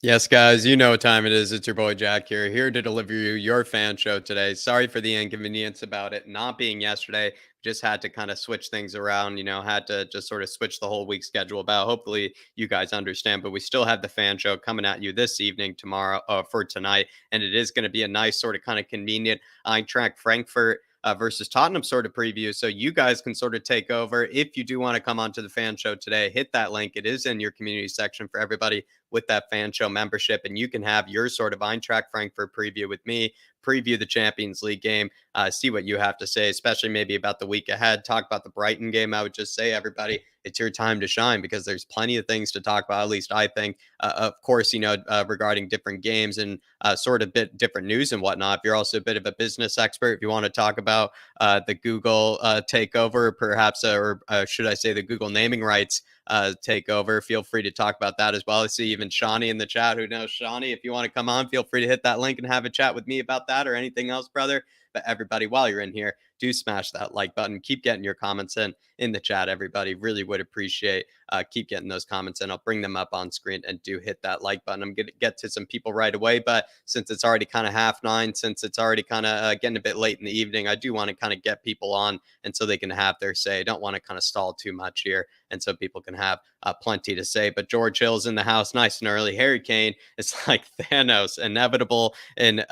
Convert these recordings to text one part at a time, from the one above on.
Yes, guys, you know what time it is. It's your boy Jack here to deliver you your fan show today. Sorry for the inconvenience about it not being yesterday. Just had to kind of switch things around, had to just sort of switch the whole week schedule about. Hopefully, you guys understand, but we still have the fan show coming at you this evening, tomorrow, for tonight. And it is going to be a nice, sort of kind of convenient Eintracht Frankfurt versus Tottenham sort of preview. So you guys can sort of take over. If you do want to come onto the fan show today, hit that link. It is in your community section for everybody with that fan show membership, and you can have your sort of Eintracht Frankfurt preview with me, preview the Champions League game, see what you have to say, especially maybe about the week ahead. Talk about the Brighton game. I would just say, everybody, it's your time to shine because there's plenty of things to talk about. At least I think. Of course, regarding different games and sort of bit different news and whatnot. If you're also a bit of a business expert, if you want to talk about the Google takeover, perhaps, or should I say the Google naming rights takeover, feel free to talk about that as well. I see even Shawnee in the chat. Who knows, Shawnee? If you want to come on, feel free to hit that link and have a chat with me about that or anything else, brother. But everybody, while you're in here, do smash that like button. Keep getting your comments in the chat, everybody. Really would appreciate keep getting those comments in. I'll bring them up on screen, and do hit that like button. I'm going to get to some people right away, but since it's already kind of half nine, since it's already kind of getting a bit late in the evening, I do want to kind of get people on and so they can have their say. I don't want to kind of stall too much here, and so people can have plenty to say. But George Hill's in the house, nice and early. Harry Kane, it's like Thanos, inevitable and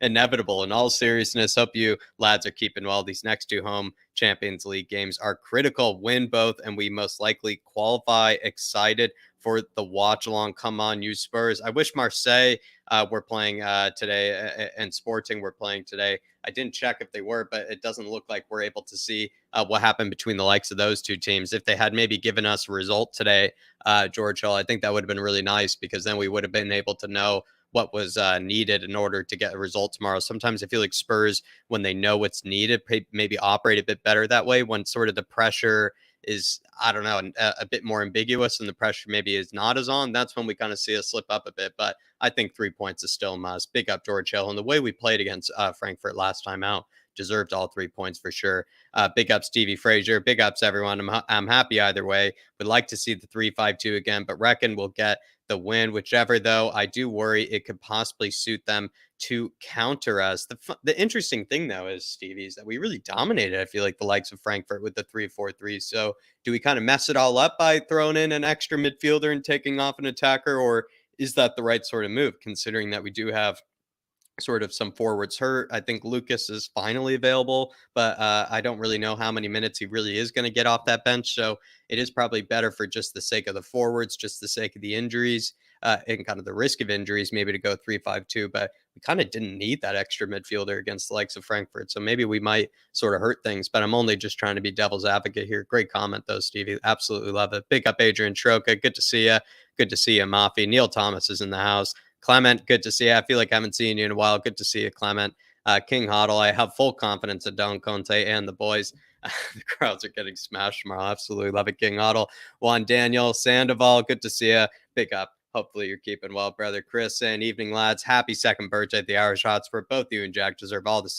inevitable. In all seriousness, hope you lads are keeping well. These next two home Champions League games are critical. Win both, and we most likely qualify. Excited for the watch along. Come on, you Spurs. I wish Marseille were playing today, and Sporting were playing today. I didn't check if they were, but it doesn't look like we're able to see what happened between the likes of those two teams. If they had maybe given us a result today, George Hill, I think that would have been really nice, because then we would have been able to know what was needed in order to get a result tomorrow. Sometimes I feel like Spurs, when they know what's needed, maybe operate a bit better that way. When sort of the pressure is, I don't know, a bit more ambiguous and the pressure maybe is not as on, that's when we kind of see us slip up a bit. But I think 3 points is still a must. Big up George Hill. And the way we played against Frankfurt last time out, deserved all 3 points for sure. Big ups Stevie Frazier. Big ups everyone. I'm happy either way. Would like to see the 3-5-2 again, but reckon we'll get the win. Whichever, though, I do worry it could possibly suit them to counter us. The interesting thing, though, is, Stevie, is that we really dominated, I feel like, the likes of Frankfurt with the 3-4-3. So do we kind of mess it all up by throwing in an extra midfielder and taking off an attacker, or is that the right sort of move, considering that we do have sort of some forwards hurt? I think Lucas is finally available, but I don't really know how many minutes he really is going to get off that bench. So it is probably better, for just the sake of the forwards, just the sake of the injuries, and kind of the risk of injuries, maybe to go 3-5-2. But we kind of didn't need that extra midfielder against the likes of Frankfurt. So maybe we might sort of hurt things, but I'm only just trying to be devil's advocate here. Great comment, though, Stevie. Absolutely love it. Big up Adrian Troca. Good to see you. Good to see you, Mafi. Neil Thomas is in the house. Clement, good to see you. I feel like I haven't seen you in a while. Good to see you, Clement. King Hoddle, I have full confidence in Don Conte and the boys. The crowds are getting smashed tomorrow. Absolutely love it, King Hoddle. Juan Daniel Sandoval, good to see you. Big up. Hopefully you're keeping well, brother. Chris saying, evening, lads. Happy second birthday at the Irish Hotspur. Both you and Jack deserve all the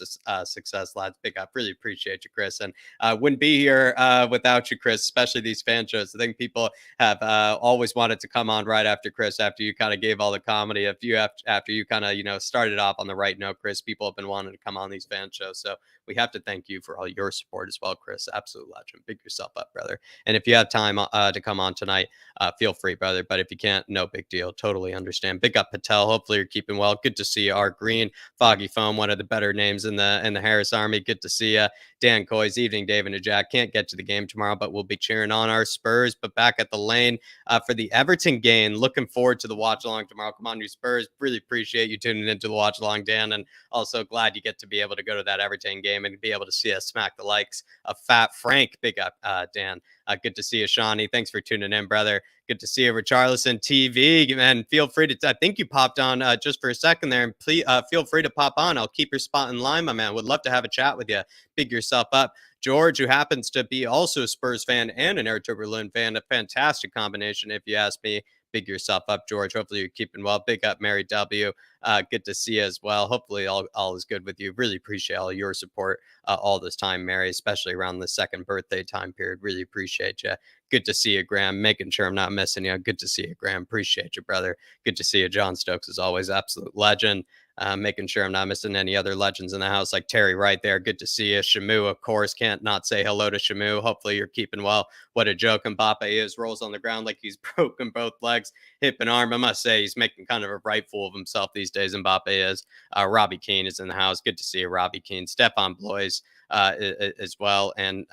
success, lads. Big up. Really appreciate you, Chris. And wouldn't be here without you, Chris, especially these fan shows. I think people have always wanted to come on right after Chris, after you kind of gave all the comedy. After you kind of, started off on the right note, Chris, people have been wanting to come on these fan shows. So we have to thank you for all your support as well, Chris. Absolute legend. Big yourself up, brother. And if you have time to come on tonight, feel free, brother. But if you can't, no big deal. Totally understand. Big up Patel. Hopefully you're keeping well. Good to see you. Art Green, Foggy Foam, one of the better names in the Harris Army. Good to see you. Dan Coy's evening, David and Jack. Can't get to the game tomorrow, but we'll be cheering on our Spurs. But back at the lane for the Everton game. Looking forward to the watch along tomorrow. Come on, you Spurs. Really appreciate you tuning into the watch along, Dan. And also glad you get to be able to go to that Everton game and be able to see us smack the likes of Fat Frank. Big up, Dan. Good to see you, Shawnee. Thanks for tuning in, brother. Good to see you, Richarlison TV. Man, feel free to, I think you popped on just for a second there. And please feel free to pop on. I'll keep your spot in line, my man. Would love to have a chat with you. Big yourself up. George, who happens to be also a Spurs fan and an Hertha Berlin fan, a fantastic combination, if you ask me. Big yourself up, George. Hopefully you're keeping well. Big up, Mary W. Good to see you as well. Hopefully all is good with you. Really appreciate all your support all this time, Mary, especially around the second birthday time period. Really appreciate you. Good to see you, Graham. Making sure I'm not missing you. Good to see you, Graham. Appreciate you, brother. Good to see you. John Stokes is always absolute legend. Making sure I'm not missing any other legends in the house, like Terry right there. Good to see you. Shamu, of course, can't not say hello to Shamu. Hopefully you're keeping well. What a joke Mbappe is. Rolls on the ground like he's broken both legs, hip and arm. I must say he's making kind of a right fool of himself these days. Mbappe is. Robbie Keane is in the house. Good to see you, Robbie Keane. Stefan Blois as well. And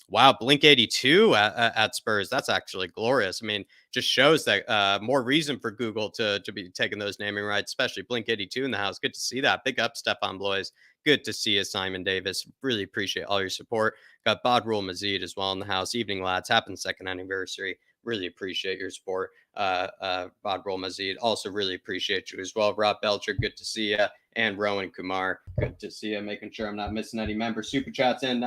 wow, Blink 82 at Spurs. That's actually glorious. I mean, just shows that more reason for Google to be taking those naming rights, especially Blink 82 in the house. Good to see that. Big up, Stefan Blois. Good to see you, Simon Davis. Really appreciate all your support. Got Badrul Mazid as well in the house. Evening, lads. Happy second anniversary. Really appreciate your support. Badrul Mazid. Also really appreciate you as well. Rob Belcher, good to see you. And Rowan Kumar, good to see you. Making sure I'm not missing any member super chats. And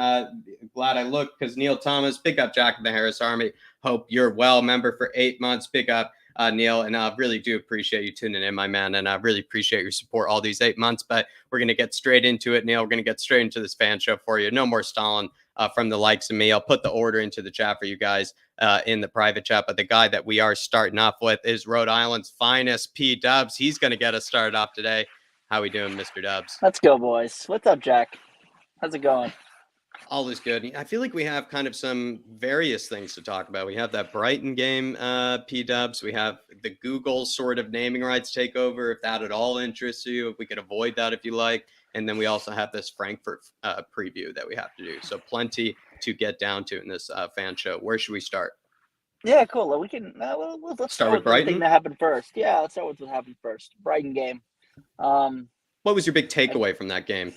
glad I looked because Neil Thomas, big up Jack of the Harris Army. Hope you're well, member for 8 months. Big up Neil, and I really do appreciate you tuning in, my man, and I really appreciate your support all these 8 months. But we're gonna get straight into it, Neil. We're gonna get straight into this fan show for you. No more stalling from the likes of me. I'll put the order into the chat for you guys in the private chat. But the guy that we are starting off with is Rhode Island's finest, P Dubs. He's gonna get us started off today. How we doing, Mr. Dubs? Let's go, boys. What's up, Jack? How's it going? All is good. I feel like we have kind of some various things to talk about. We have that Brighton game, P-Dubs. We have the Google sort of naming rights takeover, if that at all interests you, if we could avoid that if you like. And then we also have this Frankfurt preview that we have to do. So plenty to get down to in this fan show. Where should we start? Yeah, cool. Well, we can. Let's start with Brighton. The thing that happened first. Yeah, let's start with what happened first. Brighton game. What was your big takeaway from that game?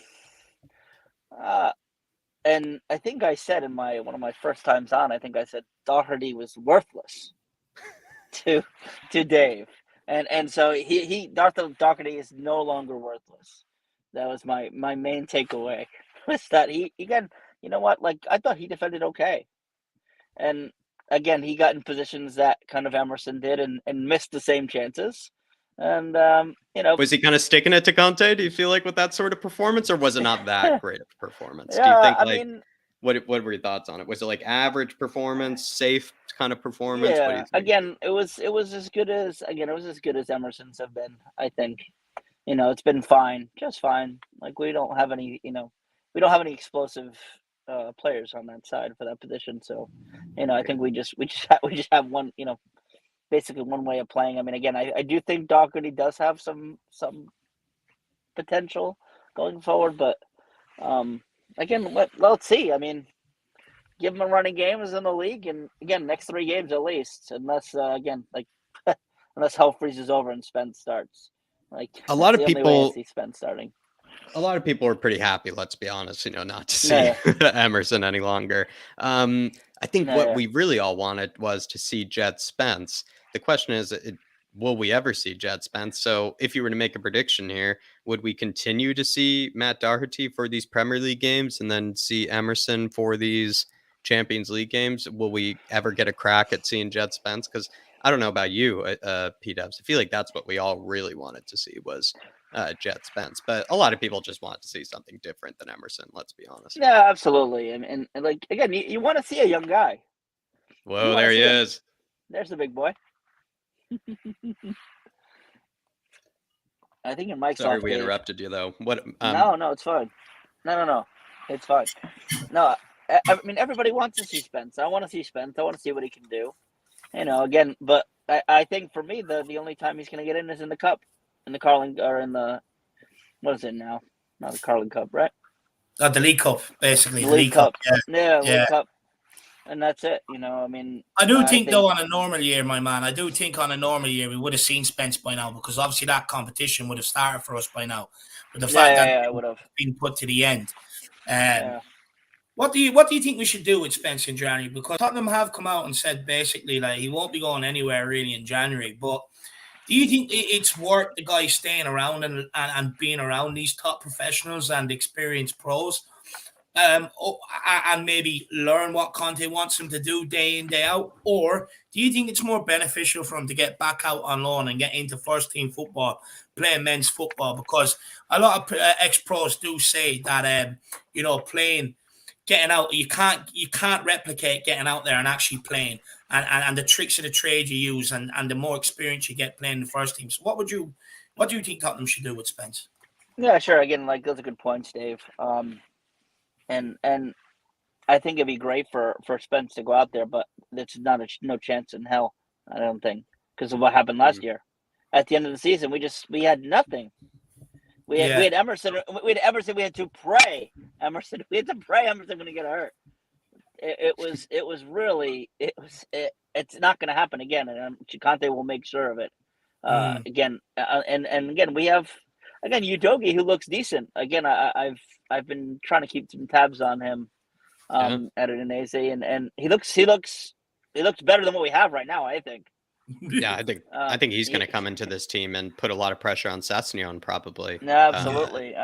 And I think I said in one of my first times on, I think I said Doherty was worthless to Dave, and so Doherty is no longer worthless. That was my main takeaway, was that he again, you know what? Like, I thought he defended okay, and again, he got in positions that kind of Emerson did and missed the same chances. And, was he kind of sticking it to Conte? Do you feel like with that sort of performance, or was it not that great of a performance? Yeah, Do you think what were your thoughts on it? Was it like average performance, safe kind of performance? Yeah, what do you think? Again, it was as good as Emerson's have been. I think, it's been fine, just fine. Like, we don't have any explosive players on that side for that position. So, I think we just have one, basically one way of playing. I mean, again, I do think Doherty does have some potential going forward, but again, let's see. I mean, give him a running game as in the league, and again, next 3 games at least, unless unless hell freezes over and Spence starts. Like, a lot of people see Spence starting. A lot of people are pretty happy, let's be honest, not to see Emerson any longer. I think what we really all wanted was to see Jed Spence. The question is, will we ever see Jed Spence? So if you were to make a prediction here, would we continue to see Matt Doherty for these Premier League games and then see Emerson for these Champions League games? Will we ever get a crack at seeing Jed Spence? Because I don't know about you, P-Dubs. I feel like that's what we all really wanted to see was Jed Spence, but a lot of people just want to see something different than Emerson. Let's be honest. Yeah, absolutely. And like, again, you want to see a young guy. Whoa, there he is. There's the big boy. I think your mic's Sorry, off. we interrupted you though. What? No, it's fine. No, it's fine. No, I mean, everybody wants to see Spence. I want to see Spence. I want to see what he can do. Again, but I think for me, the only time he's going to get in is in the cup. In the Carling, or in the, what is it now? Not the Carling Cup, right? The League Cup, basically. The League Cup. Yeah. League Cup. And that's it, I mean. I think, though, on a normal year, my man, we would have seen Spence by now, because obviously that competition would have started for us by now. But the fact that it would have been put to the end. What do you think we should do with Spence in January? Because Tottenham have come out and said basically, like, he won't be going anywhere really in January, but do you think it's worth the guy staying around and being around these top professionals and experienced pros, and maybe learn what Conte wants him to do day in, day out? Or do you think it's more beneficial for him to get back out on loan and get into first-team football, playing men's football? Because a lot of ex-pros do say that, playing getting out. You can't replicate getting out there and actually playing, and the tricks of the trade you use, and the more experience you get playing in the first team. So what do you think Tottenham should do with Spence? Yeah, sure. Again, like those are good points, Dave. And I think it'd be great for Spence to go out there, but it's not no chance in hell. I don't think, because of what happened last year. At the end of the season, we had nothing. We had Emerson. We had Emerson. We had to pray Emerson. We had to pray Emerson going to get hurt. It's not going to happen again, and Chikante will make sure of it. Again, and again, we have Udogie, who looks decent. Again, I've been trying to keep some tabs on him at Udinese, and he looks better than what we have right now, I think. Yeah, I think he's going to come into this team and put a lot of pressure on Sessegnon, probably. Absolutely.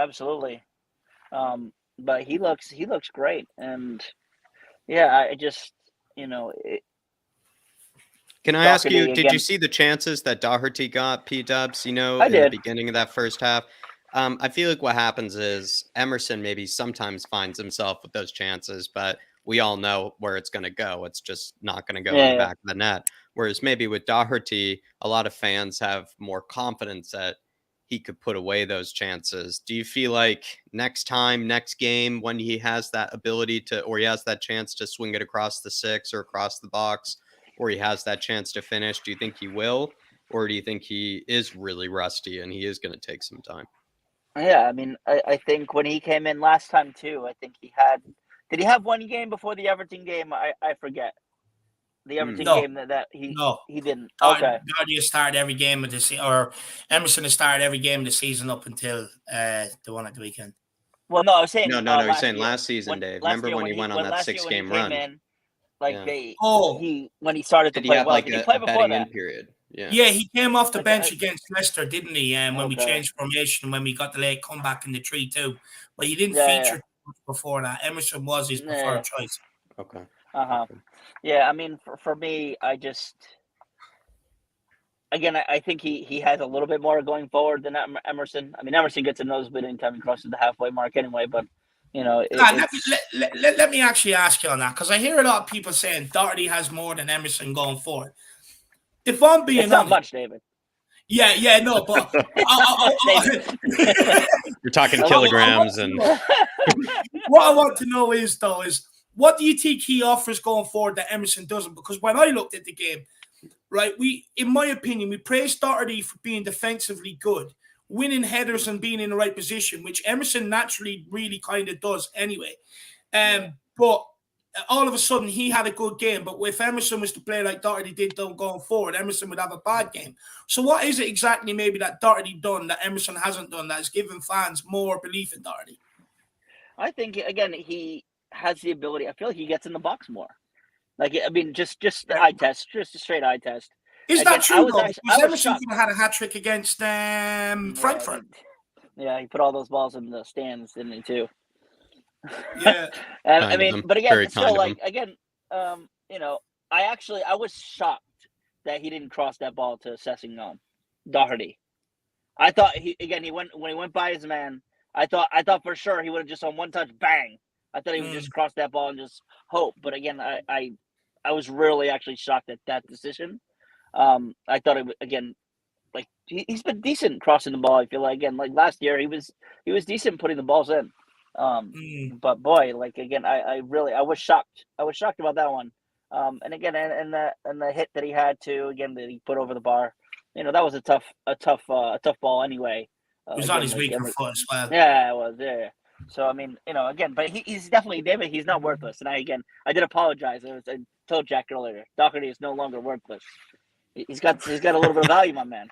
But he looks great, and I just Can I ask you? Did you see the chances that Doherty got, P-Dubs? In the beginning of that first half. I feel like what happens is Emerson maybe sometimes finds himself with those chances, but we all know where it's going to go. It's just not going to go in the back of the net. Whereas maybe with Doherty, a lot of fans have more confidence that he could put away those chances. Do you feel like next game, when he has that ability or he has that chance to swing it across the 6 or across the box, or he has that chance to finish, do you think he will? Or do you think he is really rusty and he is going to take some time? Yeah, I mean, I think when he came in last time too, I think did he have one game before the Everton game? I forget. The Everton game that he didn't. Okay. Guardiola started every game of the season, or Emerson has started every game of the season up until the one at the weekend. Well, no, I was saying no. You're saying last season, Dave. Remember when he went on that 6-game run? When he started to play well, did he play before that? Period. Yeah, he came off the bench against Leicester, didn't he? When we changed formation, when we got the late comeback in the 3-2, but he didn't feature before that. Emerson was his preferred choice. Okay. Yeah, I mean, for me, I think he has a little bit more going forward than Emerson. I mean, Emerson gets a nosebleed anytime he crosses the halfway mark anyway, but let me actually ask you on that, because I hear a lot of people saying Doherty has more than Emerson going forward. If I'm being honest, not much, David. Yeah, no, but you're talking kilograms and. What I want to know is what do you think he offers going forward that Emerson doesn't? Because when I looked at the game, right, in my opinion, we praised Doherty for being defensively good, winning headers and being in the right position, which Emerson naturally really kind of does anyway. But all of a sudden, he had a good game. But if Emerson was to play like Doherty did going forward, Emerson would have a bad game. So what is it exactly maybe that Doherty done that Emerson hasn't done that has given fans more belief in Doherty? I think, again, he has the ability. I feel like he gets in the box more. Like, I mean, just the eye test, just a straight eye test. Is that true, though? Because Emerson could have had a hat-trick against Frankfurt. Yeah, he put all those balls in the stands, didn't he, too? Yeah. And I mean, but again, still, like, again, I was shocked that he didn't cross that ball to Sessegnon, Doherty. I thought when he went by his man, I thought for sure he would have just on one touch, bang. I thought he would just cross that ball and just hope. But again, I was really actually shocked at that decision. I thought like he's been decent crossing the ball. I feel like, again, like last year he was decent putting the balls in. But boy, like, again, I was shocked. I was shocked about that one. And again, and the hit that he had that he put over the bar. That was a tough ball anyway. It was on his weaker foot as well. Yeah, it was. Yeah. So I mean, again, but he's definitely, David. He's not worthless. And I did apologize. I told Jack earlier, Doherty is no longer worthless. He's got a little bit of value, my man.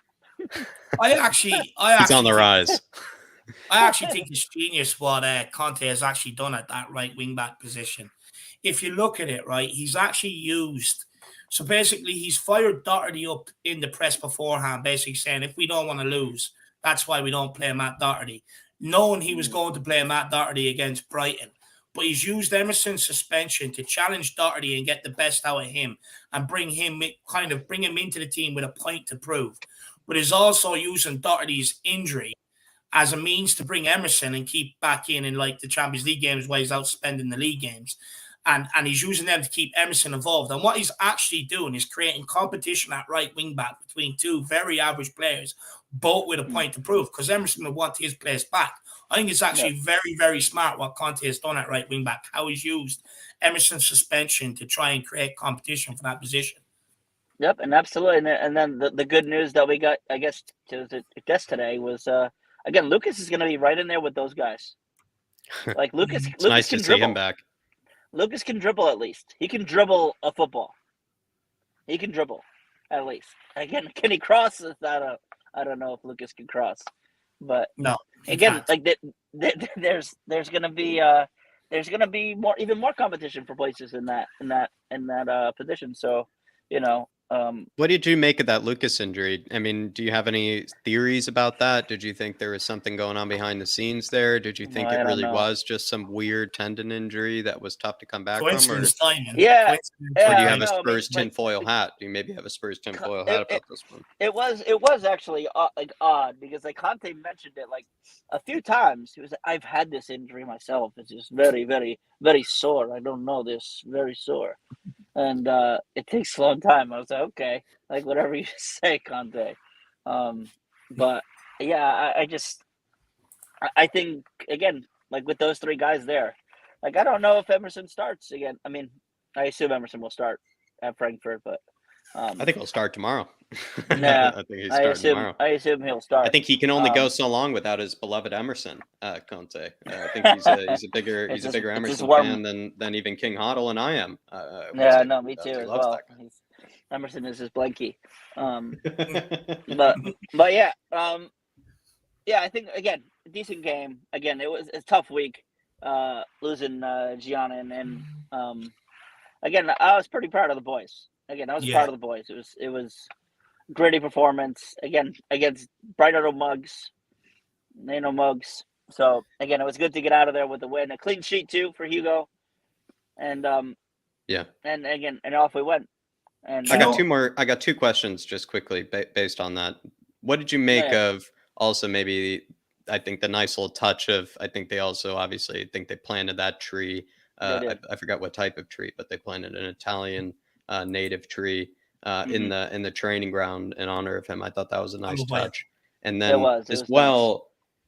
I actually he's on the rise. I actually think it's genius what Conte has actually done at that right wing back position. If you look at it, right, he's actually used. So basically, he's fired Doherty up in the press beforehand, basically saying, if we don't want to lose, that's why we don't play Matt Doherty. Knowing he was going to play Matt Doherty against Brighton. But he's used Emerson's suspension to challenge Doherty and get the best out of him and bring him into the team with a point to prove. But he's also using Doherty's injury as a means to bring Emerson and keep back in like the Champions League games while he's out spending the league games. And he's using them to keep Emerson involved. And what he's actually doing is creating competition at right wing back between two very average players, both with a point to prove, because Emerson will want his place back. I think it's actually very, very smart what Conte has done at right wing back, how he's used Emerson's suspension to try and create competition for that position. Yep, and absolutely. And then the good news that we got, I guess, to today was, again, Lucas is going to be right in there with those guys. Like Lucas, it's Lucas nice can to dribble. see him back. Lucas can dribble at least. He can dribble a football. He can dribble at least. Again, can he cross? I don't know if Lucas can cross, but no. Again, can't. Like there's going to be even more competition for places in that position. So, what did you make of that Lucas injury? I mean, do you have any theories about that? Did you think there was something going on behind the scenes there? Did you think it really was just some weird tendon injury that was tough to come back from? Or, yeah, or do you have a Spurs tinfoil hat? Do you maybe have a Spurs tinfoil hat about this one? It was actually odd because like Conte mentioned it like a few times. He was like, I've had this injury myself. It's just very, very, very sore. I don't know this, very sore. And it takes a long time. I was like, okay, like whatever you say, Conte. But yeah, I think again, like with those three guys there, like I don't know if Emerson starts again. I mean, I assume Emerson will start at Frankfurt, but I think he'll start tomorrow. Yeah, I think he's starting tomorrow. I assume he'll start. I think he can only go so long without his beloved Emerson, Conte. I think he's a bigger Emerson fan than even King Hoddle and I am. Yeah, no, me too as well. Emerson is his blankie. But yeah, yeah, I think again, decent game. Again, it was a tough week, losing Gianna, and again, I was pretty proud of the boys. Again, I was proud of the boys. It was gritty performance again against Brighton Mugs, Nano Mugs. So again, it was good to get out of there with the win, a clean sheet too for Hugo, and and again, and off we went. And I got two questions just quickly based on that. What did you make of also maybe? I think the nice little touch of. I think they also obviously think they planted that tree. I forgot what type of tree, but they planted an Italian native tree in the training ground in honor of him. I thought that was a nice touch. And then as well, nice.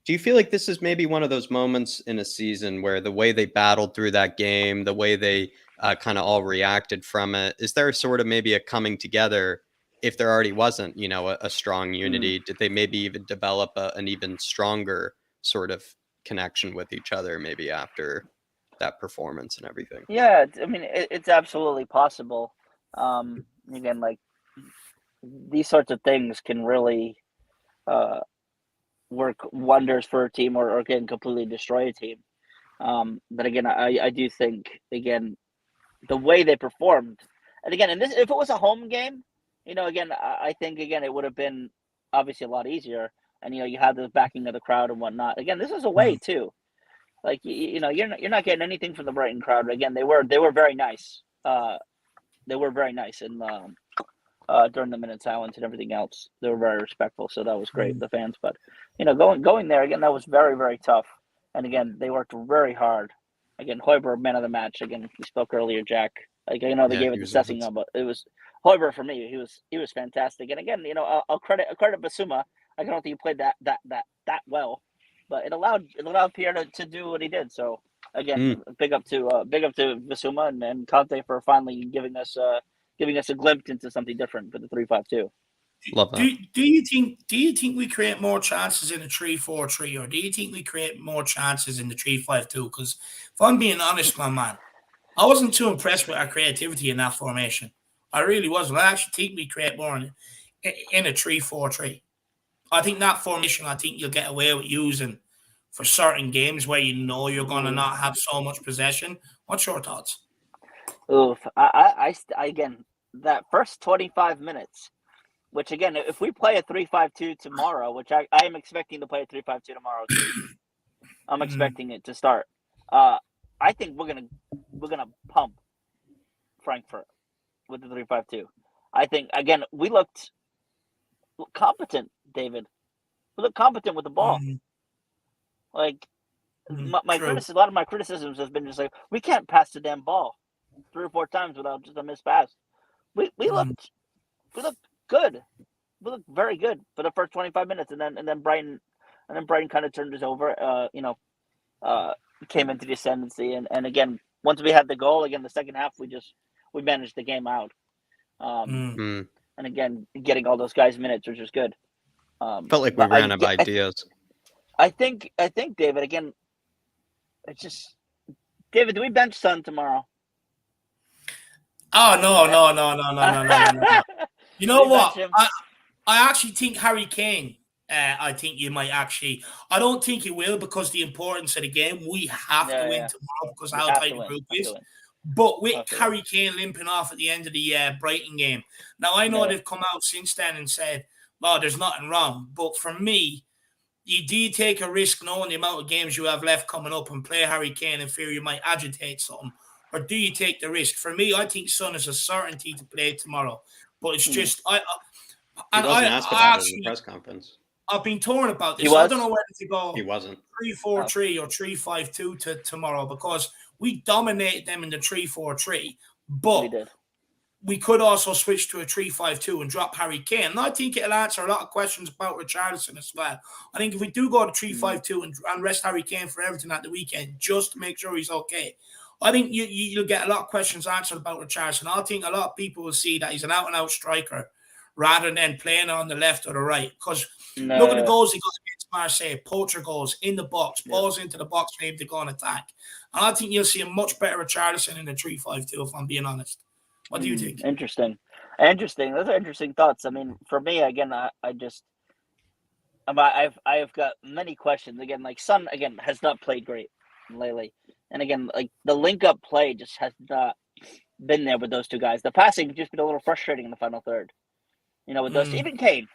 Do you feel like this is maybe one of those moments in a season where the way they battled through that game, the way they kind of all reacted from it, is there sort of maybe a coming together? If there already wasn't, a strong unity, did they maybe even develop an even stronger sort of connection with each other maybe after that performance and everything? Yeah, I mean, it's absolutely possible. Again, like these sorts of things can really work wonders for a team or can completely destroy a team. But again, I do think, again, the way they performed, and again, and this, if it was a home game, again, I think, again, it would have been obviously a lot easier. And, you have the backing of the crowd and whatnot. Again, this is away too. Like, you're not getting anything from the Brighton crowd. Again, they were very nice. They were very nice and during the minute silence and everything else. They were very respectful, so that was great, the fans. But going there again, that was very, very tough. And again, they worked very hard. Again, Højbjerg, man of the match. Again, we spoke earlier, Jack. Like, they gave it the Sessing, but it was Højbjerg for me. He was fantastic. And again, I'll credit Basuma. I don't think he played that well, but it allowed Pierre to do what he did. So again, big up to Basuma and Conte for finally giving us a glimpse into something different for the 3-5-2. Love that. Do you think we create more chances in the 3-4-3, or do you think we create more chances in the 3-5-2? Because if I'm being honest, my man, I wasn't too impressed with our creativity in that formation. I really wasn't. I actually think we create more in a 3-4-3. I think that formation, you'll get away with using for certain games where you're going to not have so much possession. What's your thoughts? Oof. I again, that first 25 minutes, which again, if we play a 3-5-2 tomorrow, which I am expecting to play a 3-5-2 tomorrow too. I'm expecting it to start. I think we're gonna pump Frankfurt with the 3-5-2. I think again we looked competent, David. We looked competent with the ball. Like my true. criticism, a lot of my criticisms has been just like, we can't pass the damn ball 3 or 4 times without just a missed pass. We looked good. We looked very good for the first 25 minutes, and then Brighton kind of turned us over. Came into the ascendancy, and again, once we had the goal, again the second half we managed the game out. And again, getting all those guys minutes, which was good. Felt like we ran out of ideas. I think David, again, it's just David. Do we bench Son tomorrow? Oh no. You know what? I actually think Harry Kane. I think you might actually. I don't think he will because the importance of the game. We have to win tomorrow because how tight the group is. But with Harry Kane limping off at the end of the Brighton game. Now, I know they've come out since then and said, well, there's nothing wrong. But for me, do you take a risk knowing the amount of games you have left coming up and play Harry Kane in fear you might agitate something? Or do you take the risk? For me, I think Son is a certainty to play tomorrow. But it's just... He wasn't asked about it in the press conference. I've been torn about this. I don't know whether to go. He wasn't 3-4-3 or 3-5-2 to tomorrow because we dominated them in the 3-4-3, but we could also switch to a 3-5-2 and drop Harry Kane. And I think it'll answer a lot of questions about Richarlison as well. I think if we do go to 3-5-2 and rest Harry Kane for everything at the weekend, just to make sure he's okay, I think you'll get a lot of questions answered about Richarlison. I think a lot of people will see that he's an out-and-out striker rather than playing on the left or the right. Because look at the goals he got against Marseille, poacher goals in the box, balls into the box for him to go and attack. And I think you'll see a much better Richarlison in the 3-5-2, if I'm being honest. What do you think? Interesting. Those are interesting thoughts. I mean, for me, again, I've got many questions. Again, like Son, again, has not played great lately. And again, like the link-up play just has not been there with those two guys. The passing just been a little frustrating in the final third. You know, with those even Kane,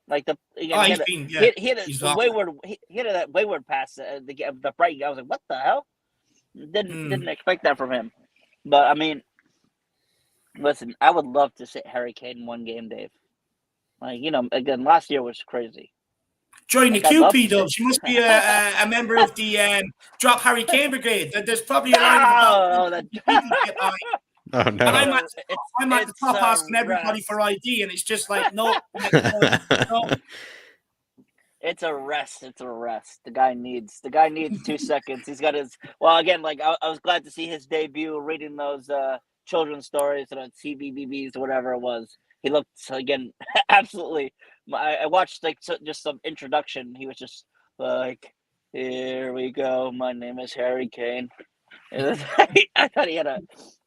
like he had that wayward pass. The Brighton guy, I was like, what the hell? Didn't expect that from him. But I mean, listen, I would love to sit Harry Kane in one game, Dave. Like, you know, again, last year was crarazy. Join the QP, though. She must be a member of the Drop Harry Kane Brigade. There's probably a line of about Oh no! And I'm at the top asking everybody for ID, and it's just like no. It's a rest. The guy needs 2 seconds. He's got his. Well, again, like I was glad to see his debut, reading those children's stories and CBBBs or whatever it was. He looked again absolutely. I watched just some introduction. He was just like, "Here we go. My name is Harry Kane." I thought he had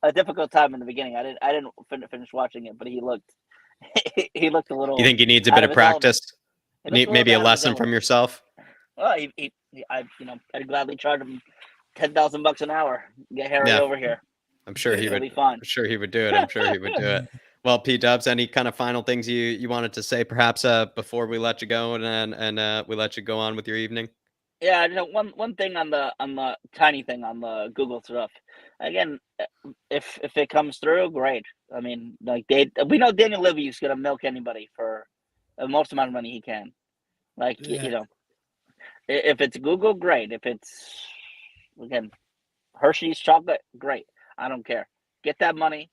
a difficult time in the beginning. I didn't finish watching it, but he looked a little. You think he needs a bit of practice? Maybe a lesson from yourself? Well, I'd gladly charge him $10,000 an hour. Get Harry over here. I'm sure he would. Be fine. I'm sure he would do it. Well, P Dubs, any kind of final things you wanted to say, perhaps before we let you go and we let you go on with your evening? Yeah, one thing on the tiny thing on the Google stuff. Again, if it comes through, great. I mean, like we know Daniel Levy is gonna milk anybody for the most amount of money he can. Like you know, if it's Google, great. If it's again Hershey's chocolate, great. I don't care. Get that money,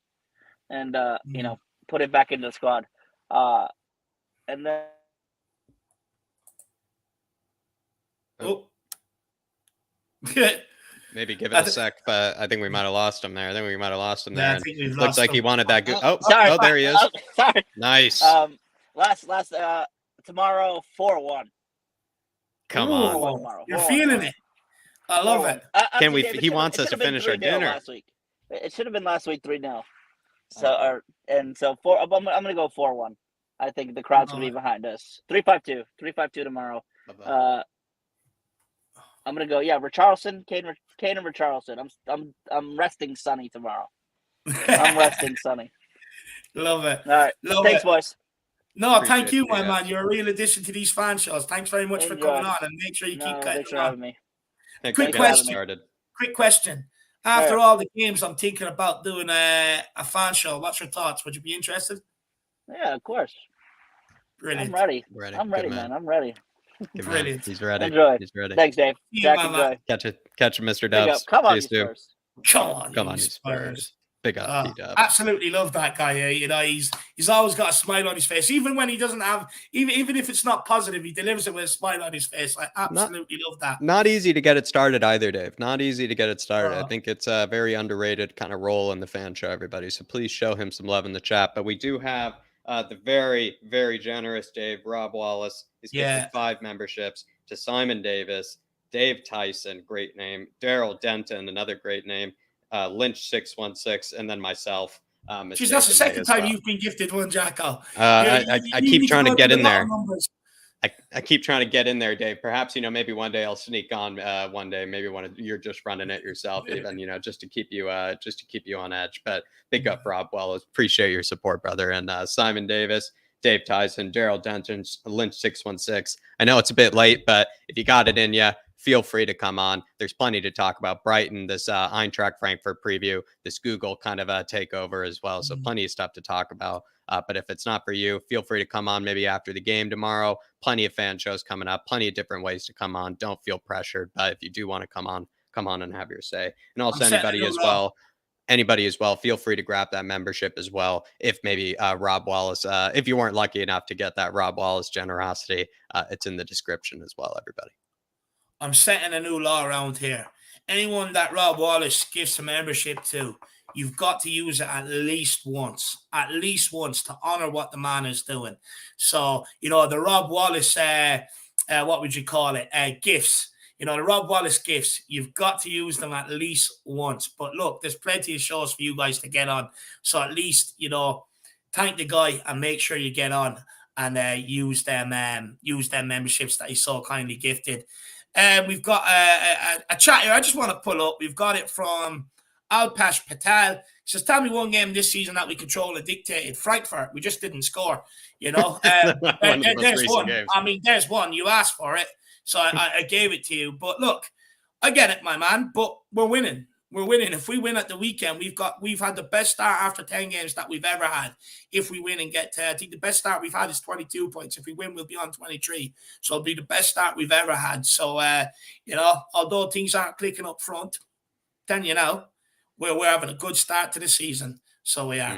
and you know, put it back into the squad, and then. Oh. Maybe give it a sec, but I think we might have lost him there. Yeah, looks like he wanted that good. Oh, there he is. Sorry. Nice. Last tomorrow 4-1. Come on. You're feeling it. I love it. Can we? He wants us to finish our dinner. Last week. It should have been last week 3-0. So I'm gonna go 4-1. I think the crowd's gonna be behind us. 3-5-2 tomorrow. I'm gonna go. Yeah, Richarlison, Kane and Richarlison. I'm resting Sonny tomorrow. I'm resting Sonny. Love it. All right. Thanks, boys. No, thank you, my man. You're a real addition to these fan shows. Thanks very much for coming on, and make sure you keep cutting thanks for having me. Quick question. After all the games, I'm thinking about doing a fan show. What's your thoughts? Would you be interested? Yeah, of course. Brilliant. I'm ready. I'm ready, man. I'm ready. Brilliant. He's ready. Enjoy. He's ready. Thanks, Dave. Yeah, Jack, enjoy. Catch it, Mr. Big Dubs. up. Come on, See you you soon. Spurs. Come on, you Spurs. Big up, P-Dub. Absolutely love that guy. You know, he's always got a smile on his face, even when he doesn't have, even if it's not positive, he delivers it with a smile on his face. I absolutely love that. Not easy to get it started either, Dave. Not easy to get it started. I think it's a very underrated kind of role in the fan show, everybody. So please show him some love in the chat. But we do have the very, very generous Dave, Rob Wallace. He's gifted 5 memberships to Simon Davis, Dave Tyson, great name, Daryl Denton, another great name, Lynch 616, and then myself. Jeez, that's the second time you've been gifted one, Jacko. I keep trying to get in there. I keep trying to get in there, Dave. Perhaps, maybe one day I'll sneak on one day. Maybe you're just running it yourself, even, just to keep you on edge. But big up, Rob Wallace. Appreciate your support, brother. And Simon Davis, Dave Tyson, Daryl Denton, Lynch 616. I know it's a bit late, but if you got it in you, feel free to come on. There's plenty to talk about. Brighton, this Eintracht Frankfurt preview, this Google kind of takeover as well. So plenty of stuff to talk about. But if it's not for you, feel free to come on maybe after the game tomorrow. Plenty of fan shows coming up. Plenty of different ways to come on. Don't feel pressured. But if you do want to come on and have your say. And also anybody as well, feel free to grab that membership as well. If maybe Rob Wallace, if you weren't lucky enough to get that Rob Wallace generosity, it's in the description as well, everybody. I'm setting a new law around here. Anyone that Rob Wallace gives a membership to, you've got to use it at least once to honor what the man is doing. So, the Rob Wallace, what would you call it? Gifts. The Rob Wallace gifts, you've got to use them at least once. But look, there's plenty of shows for you guys to get on. So at least, thank the guy and make sure you get on and use them memberships that he so kindly gifted. We've got a chat here I just want to pull up. We've got it from Alpash Patel. He says, tell me one game this season that we control and dictated. Frankfurt, we just didn't score, There's one. Games. I mean, there's one. You asked for it, so I gave it to you. But look, I get it, my man, but we're winning. We're winning. If we win at the weekend, we've had the best start after 10 games that we've ever had. If we win and get to, I think the best start we've had is 22 points. If we win, we'll be on 23. So it'll be the best start we've ever had. So, although things aren't clicking up front, then, we're having a good start to the season. So we are.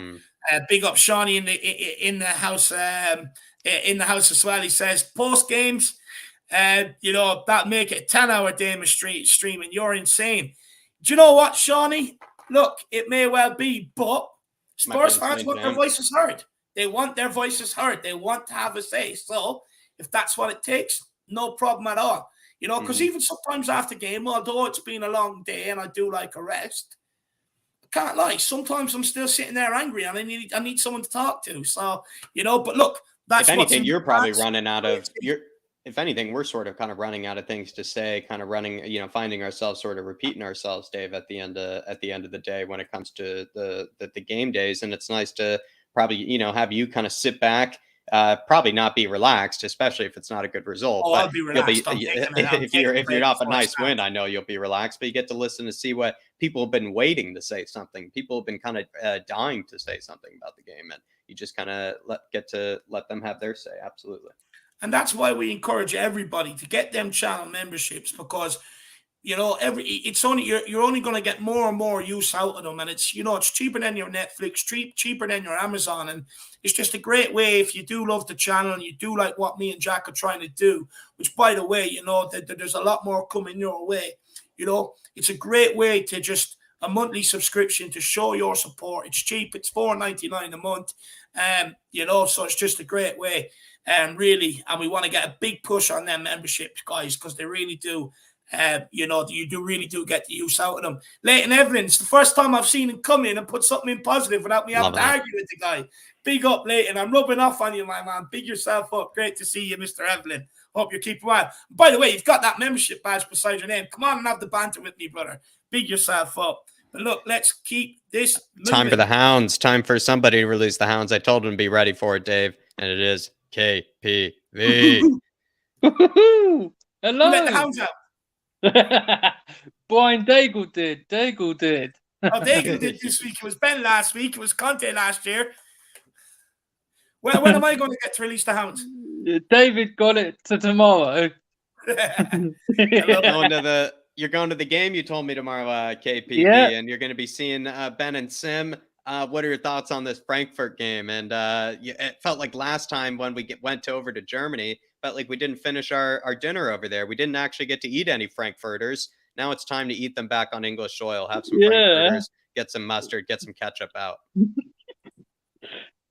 Big up Shawnee in the house as well. He says, post games, that make it a 10-hour day of streaming. You're insane. Do you know what, Shawnee? Look, it may well be, but Spurs fans want their voices heard. They want their voices heard. They want to have a say. So if that's what it takes, no problem at all. Because even sometimes after game, although it's been a long day and I do like a rest, I can't lie. Sometimes I'm still sitting there angry and I need someone to talk to. So, but look, that's if anything, you're probably running out of if anything, we're sort of kind of running out of things to say, kind of running, finding ourselves sort of repeating ourselves, Dave, at the end of the day when it comes to the game days. And it's nice to probably, have you kind of sit back, probably not be relaxed, especially if it's not a good result. Oh, I'll be relaxed. If you're off a nice win, I know you'll be relaxed, but you get to listen to see what people have been waiting to say something. People have been kind of dying to say something about the game, and you just kind of get to let them have their say. Absolutely. And that's why we encourage everybody to get them channel memberships, because it's only you're only going to get more and more use out of them, and it's it's cheaper than your Netflix, cheaper than your Amazon, and it's just a great way if you do love the channel and you do like what me and Jack are trying to do. Which, by the way, there's a lot more coming your way. It's a great way to just a monthly subscription to show your support. It's cheap. It's $4.99 a month, so it's just a great way. Really, and we want to get a big push on them memberships, guys, because they really do. You really do get the use out of them. Leighton Evelyn, it's the first time I've seen him come in and put something in positive without me having to argue with the guy. Big up, Leighton. I'm rubbing off on you, my man. Big yourself up. Great to see you, Mr. Evelyn. Hope you keep well. By the way, you've got that membership badge beside your name. Come on and have the banter with me, brother. Big yourself up. But look, let's keep this moving. Time for the Hounds. Time for somebody to release the Hounds. I told him to be ready for it, Dave, and it is KPV. Hello. Let the Hounds out. Brian Daigle did. Oh, Daigle did this week. It was Ben last week. It was Conte last year. When am I going to get to release the Hounds? David got it to tomorrow. You're going to the game. You told me tomorrow, KPB, Yeah. and you're going to be seeing Ben and Sim. What are your thoughts on this Frankfurt game? And it felt like last time when we went over to Germany, felt like we didn't finish our dinner over there. We didn't actually get to eat any Frankfurters. Now it's time to eat them back on English soil. Have some Frankfurters, get some mustard, get some ketchup out.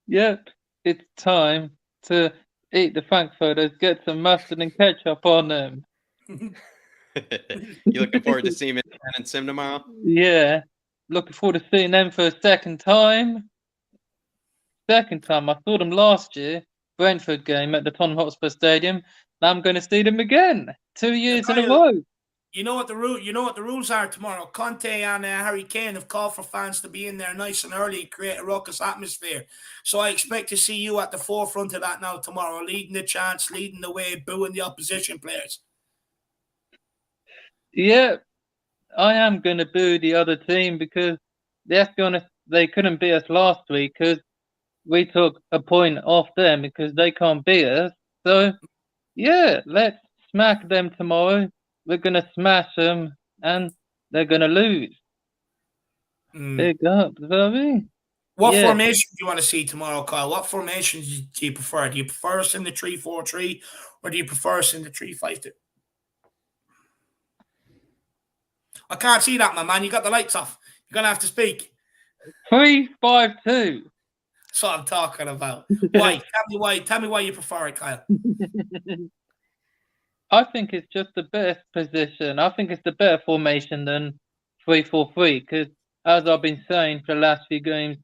Yep, it's time to eat the Frankfurters, get some mustard and ketchup on them. You looking forward to seeing Ben and Sim tomorrow? Yeah, looking forward to seeing them for a second time. I saw them last year, Brentford game at the Tottenham Hotspur Stadium. Now I'm going to see them again, 2 years in a row. You know what the rules are tomorrow. Conte and Harry Kane have called for fans to be in there nice and early, create a raucous atmosphere. So I expect to see you at the forefront of that now tomorrow, leading the chants, leading the way, booing the opposition players. Yeah, I am going to boo the other team because, let's be honest, they couldn't beat us last week because we took a point off them because they can't beat us. So, yeah, let's smack them tomorrow. We're going to smash them and they're going to lose. Big up, Zoe. What formation do you want to see tomorrow, Kyle? What formations do you prefer? Do you prefer us in the 3-4-3 or do you prefer us in the 3-5-2? I can't see that, my man. You got the lights off. You're going to have to speak. 3-5-2. That's what I'm talking about. Why? Tell me why you prefer it, Kyle. I think it's just the best position. I think it's the better formation than 3-4-3 because, as I've been saying for the last few games,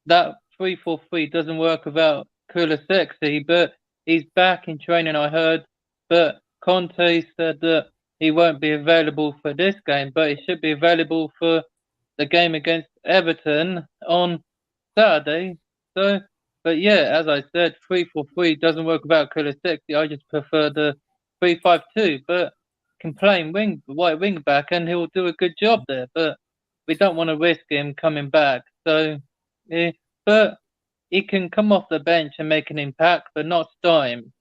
that 3-4-3 doesn't work without Kulusevski, but he's back in training, I heard. But Conte said that he won't be available for this game, but he should be available for the game against Everton on Saturday. So, but yeah, as I said, 3-4-3 doesn't work without Kulusevski. I just prefer the 3-5-2, but can play right wing back, and he'll do a good job there. But we don't want to risk him coming back. So, yeah, but he can come off the bench and make an impact, but not start him.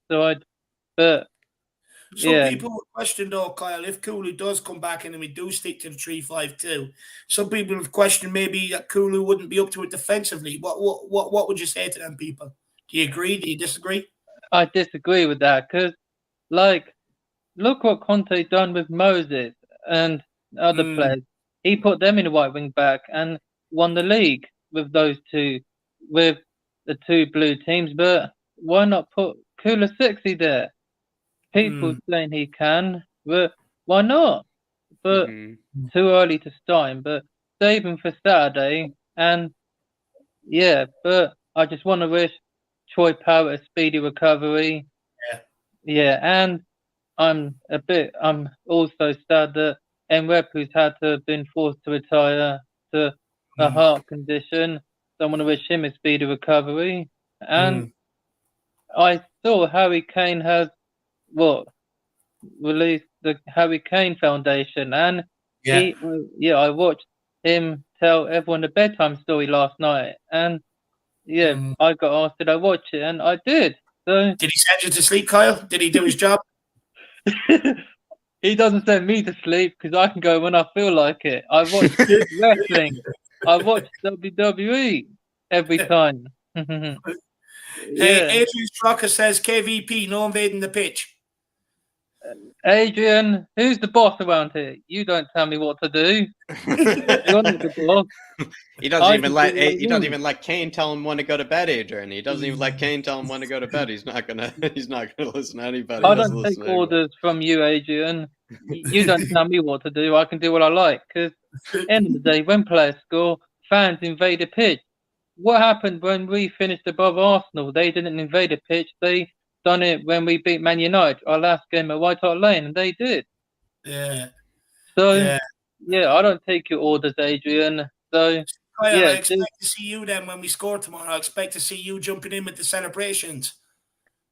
Some people would question, though, Kyle, if Kulu does come back and we do stick to the 3-5-2, some people have questioned maybe that Kulu wouldn't be up to it defensively. What would you say to them people? Do you agree? Do you disagree? I disagree with that because, look what Conte done with Moses and other players. He put them in the right wing back and won the league with those two, with the two blue teams. But why not put Kulusevski there? People saying he can, but why not? But too early to start him. But save him for Saturday. And yeah, but I just want to wish Troy Parrott a speedy recovery. Yeah, and I'm also sad that Mwepu's had to have been forced to retire to a heart condition. So I want to wish him a speedy recovery. And I saw Harry Kane has released the Harry Kane Foundation, and I watched him tell everyone the bedtime story last night, and I got asked did I watch it, and I did. So did he send you to sleep, Kyle? Did he do his job? He doesn't send me to sleep because I can go when I feel like it. I watch wrestling. I watch WWE every time. Adrian Strocker says KVP, no invading the pitch. Adrian, who's the boss around here? You don't tell me what to do. You're not the boss. He doesn't even let Kane tell him when to go to bed, Adrian. He doesn't even let Kane tell him when to go to bed. He's not gonna listen to anybody. I don't take orders from you, Adrian. You don't tell me what to do. I can do what I like. Because end of the day, when players score, fans invade the pitch. What happened when we finished above Arsenal? They didn't invade the pitch. They done it when we beat Man United, our last game at White Hart Lane, and they did. Yeah. So, I don't take your orders, Adrian. So, I expect to see you then when we score tomorrow. I expect to see you jumping in with the celebrations.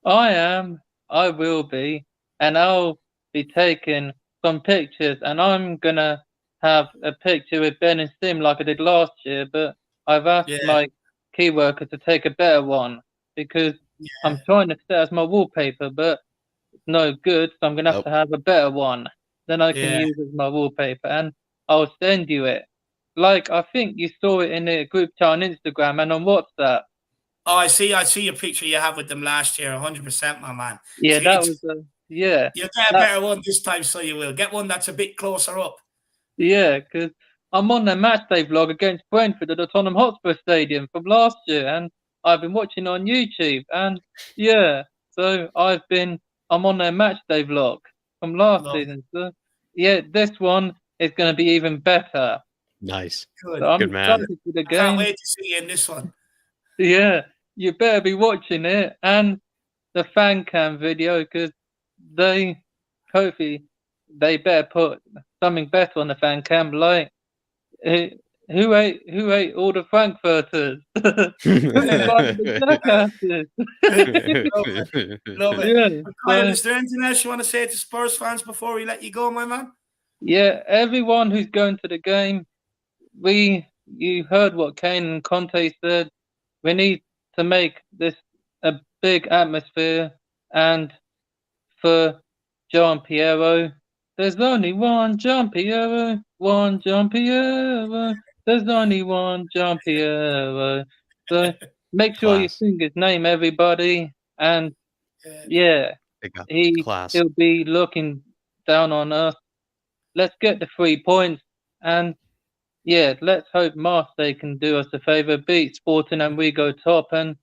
I will be. And I'll be taking some pictures. And I'm going to have a picture with Ben and Sim like I did last year. But I've asked my key worker to take a better one because I'm trying to set as my wallpaper, but it's no good. So I'm gonna have to have a better one. Then I can use as my wallpaper, and I'll send you it. Like, I think you saw it in a group chat on Instagram and on WhatsApp. Oh, I see your picture you have with them last year, 100%, my man. Yeah, so that was yeah. You'll get a better one this time, so you will. Get one that's a bit closer up. Yeah, because I'm on their match day vlog against Brentford at the Tottenham Hotspur Stadium from last year, and I've been watching on YouTube, and yeah, so I'm on their match day vlog from last season. So yeah, this one is going to be even better. Nice. Good. So I'm Good man. excited for the I game. can't wait to see you in this one. Yeah, you better be watching it and the fan cam video, because hopefully they better put something better on the fan cam, like who ate all the Frankfurters? Who invited the jackasses? Love it. Yeah, Kyle, is there anything else you want to say to Spurs fans before we let you go, my man? yeah, everyone who's going to the game, you heard what Kane and Conte said. We need to make this a big atmosphere, and for Gian Piero, there's only one Gian Piero, one Gian Piero. There's only one Gian Piero. So make sure you sing his name, everybody. And yeah, he'll be looking down on us. Let's get the 3 points, and yeah, let's hope Marseille can do us a favour, beat Sporting, and we go top. And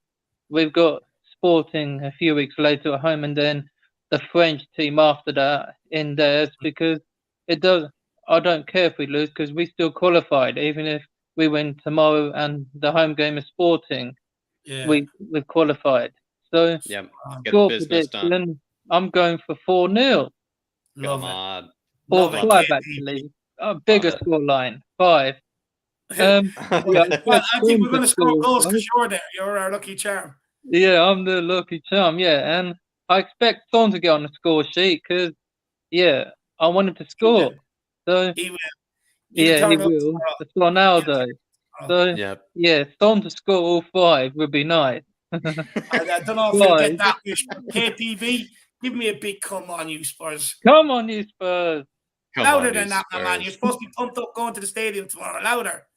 we've got Sporting a few weeks later at home, and then the French team after that in theirs, because I don't care if we lose, because we still qualified. Even if we win tomorrow and the home game is Sporting, we've qualified. So score prediction, I'm going for 4-0. Love it. Or 5 actually. A bigger scoreline, 5. Well, I think we're going to score goals because you're there. You're our lucky charm. Yeah, I'm the lucky charm. Yeah, and I expect Son to get on the score sheet because, yeah, I want him to score. So he will. Yeah, he will. It's Ronaldo. So yeah, Son to score all 5 would be nice. I don't know if you'll get that wish, but KPV, give me a big come on, you Spurs. Come on, you Spurs. Louder than that, my man. You're supposed to be pumped up going to the stadium tomorrow. Louder.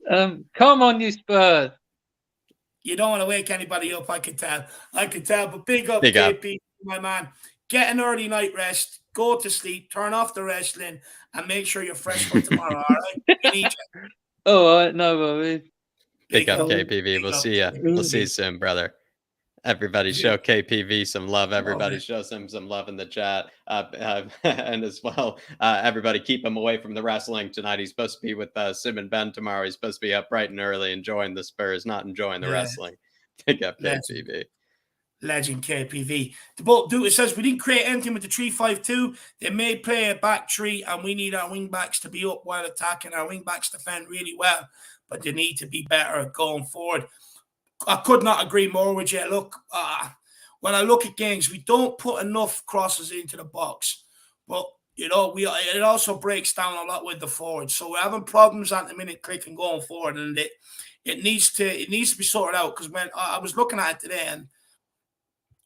Come on, you Spurs. You don't want to wake anybody up, I can tell. But big up, KP, my man. Get an early night rest. Go to sleep. Turn off the wrestling. And make sure you're fresh for tomorrow, all right? We need you. All right, no worries. Big up, KPV. We'll see you. We'll see you soon, brother. Everybody show KPV some love. Everybody show him some love in the chat. And as well, everybody keep him away from the wrestling tonight. He's supposed to be with Sim and Ben tomorrow. He's supposed to be up bright and early enjoying the Spurs, not enjoying the wrestling. Big up, KPV. Legend KPV. The boat do it says we didn't create anything with the 3-5-2. They may play a back 3, and we need our wing backs to be up while attacking. Our wing backs defend really well, but they need to be better going forward. I could not agree more with you. Look, when I look at games, we don't put enough crosses into the box, but you know it also breaks down a lot with the forwards. So we're having problems at the minute clicking going forward, and it needs to be sorted out. Because when I was looking at it today, and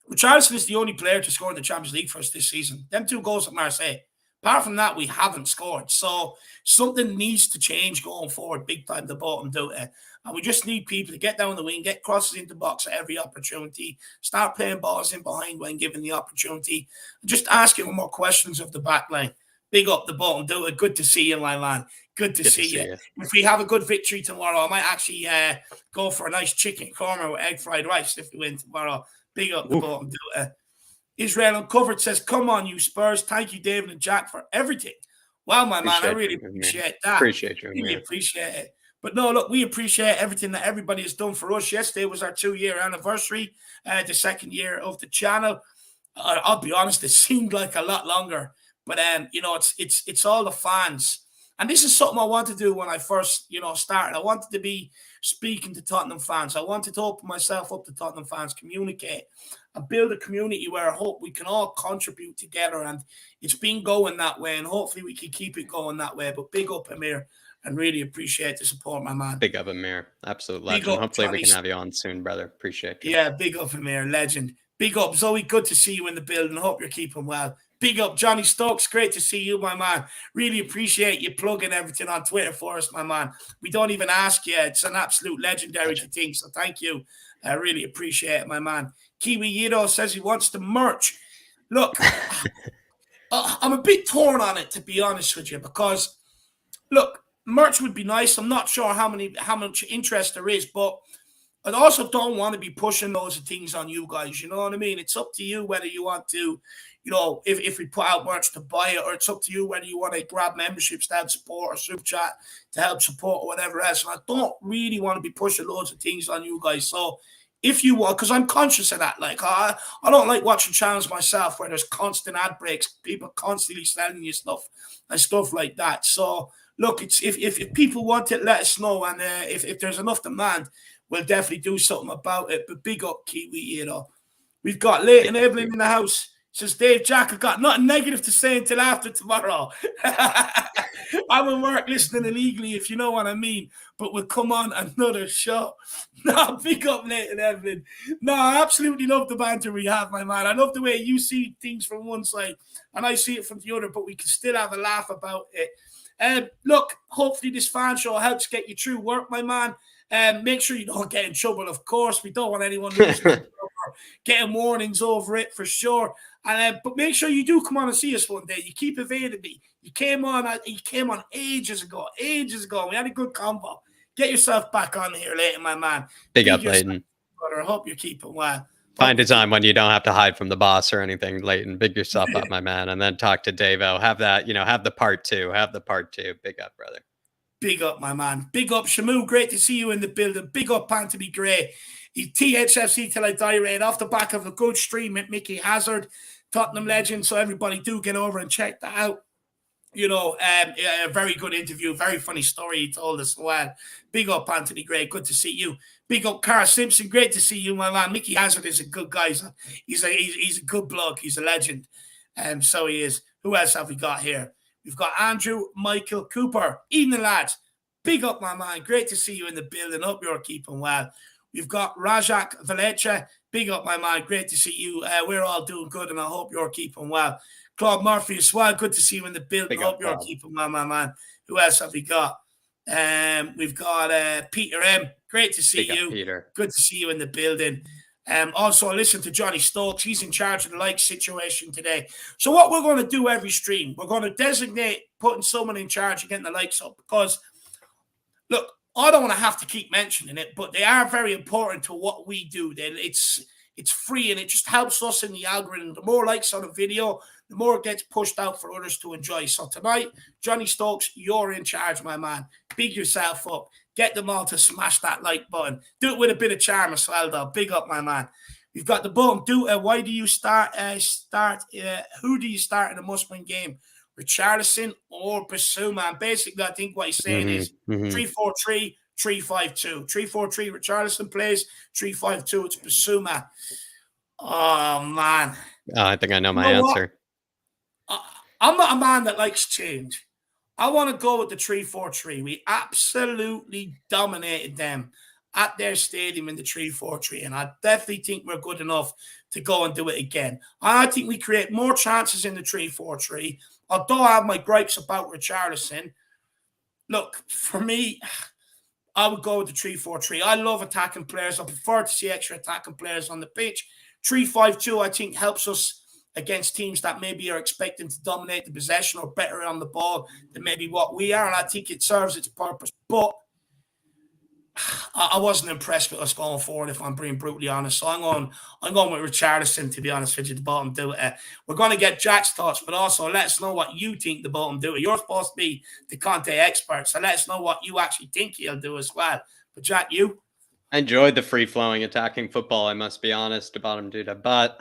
Richarlison is the only player to score in the Champions League for us this season. Them 2 goals at Marseille. Apart from that, we haven't scored. So something needs to change going forward, big time, the bottom duty. And we just need people to get down the wing, get crosses into the box at every opportunity, start playing balls in behind when given the opportunity. Just asking more questions of the back line. Big up the bottom duty. Good to see you, my man. Good to see you. If we have a good victory tomorrow, I might actually go for a nice chicken korma with egg fried rice if we win tomorrow. Big up the bottom duty. Israel Uncovered says, come on, you Spurs. Thank you, David and Jack, for everything. Wow, my man, I really appreciate that. Appreciate you. Really appreciate it. But no, look, we appreciate everything that everybody has done for us. Yesterday was our 2-year anniversary, the 2nd year of the channel. I'll be honest, it seemed like a lot longer. But, you know, it's all the fans. And this is something I wanted to do when I first, started. I wanted to be speaking to Tottenham fans. I wanted to open myself up to Tottenham fans, communicate, and build a community where I hope we can all contribute together. And it's been going that way, and hopefully we can keep it going that way. But big up, Amir. and really appreciate the support, my man. Big up, Amir. Absolute Big legend. up, Hopefully we Johnny. can have you on soon, brother. Appreciate you. Yeah, big up, Amir. Legend. Big up, Zoe. Good to see you in the building. Hope you're keeping well. Big up, Johnny Stokes. Great to see you, my man. Really appreciate you plugging everything on Twitter for us, my man. We don't even ask you. It's an absolute legendary thing. So thank you. I really appreciate it, my man. Kiwi Yido says he wants the merch. Look, I'm a bit torn on it, to be honest with you, because, look, merch would be nice. I'm not sure how much interest there is, but I also don't want to be pushing loads of things on you guys. You know what I mean? It's up to you whether you want to, you know, if we put out merch to buy it, or it's up to you whether you want to grab memberships to help support, or super chat to help support, or whatever else. And I don't really want to be pushing loads of things on you guys. So if you want, because I'm conscious of that. Like, I don't like watching channels myself where there's constant ad breaks, people constantly selling you stuff and stuff like that. So look, it's if people want it, let us know. And if there's enough demand, we'll definitely do something about it. But big up, Kiwi, you know. We've got Leighton Evelyn in the house. Says Dave Jack, I've got nothing negative to say until after tomorrow. I'm at work listening illegally, if you know what I mean. But we'll come on another show. No, big up Leighton Evelyn. No, I absolutely love the banter we have, my man. I love the way you see things from one side and I see it from the other, but we can still have a laugh about it. Look, hopefully this fan show helps get you through work, my man. Make sure you don't get in trouble, of course. We don't want anyone losing getting warnings over it, for sure. But make sure you do come on and see us one day. You keep evading me. You came on ages ago. We had a good convo. Get yourself back on here, Leighton, my man. Big up, Leighton. Brother, I hope you're keeping well. Find a time when you don't have to hide from the boss or anything, Leighton. Big yourself up, my man, and then talk to Davo. Have that, have the part two. Big up, brother. Big up, my man. Big up, Shamu. Great to see you in the building. Big up, Anthony Gray. He's THFC till I die, right off the back of a good stream with Mickey Hazard, Tottenham legend. So everybody do get over and check that out. A very good interview, very funny story he told us. Well, big up, Anthony Gray. Good to see you. Big up, Carl Simpson. Great to see you, my man. Mickey Hazard is a good guy. He's a good bloke. He's a legend. So he is. Who else have we got here? We've got Andrew Michael Cooper. Evening, lads. Big up, my man. Great to see you in the building. Hope you're keeping well. We've got Rajak Valecha. Big up, my man. Great to see you. We're all doing good, and I hope you're keeping well. Claude Murphy as well. Good to see you in the building. Hope you're keeping well, my man. Who else have we got? We've got Peter M. Great to see you. Peter. Good to see you in the building. Also, listen to Johnny Stokes. He's in charge of the like situation today. So what we're going to do every stream, we're going to designate putting someone in charge of getting the likes up, because, look, I don't want to have to keep mentioning it, but they are very important to what we do. It's free, and it just helps us in the algorithm. The more likes on a video, the more it gets pushed out for others to enjoy. So tonight, Johnny Stokes, you're in charge, my man. Big yourself up. Get them all to smash that like button. Do it with a bit of charm as well, though. Big up, my man. We've got the button. Why do you start? Who do you start in a must-win game? Richarlison or Basuma? Basically, I think what he's saying is 3-4-3, 3-5-2. 3-4-3, Richarlison plays. 3-5-2, it's Basuma. Oh, man. I think I know my answer. I'm not a man that likes change. I want to go with the 3-4-3. We absolutely dominated them at their stadium in the 3-4-3, and I definitely think we're good enough to go and do it again. I think we create more chances in the 3-4-3, although I have my gripes about Richarlison. Look, for me, I would go with the 3-4-3. I love attacking players. I prefer to see extra attacking players on the pitch. 3-5-2, I think, helps us against teams that maybe are expecting to dominate the possession or better on the ball than maybe what we are, and I think it serves its purpose. But I wasn't impressed with us going forward, if I'm being brutally honest. So I'm going with Richarlison, to be honest with you, the bottom do it. We're going to get Jack's thoughts, but also let us know what you think the bottom do it. You're supposed to be the Conte expert, so let us know what you actually think he'll do as well. But Jack, you? I enjoyed the free-flowing attacking football, I must be honest about him, dude. But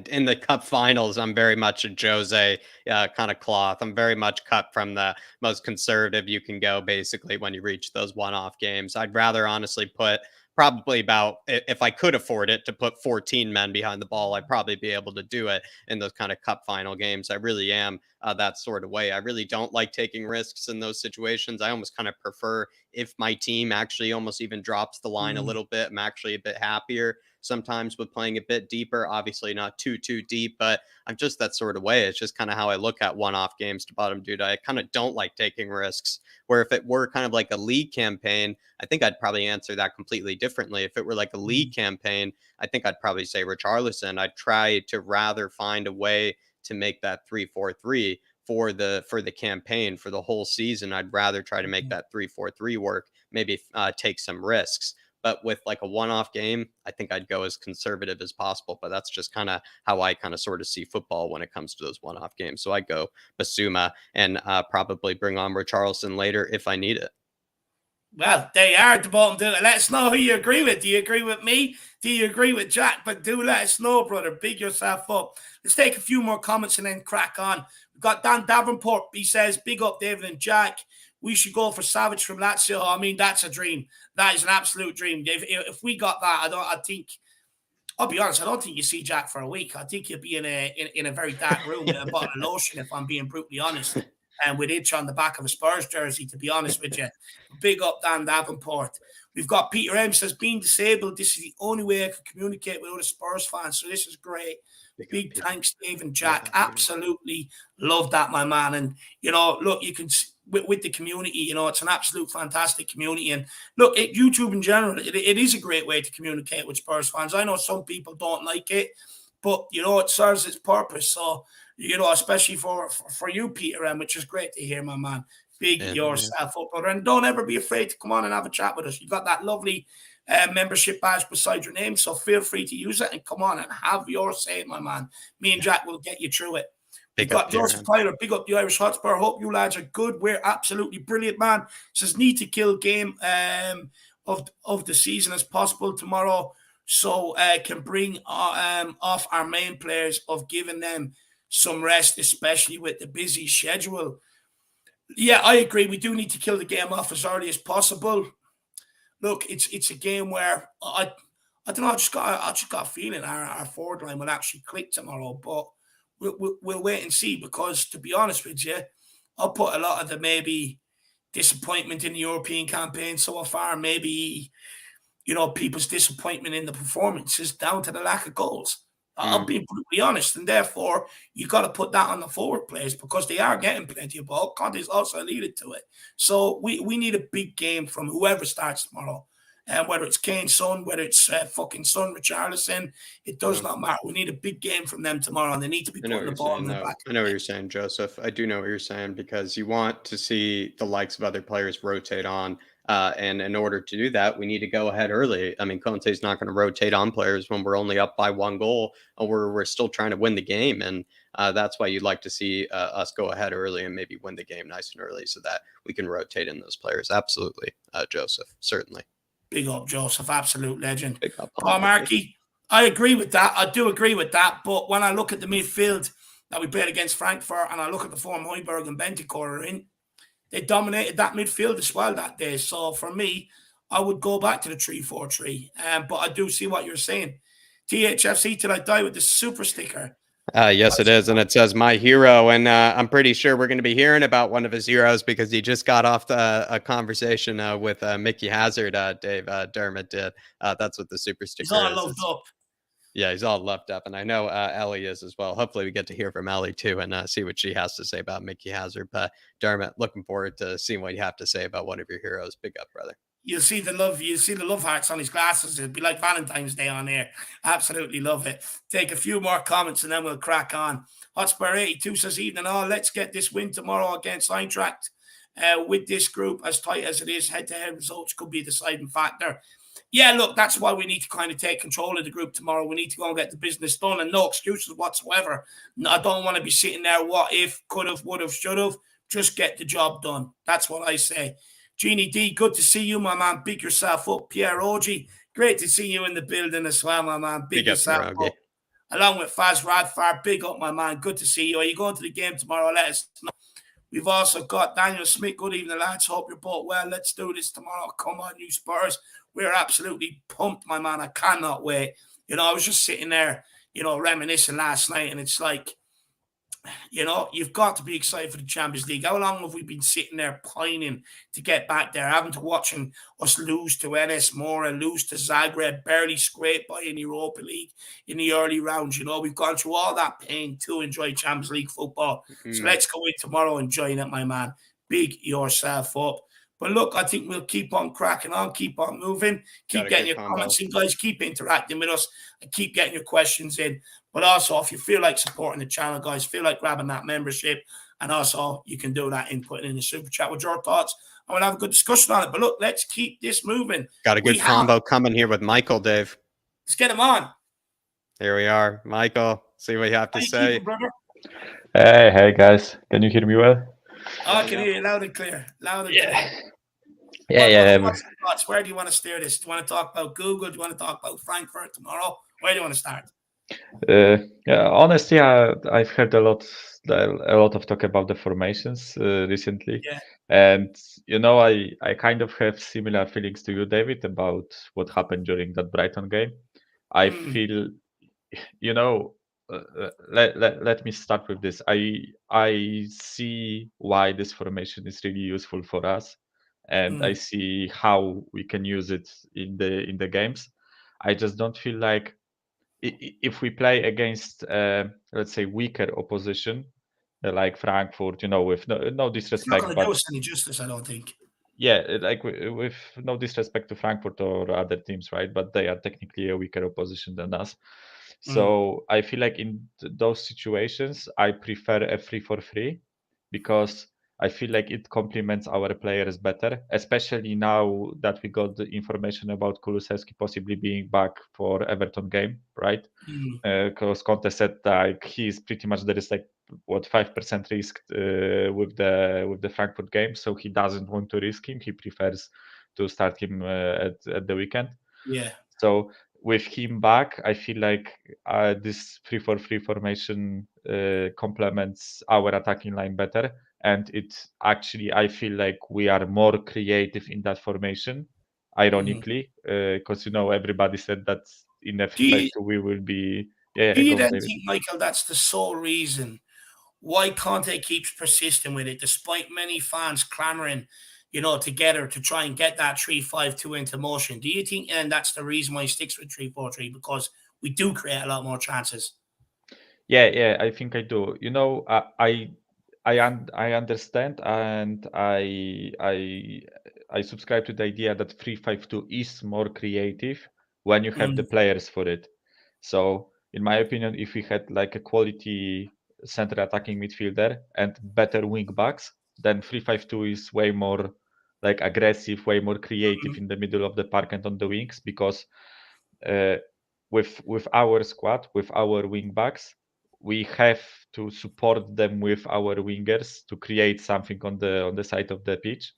in the cup finals, I'm very much a Jose kind of cloth. I'm very much cut from the most conservative you can go, basically, when you reach those one-off games. I'd rather honestly put probably about, if I could afford it, to put 14 men behind the ball, I'd probably be able to do it in those kind of cup final games. I really am that sort of way. I really don't like taking risks in those situations. I almost kind of prefer if my team actually almost even drops the line a little bit. I'm actually a bit happier sometimes with playing a bit deeper, obviously not too deep, but I'm just that sort of way. It's just kind of how I look at one-off games to bottom dude. I kind of don't like taking risks, where if it were kind of like a league campaign, I think I'd probably answer that completely differently. If it were like a league campaign, I think I'd probably say Richarlison. I'd try to rather find a way to make that 3-4-3 for the campaign for the whole season. I'd rather try to make that 3-4-3 work, maybe take some risks. But with like a one-off game, I think I'd go as conservative as possible. But that's just kind of how I kind of sort of see football when it comes to those one-off games. So I go Basuma and probably bring on Richarlison later if I need it. Well, there you are at the bottom. Let us know who you agree with. Do you agree with me? Do you agree with Jack? But do let us know, brother. Big yourself up. Let's take a few more comments and then crack on. We've got Dan Davenport. He says, big up David and Jack. We should go for Savage from Lazio. I mean, that's a dream. That is an absolute dream. If we got that, I'll be honest, I don't think you see Jack for a week. I think he'll be in a very dark room with a bottle of lotion, if I'm being brutally honest. And with itch on the back of a Spurs jersey, to be honest with you. Big up Dan Davenport. We've got Peter M says, being disabled, this is the only way I can communicate with other Spurs fans. So this is great. Big thanks, Dave and Jack. Absolutely love that, my man. And, you know, look, you can, with the community, you know, it's an absolute fantastic community. And look, YouTube in general, it is a great way to communicate with Spurs fans. I know some people don't like it, but, you know, it serves its purpose. So, you know, especially for you, Peter M, which is great to hear, my man. Big yourself up, brother. And don't ever be afraid to come on and have a chat with us. You got that lovely membership badge beside your name, so feel free to use it and come on and have your say, my man. Me and Jack will get you through it. We've got Joseph Tyler, big up the Irish Hotspur. Hope you lads are good. We're absolutely brilliant, man. Says need to kill game of the season as possible tomorrow, so can bring off our main players of giving them some rest, especially with the busy schedule. Yeah, I agree. We do need to kill the game off as early as possible. Look, it's a game where I don't know. I just got a feeling our forward line will actually click tomorrow, but we'll wait and see. Because to be honest with you, I'll put a lot of the maybe disappointment in the European campaign so far, maybe, you know, people's disappointment in the performances down to the lack of goals. I'll be brutally honest, and therefore you got to put that on the forward players because they are getting plenty of ball. Conte's also alluded to it, so we need a big game from whoever starts tomorrow, and whether it's Kane's son, whether it's fucking son Richarlison, it does not matter. We need a big game from them tomorrow, and they need to be putting the ball in the back. I know what you're saying, Joseph. I do know what you're saying because you want to see the likes of other players rotate on. And in order to do that, we need to go ahead early. I mean, Conte's not going to rotate on players when we're only up by one goal or we're still trying to win the game. And that's why you'd like to see us go ahead early and maybe win the game nice and early so that we can rotate in those players. Absolutely, Joseph. Certainly. Big up, Joseph. Absolute legend. Big up, Paul Markey. I agree with that. I do agree with that. But when I look at the midfield that we played against Frankfurt and I look at the form Højbjerg and Bentancur are in, they dominated that midfield as well that day. So for me, I would go back to the 3-4-3. But I do see what you're saying. THFC till I die with the super sticker. Yes, it is. And it says my hero. And I'm pretty sure we're going to be hearing about one of his heroes because he just got off a conversation with Mickey Hazard, Dave Dermott did. That's what the super sticker is. He's all loved up. Yeah, he's all loved up. And I know Ellie is as well. Hopefully we get to hear from Ellie too and see what she has to say about Mickey Hazard. But Dermot, looking forward to seeing what you have to say about one of your heroes. Big up, brother. You'll see the love hearts on his glasses. It'll be like Valentine's Day on air. Absolutely love it. Take a few more comments and then we'll crack on. Hotspur 82 says, evening all, let's get this win tomorrow against Eintracht. With this group as tight as it is, head-to-head results could be a deciding factor. Yeah, look, that's why we need to kind of take control of the group tomorrow. We need to go and get the business done and no excuses whatsoever. I don't want to be sitting there, what if, could have, would have, should have. Just get the job done. That's what I say. Jeannie D, good to see you, my man. Big yourself up. Pierre Oji, great to see you in the building as well, my man. Big yourself up. Along with Faz Radfar, big up, my man. Good to see you. Are you going to the game tomorrow? Let us know. We've also got Daniel Smith. Good evening, lads. Hope you're both well. Let's do this tomorrow. Come on, you Spurs. we're absolutely pumped, my man. I cannot wait. I was just sitting there, reminiscing last night, and it's like, you've got to be excited for the Champions League. How long have we been sitting there pining to get back there, having to watching us lose to NS Mora, lose to Zagreb, barely scrape by in the Europa League in the early rounds? We've gone through all that pain to enjoy Champions League football. So let's go in tomorrow enjoying it, my man. Big yourself up. But look, I think we'll keep on cracking on, keep on moving, keep getting your comments in, guys, keep interacting with us, and keep getting your questions in. But also, if you feel like supporting the channel, guys, feel like grabbing that membership, and also you can do that input in the super chat with your thoughts, and we'll have a good discussion on it. But look, let's keep this moving. Got a good combo coming here with Michael, Dave. Let's get him on. Here we are. Michael, see what you have to say. Keeping, brother? Hey, guys. Can you hear me well? I can hear you loud and clear. Clear. Yeah. What's your thoughts? Where do you want to steer this? Do you want to talk about Google? Do you want to talk about Frankfurt tomorrow? Where do you want to start? Honestly, I've heard a lot of talk about the formations recently, and I kind of have similar feelings to you, David, about what happened during that Brighton game. I feel, let me start with this. I see why this formation is really useful for us, and I see how we can use it in the games. I just don't feel like if we play against, let's say, weaker opposition like Frankfurt, with no disrespect, it's not going to do us any justice, I don't think. Yeah, like with no disrespect to Frankfurt or other teams, right? But they are technically a weaker opposition than us. So I feel like in those situations, I prefer a 3-4-3 because I feel like it complements our players better, especially now that we got the information about Kulusevski possibly being back for Everton game, right? Because Conte said like he's pretty much there is like 5% risk with the Frankfurt game, so he doesn't want to risk him. He prefers to start him at the weekend. Yeah. So with him back, I feel like this 3-4-3 formation complements our attacking line better, and I feel like we are more creative in that formation. Ironically, because everybody said that in F5 we will be. Do you then think, Michael, that's the sole reason why Conte keeps persisting with it, despite many fans clamoring, together to try and get that 3-5-2 into motion? Do you think, and that's the reason why he sticks with 3-4-3, because we do create a lot more chances? Yeah, I think I do. I understand, and I subscribe to the idea that 3-5-2 is more creative when you have the players for it. So, in my opinion, if we had like a quality center attacking midfielder and better wing backs, then 3-5-2 is way more like aggressive, way more creative in the middle of the park and on the wings, because with our squad, with our wing backs, we have to support them with our wingers to create something on the side of the pitch.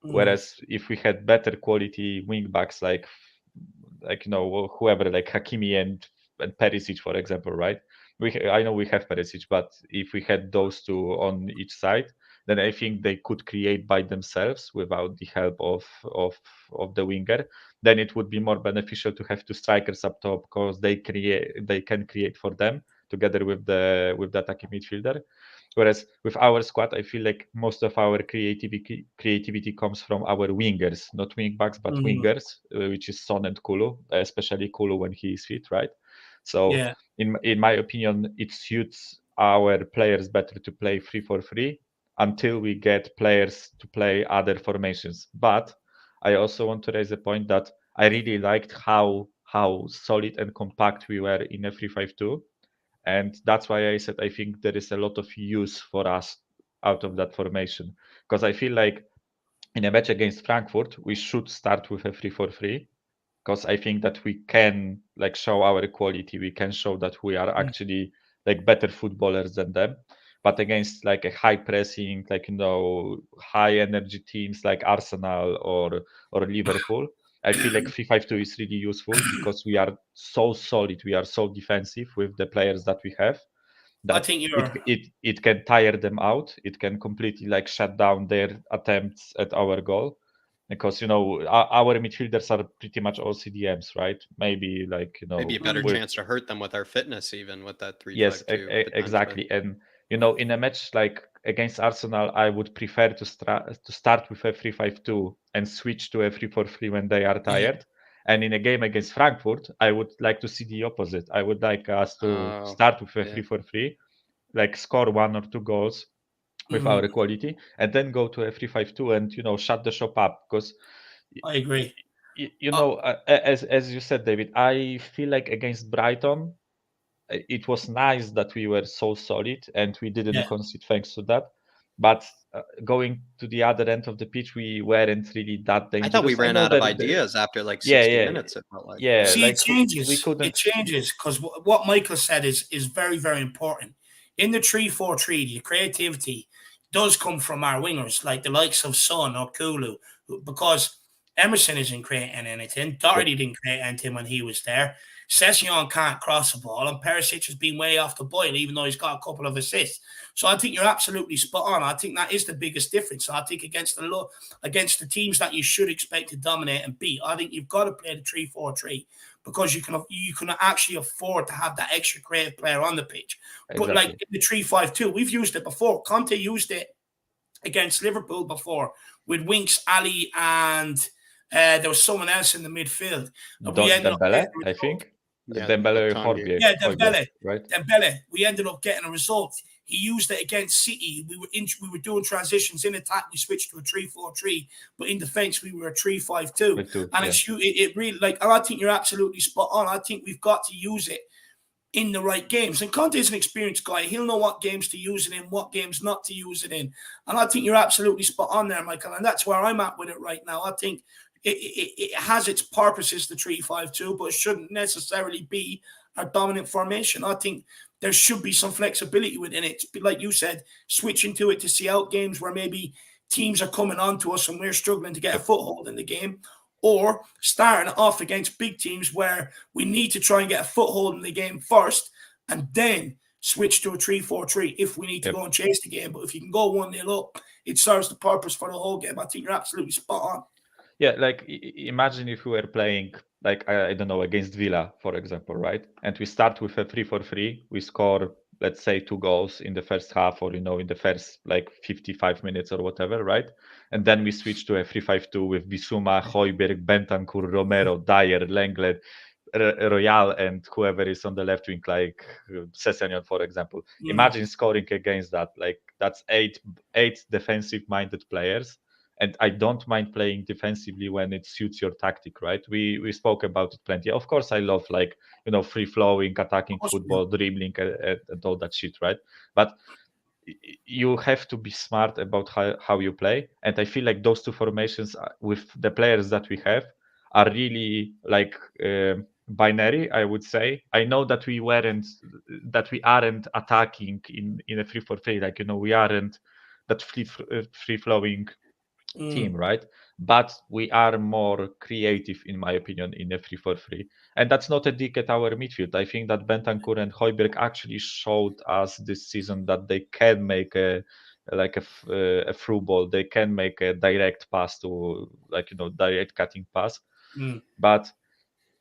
Whereas if we had better quality wing backs like whoever, like Hakimi and Perisic, for example, right? I know we have Perisic, but if we had those two on each side, then I think they could create by themselves without the help of the winger. Then it would be more beneficial to have two strikers up top because they can create for them together with the attacking midfielder. Whereas with our squad, I feel like most of our creativity comes from our wingers, not wing backs, but wingers, which is Son and Kulu, especially Kulu when he is fit, right? So in my opinion, it suits our players better to play 3-4-3 until we get players to play other formations. But I also want to raise a point that I really liked how solid and compact we were in a 3-5-2. And that's why I said I think there is a lot of use for us out of that formation. Because I feel like in a match against Frankfurt, we should start with a 3-4-3. Because I think that we can like show our quality. We can show that we are actually like better footballers than them. But against like a high pressing, like high energy teams like Arsenal or Liverpool, I feel like 3-5-2 is really useful because we are so solid, we are so defensive with the players that we have that I think it can tire them out. It can completely like shut down their attempts at our goal. because our midfielders are pretty much all CDMs, right? Maybe like maybe a better chance to hurt them with our fitness, even with that 3-5-2. Yes, exactly. And in a match like against Arsenal, I would prefer to start with a 3-5-2 and switch to a 3-4-3 when they are tired. And in a game against Frankfurt, I would like to see the opposite. I would like us to start with a 3-4-3, like score 1 or 2 goals with our quality, and then go to a 3-5-2 and shut the shop up. Because I agree. As you said, David, I feel like against Brighton, it was nice that we were so solid and we didn't concede thanks to that. But going to the other end of the pitch, we weren't really that dangerous. I thought we ran out of ideas after like 60 minutes. It felt like. Yeah, see, like it changes. We couldn't. It changes because what Michael said is very, very important. In the 3-4-3, the creativity does come from our wingers, like the likes of Son or Kulu, because Emerson isn't creating anything. Doherty didn't create anything when he was there. Session can't cross the ball, and Perisic has been way off the boil, even though he's got a couple of assists. So I think you're absolutely spot on. I think that is the biggest difference. I think against the teams that you should expect to dominate and beat, I think you've got to play the 3-4-3 because you can actually afford to have that extra creative player on the pitch. Exactly. But like in the 3-5-2, we've used it before. Conte used it against Liverpool before with Winks, Ali, and there was someone else in the midfield. Dembele, I think. Yeah, Dembele, Dembele, right? Dembele. We ended up getting a result. He used it against City. We were doing transitions in attack. We switched to a 3-4-3, but in defense we were a 3-5-2. And it really and I think you're absolutely spot on. I think we've got to use it in the right games. And Conte is an experienced guy. He'll know what games to use it in, what games not to use it in. And I think you're absolutely spot on there, Michael. And that's where I'm at with it right now. I think it has its purposes, the 3-5-2, but it shouldn't necessarily be our dominant formation. I think there should be some flexibility within it. Like you said, switching to it to see out games where maybe teams are coming on to us and we're struggling to get a foothold in the game, or starting off against big teams where we need to try and get a foothold in the game first and then switch to a 3-4-3 if we need to go and chase the game. But if you can go 1-0 up, it serves the purpose for the whole game. I think you're absolutely spot on. Yeah, like imagine if we were playing like I don't know, against Villa, for example, right? And we start with a 3-4-3. We score, let's say, 2 goals in the first half, or in the first like 55 minutes or whatever, right? And then we switch to a 3-5-2 with Bissouma, Højbjerg, Bentancur, Romero, Dyer, Lenglet, Royal, and whoever is on the left wing, like Sessegnon, for example. Imagine scoring against that. Like that's eight defensive-minded players. And I don't mind playing defensively when it suits your tactic, right? We spoke about it plenty. Of course, I love free-flowing, attacking football, dribbling, and all that shit, right? But you have to be smart about how you play. And I feel like those two formations with the players that we have are really like binary, I would say. I know that we aren't attacking in a 3-4-3, like we aren't that free-flowing team, right? But we are more creative, in my opinion, in a 3-4-3, and that's not a dig at our midfield. I think that Bentancur and Højbjerg actually showed us this season that they can make a through ball. They can make a direct pass to direct cutting pass, but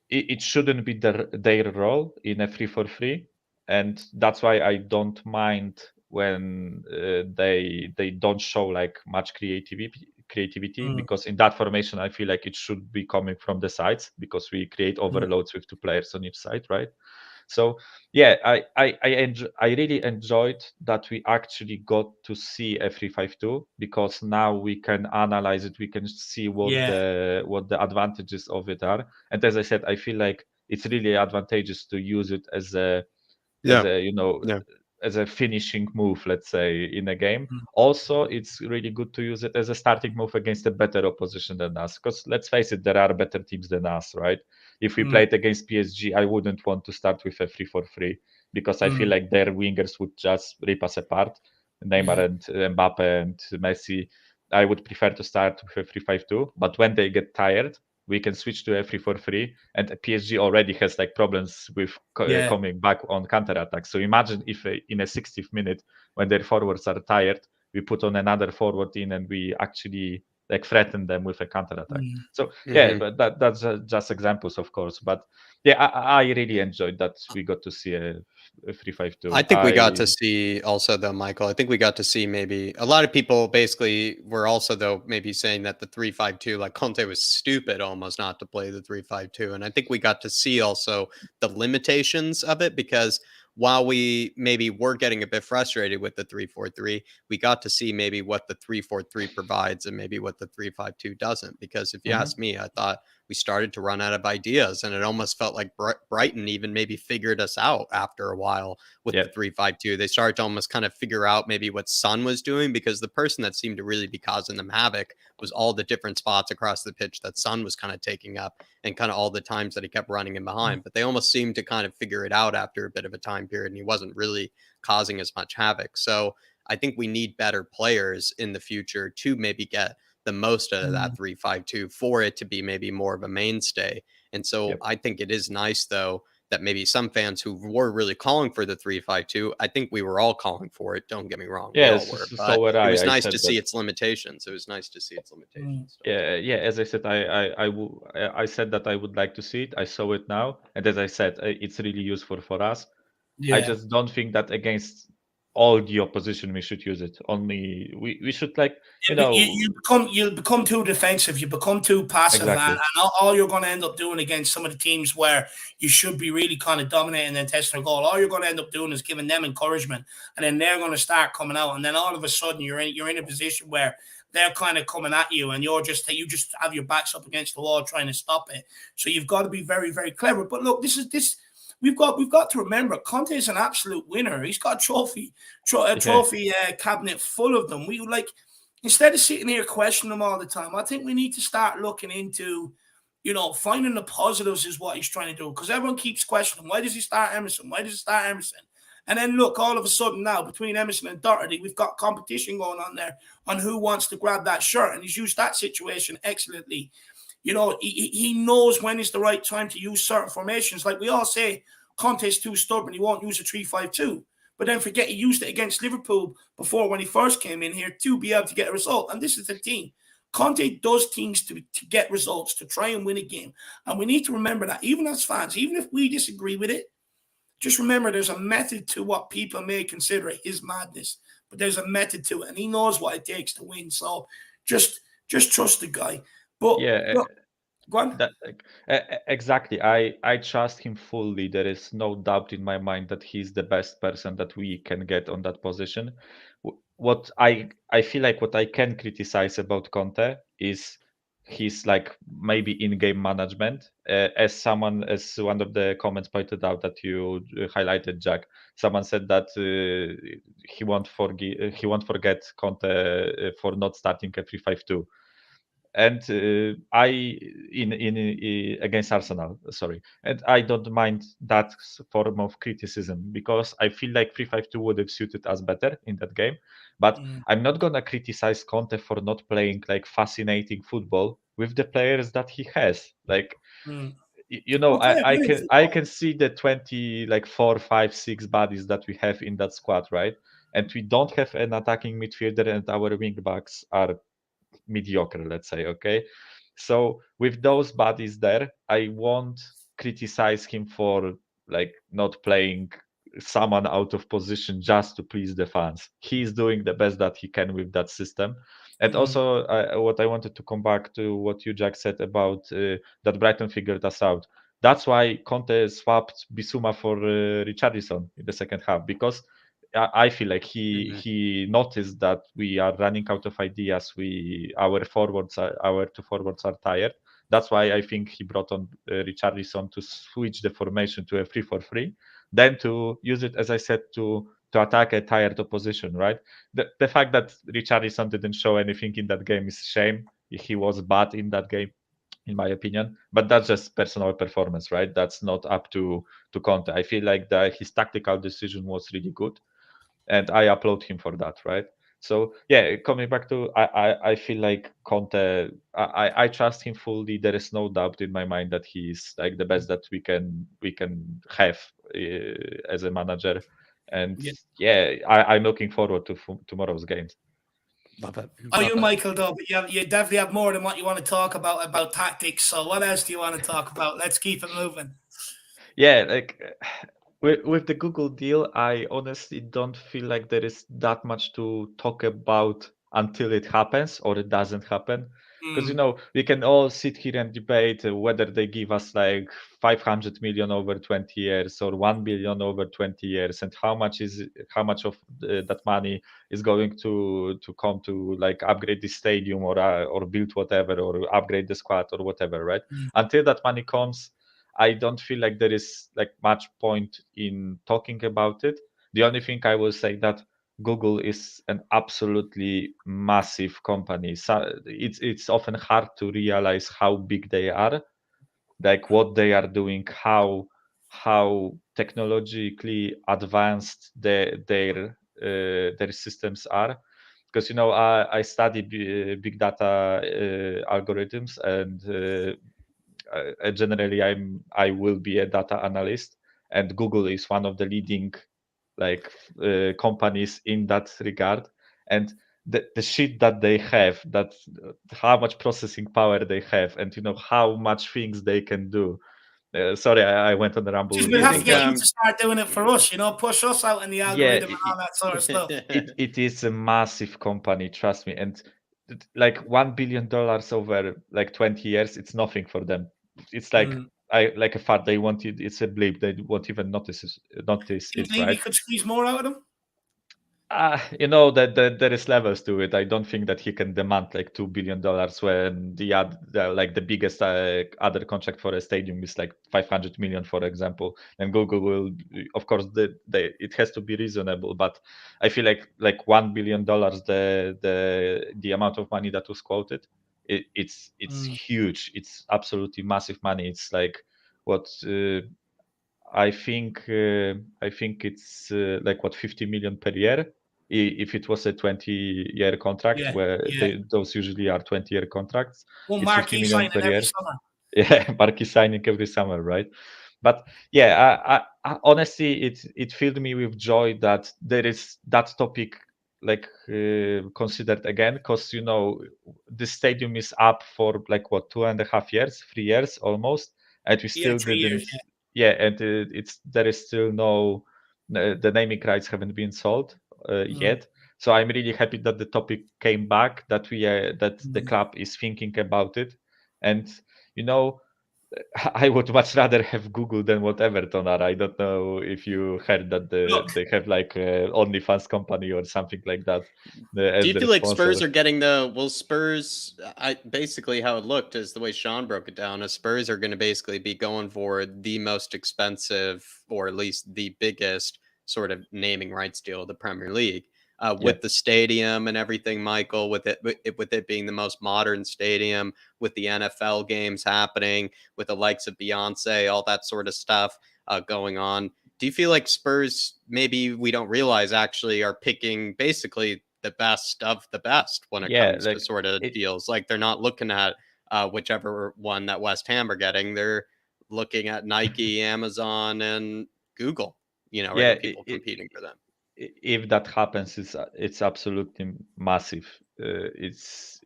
it shouldn't be their role in a 3-4-3, and that's why I don't mind when they don't show like much creativity, because in that formation I feel like it should be coming from the sides, because we create overloads with 2 players on each side, right? So yeah, I really enjoyed that we actually got to see a 3-5-2, because now we can analyze it, we can see what the advantages of it are. And as I said, I feel like it's really advantageous to use it as a finishing move, let's say, in a game. Also, it's really good to use it as a starting move against a better opposition than us, because let's face it, there are better teams than us, right? If we played against PSG, I wouldn't want to start with a 3-4-3, because I feel like their wingers would just rip us apart. Neymar and Mbappe and Messi, I would prefer to start with a 3-5-2, but when they get tired, we can switch to a 3-4-3, and PSG already has like problems with coming back on counter attack. So imagine if in a 60th minute, when their forwards are tired, we put on another forward in, and we actually like threaten them with a counter attack. So Mm-hmm. but that's just examples, of course. But yeah, I really enjoyed that we got to see a 3-5-2. I think we got to see also though, Michael. I think we got to see maybe a lot of people basically were also though maybe saying that the 3-5-2, like Conte was stupid almost not to play the 3-5-2, and I think we got to see also the limitations of it, because while we maybe were getting a bit frustrated with the 3-4-3, we got to see maybe what the 3-4-3 provides and maybe what the 3-5-2 doesn't. Because if you ask me, I thought we started to run out of ideas, and it almost felt like Brighton even maybe figured us out after a while with the 3-5-2. They started to almost kind of figure out maybe what Son was doing, because the person that seemed to really be causing them havoc was all the different spots across the pitch that Son was kind of taking up, and kind of all the times that he kept running in behind. But they almost seemed to kind of figure it out after a bit of a time period, and he wasn't really causing as much havoc. So I think we need better players in the future to maybe get the most out of that 3-5-2 for it to be maybe more of a mainstay. And so I think it is nice though that maybe some fans who were really calling for the 3-5-2, I think we were all calling for it. Don't get me wrong, we all were. But it was nice to see its limitations. It was nice to see its limitations. Yeah. As I said, I said that I would like to see it. I saw it now, and as I said, it's really useful for us. I just don't think that against all the opposition we should use it. Only we should, like, you become too defensive, you become too passive, and all you're going to end up doing against some of the teams where you should be really kind of dominating and testing a goal, all you're going to end up doing is giving them encouragement, and then they're going to start coming out, and then all of a sudden you're in a position where they're kind of coming at you, and you just have your backs up against the wall trying to stop it. So you've got to be very, very clever. But look, we've got to remember, Conte is an absolute winner. He's got a trophy cabinet full of them. Instead of sitting here questioning him all the time, I think we need to start looking into, finding the positives is what he's trying to do. Because everyone keeps questioning, why does he start Emerson? Why does he start Emerson? And then look, all of a sudden now, between Emerson and Doherty, we've got competition going on there on who wants to grab that shirt. And he's used that situation excellently. He knows when is the right time to use certain formations. Like we all say, Conte's too stubborn. He won't use a 3-5-2. But then forget he used it against Liverpool before when he first came in here to be able to get a result. And this is the team. Conte does things to get results, to try and win a game. And we need to remember that even as fans, even if we disagree with it, just remember there's a method to what people may consider his madness. But there's a method to it. And he knows what it takes to win. So just trust the guy. But look, go on. Exactly. I trust him fully. There is no doubt in my mind that he's the best person that we can get on that position. What I feel like what I can criticize about Conte is his, like, maybe in-game management. As one of the comments pointed out that you highlighted, Jack, someone said that he won't forget Conte for not starting a 3-5-2. And against Arsenal, sorry, and I don't mind that form of criticism, because I feel like 3-5-2 would have suited us better in that game. But I'm not gonna criticize Conte for not playing like fascinating football with the players that he has. Like, I can see the 20, like 4, 5, 6 bodies that we have in that squad, right? And we don't have an attacking midfielder, and our wing backs are mediocre, let's say. Okay, so with those bodies there, I won't criticize him for, like, not playing someone out of position just to please the fans. He's doing the best that he can with that system. And also, what I wanted to come back to what you, Jack, said about that Brighton figured us out. That's why Conte swapped Bissouma for Richarlison in the second half, because I feel like he noticed that we are running out of ideas. Our two forwards are tired. That's why I think he brought on Richarlison to switch the formation to a 3-4-3, then to use it, as I said, to attack a tired opposition. Right. The fact that Richarlison didn't show anything in that game is a shame. He was bad in that game, in my opinion, but that's just personal performance, right? That's not up to Conte. I feel like his tactical decision was really good, and I applaud him for that, right? So yeah, coming back to, I feel like Conte, I trust him fully. There is no doubt in my mind that he's like the best that we can have as a manager, and I'm looking forward to tomorrow's games. Oh, you, Michael, though, but you definitely have more than what you want to talk about tactics. So what else do you want to talk about? Let's keep it moving. Yeah, like with the Google deal, I honestly don't feel like there is that much to talk about until it happens or it doesn't happen. Because we can all sit here and debate whether they give us like 500 million over 20 years or 1 billion over 20 years, and how much of that money is going to come to like upgrade the stadium or build whatever or upgrade the squad or whatever, right? Until that money comes, I don't feel like there is like much point in talking about it. The only thing I will say that Google is an absolutely massive company. So it's often hard to realize how big they are, like what they are doing, how technologically advanced their systems are. Because I study big data algorithms, and generally I will be a data analyst, and Google is one of the leading like companies in that regard. And the shit that they have, that how much processing power they have, and how much things they can do. Sorry, I went on the ramble. We'll have to get you to start doing it for us, push us out in the algorithm and all that sort of stuff. It is a massive company, trust me. And like $1 billion over like 20 years, it's nothing for them. It's like like a fart. They want it. It's a blip. They won't even notice it. You think we could squeeze more out of them? That there is levels to it. I don't think that he can demand like $2 billion when the biggest other contract for a stadium is like 500 million, for example. And Google will, of course, it has to be reasonable. But I feel like $1 billion, the amount of money that was quoted, it's huge. It's absolutely massive money. It's like what. I think it's like what 50 million per year if it was a 20-year contract, those usually are 20-year contracts. Well, it's 50 million per year. Summer. Yeah, marquee signing every summer, right? But yeah, I honestly, it filled me with joy that there is that topic like considered again, because the stadium is up for like what 2.5 years, 3 years almost, and we still 3 didn't. years, And there is still no the naming rights haven't been sold yet. So I'm really happy that the topic came back, that the club is thinking about it. And I would much rather have Google than what Everton are. I don't know if you heard that they have like OnlyFans company or something like that. Do you feel like Spurs are getting Spurs? Basically how it looked is the way Sean broke it down. Is Spurs are going to basically be going for the most expensive, or at least the biggest sort of naming rights deal of the Premier League. With the stadium and everything, Michael, with it being the most modern stadium, with the NFL games happening, with the likes of Beyonce, all that sort of stuff going on. Do you feel like Spurs, maybe we don't realize, actually are picking basically the best of the best when it comes to sort of deals? Like they're not looking at whichever one that West Ham are getting. They're looking at Nike, Amazon, and Google, people competing for them. If that happens, it's absolutely massive. It's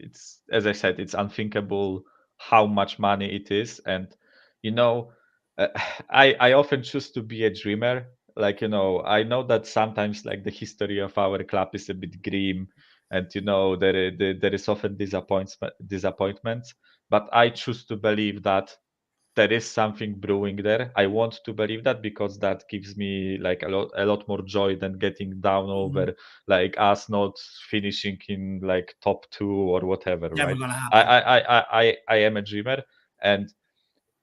as I said, it's unthinkable how much money it is. And I often choose to be a dreamer. Like I know that sometimes like the history of our club is a bit grim, and there is often disappointments. But I choose to believe that there is something brewing there. I want to believe that, because that gives me like a lot more joy than getting down over like us not finishing in like top 2 or whatever. Never right? gonna happen. I am a dreamer, and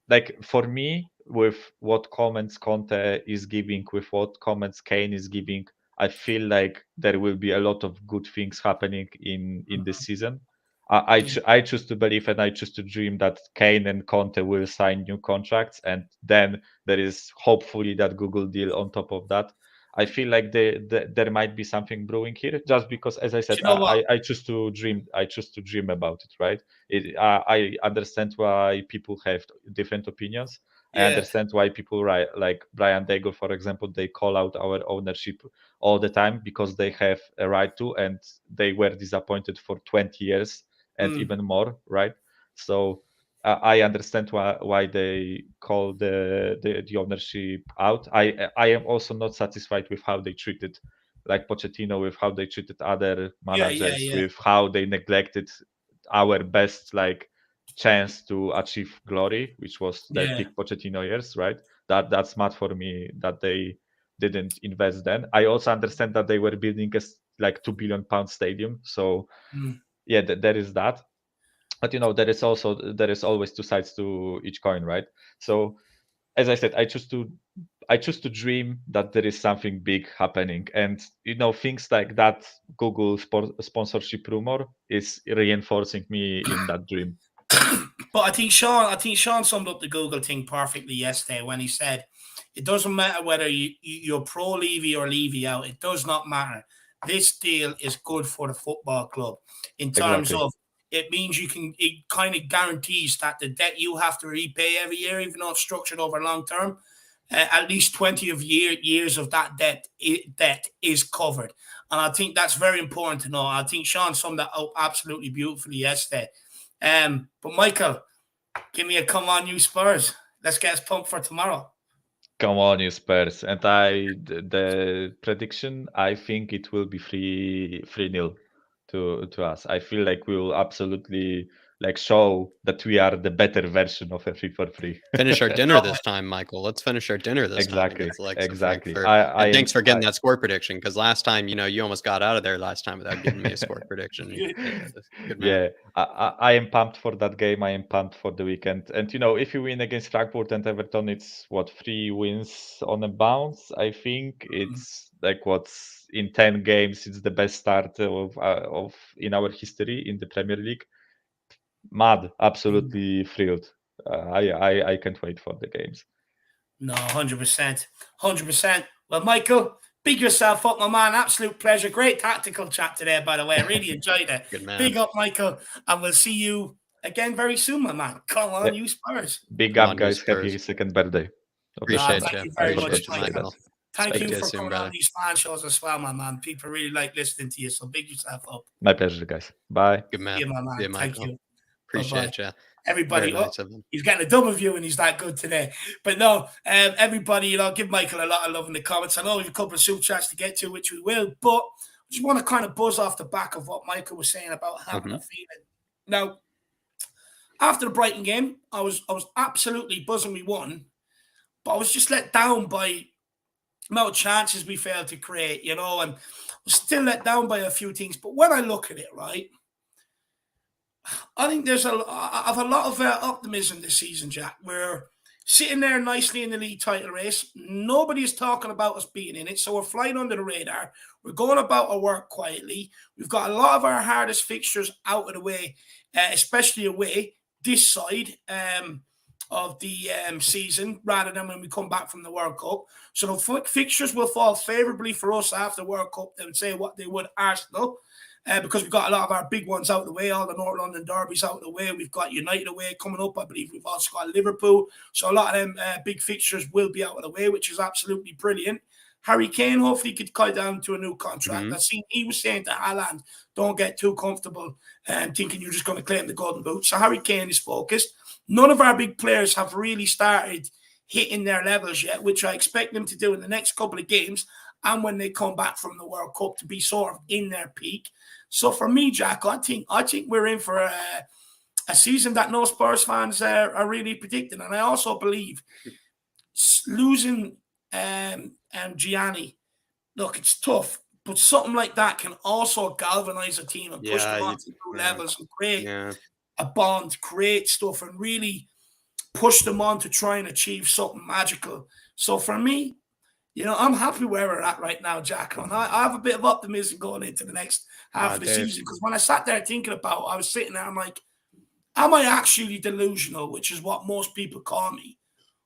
like for me, with what comments Conte is giving, with what comments Kane is giving, I feel like there will be a lot of good things happening in this season. I choose to believe, and I choose to dream that Kane and Conte will sign new contracts, and then there is hopefully that Google deal on top of that. I feel like there might be something brewing here, just because, as I said, I choose to dream. I choose to dream about it, right? I understand why people have different opinions. I understand why people like Brian Daigle, for example, they call out our ownership all the time because they have a right to, and they were disappointed for 20 years and even more, right? So I understand why they call the ownership out. I am also not satisfied with how they treated like Pochettino, with how they treated other managers, with how they neglected our best like chance to achieve glory, which was the peak Pochettino years, right? That's mad for me that they didn't invest then. I also understand that they were building a like £2 billion stadium, so yeah, there is that. But there is always two sides to each coin, right? So as I said, I choose to dream that there is something big happening, and things like that Google sponsorship rumor is reinforcing me in that dream. But I think Sean summed up the Google thing perfectly yesterday when he said, it doesn't matter whether you're pro Levy or Levy out. It does not matter. This deal is good for the football club in terms of it means it kind of guarantees that the debt you have to repay every year, even though it's structured over long term, at least 20 years of that debt is covered. And I think that's very important to know. I think Sean summed that up absolutely beautifully yesterday. But Michael, give me a come on, you Spurs. Let's get us pumped for tomorrow. Come on, you Spurs. And the prediction, I think it will be 3-0 to us. I feel like we will absolutely show that we are the better version of a 3-4-3. Finish our dinner this time, Michael. Let's finish our dinner this time against the likes of Frankfurt. And thanks for getting that score prediction, because last time, you almost got out of there last time without giving me a score prediction. Good man. Yeah, I am pumped for that game. I am pumped for the weekend. And if you win against Frankfurt and Everton, it's 3 wins on a bounce. I think it's what's in 10 games. It's the best start of in our history in the Premier League. Mad, absolutely thrilled. I can't wait for the games. No, 100%. Well, Michael, big yourself up, my man. Absolute pleasure. Great tactical chat today, by the way. I really enjoyed it. Good man. Big up, Michael. And we'll see you again very soon, my man. Come on, you Spurs. Big up, guys. Happy second birthday. Appreciate thank you very much, Michael. Thank you for coming on these fan shows as well, my man. People really like listening to you, so big yourself up. My pleasure, guys. Bye. Good man. See you, my man. Thank you. Appreciate you. Everybody, nice he's getting a double view and he's that good today. But no, everybody, give Michael a lot of love in the comments. I know we have a couple of super chats to get to, which we will, but I just want to kind of buzz off the back of what Michael was saying about having a feeling. Now, after the Brighton game, I was absolutely buzzing we won, but I was just let down by the amount of chances we failed to create, and I was still let down by a few things. But when I look at it, right, I think there's a lot of optimism this season, Jack. We're sitting there nicely in the league title race. Nobody's talking about us being in it, so we're flying under the radar. We're going about our work quietly. We've got a lot of our hardest fixtures out of the way, especially away this side of the season, rather than when we come back from the World Cup. So the fixtures will fall favourably for us after the World Cup. They would say what they would Arsenal. Because we've got a lot of our big ones out of the way, all the North London derbies out of the way. We've got United away coming up. I believe we've also got Liverpool. So a lot of them big fixtures will be out of the way, which is absolutely brilliant. Harry Kane hopefully could cut down to a new contract. I seen he was saying to Haaland, don't get too comfortable and thinking you're just going to claim the golden boot. So Harry Kane is focused. None of our big players have really started hitting their levels yet, which I expect them to do in the next couple of games and when they come back from the World Cup to be sort of in their peak. So for me, Jack, I think we're in for a season that no Spurs fans are really predicting. And I also believe losing Gianni, look, it's tough, but something like that can also galvanize a team and push them on to new levels and create a bond, create stuff and really push them on to try and achieve something magical. So for me, I'm happy where we're at right now, Jack. And I have a bit of optimism going into the next half of the season, because when I sat there thinking about it, I was sitting there, I'm like, am I actually delusional, which is what most people call me?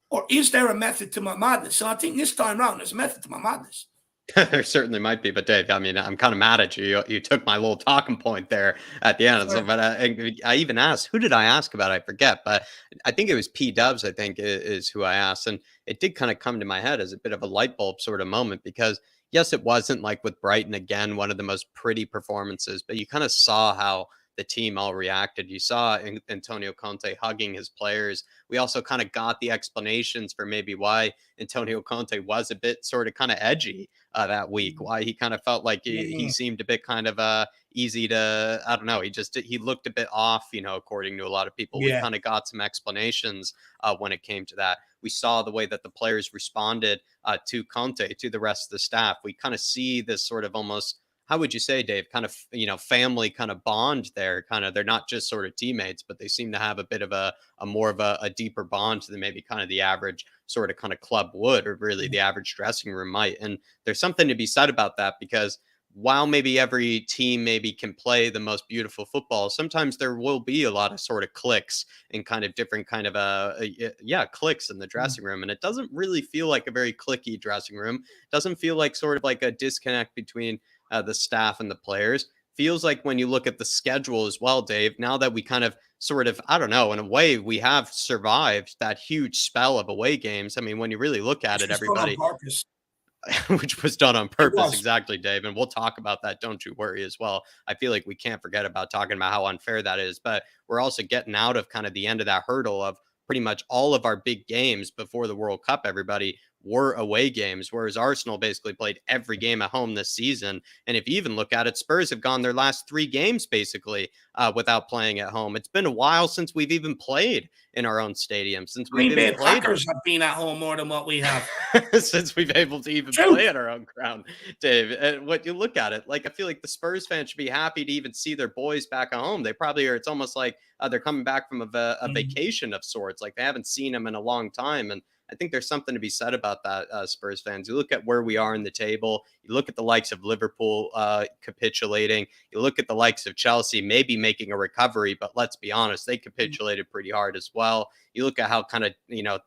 Or is there a method to my madness? And I think this time around, there's a method to my madness. There certainly might be, but Dave, I mean, I'm kind of mad at you. You took my little talking point there at the end. So, but I even asked, who did I ask about? I forget, but I think it was P Dubs. I think is who I asked, and it did kind of come to my head as a bit of a light bulb sort of moment because yes, it wasn't like with Brighton again one of the most pretty performances, but you kind of saw how the team all reacted. You saw Antonio Conte hugging his players. We also kind of got the explanations for maybe why Antonio Conte was a bit sort of kind of edgy that week. Why he kind of felt like he seemed a bit kind of easy to, I don't know. He looked a bit off, according to a lot of people. We kind of got some explanations when it came to that. We saw the way that the players responded to Conte, to the rest of the staff. We kind of see this sort of almost, how would you say, Dave, kind of, family kind of bond there. Kind of, they're not just sort of teammates, but they seem to have a bit of a more of a deeper bond than maybe kind of the average sort of kind of club would, or really the average dressing room might. And there's something to be said about that because while maybe every team maybe can play the most beautiful football, sometimes there will be a lot of sort of cliques and kind of different kind of cliques in the dressing room. And it doesn't really feel like a very cliquey dressing room. It doesn't feel like sort of like a disconnect between the staff and the players. Feels like when you look at the schedule as well, Dave, now that we kind of sort of, I don't know, in a way we have survived that huge spell of away games. I mean, when you really look at it, everybody, which was done on purpose. Exactly, Dave. And we'll talk about that. Don't you worry as well. I feel like we can't forget about talking about how unfair that is, but we're also getting out of kind of the end of that hurdle of pretty much all of our big games before the World Cup, everybody, were away games, whereas Arsenal basically played every game at home this season. And if you even look at it, Spurs have gone their last 3 games basically without playing at home. It's been a while since we've even played in our own stadium. Since Green Bay Packers have been at home more than what we have. Since we've able to even play at our own ground, Dave. And what you look at it, like I feel like the Spurs fans should be happy to even see their boys back at home. They probably are. It's almost like they're coming back from a vacation of sorts. Like they haven't seen them in a long time. And I think there's something to be said about that, Spurs fans. You look at where we are in the table. You look at the likes of Liverpool capitulating. You look at the likes of Chelsea maybe making a recovery, but let's be honest, they capitulated pretty hard as well. You look at how kind of,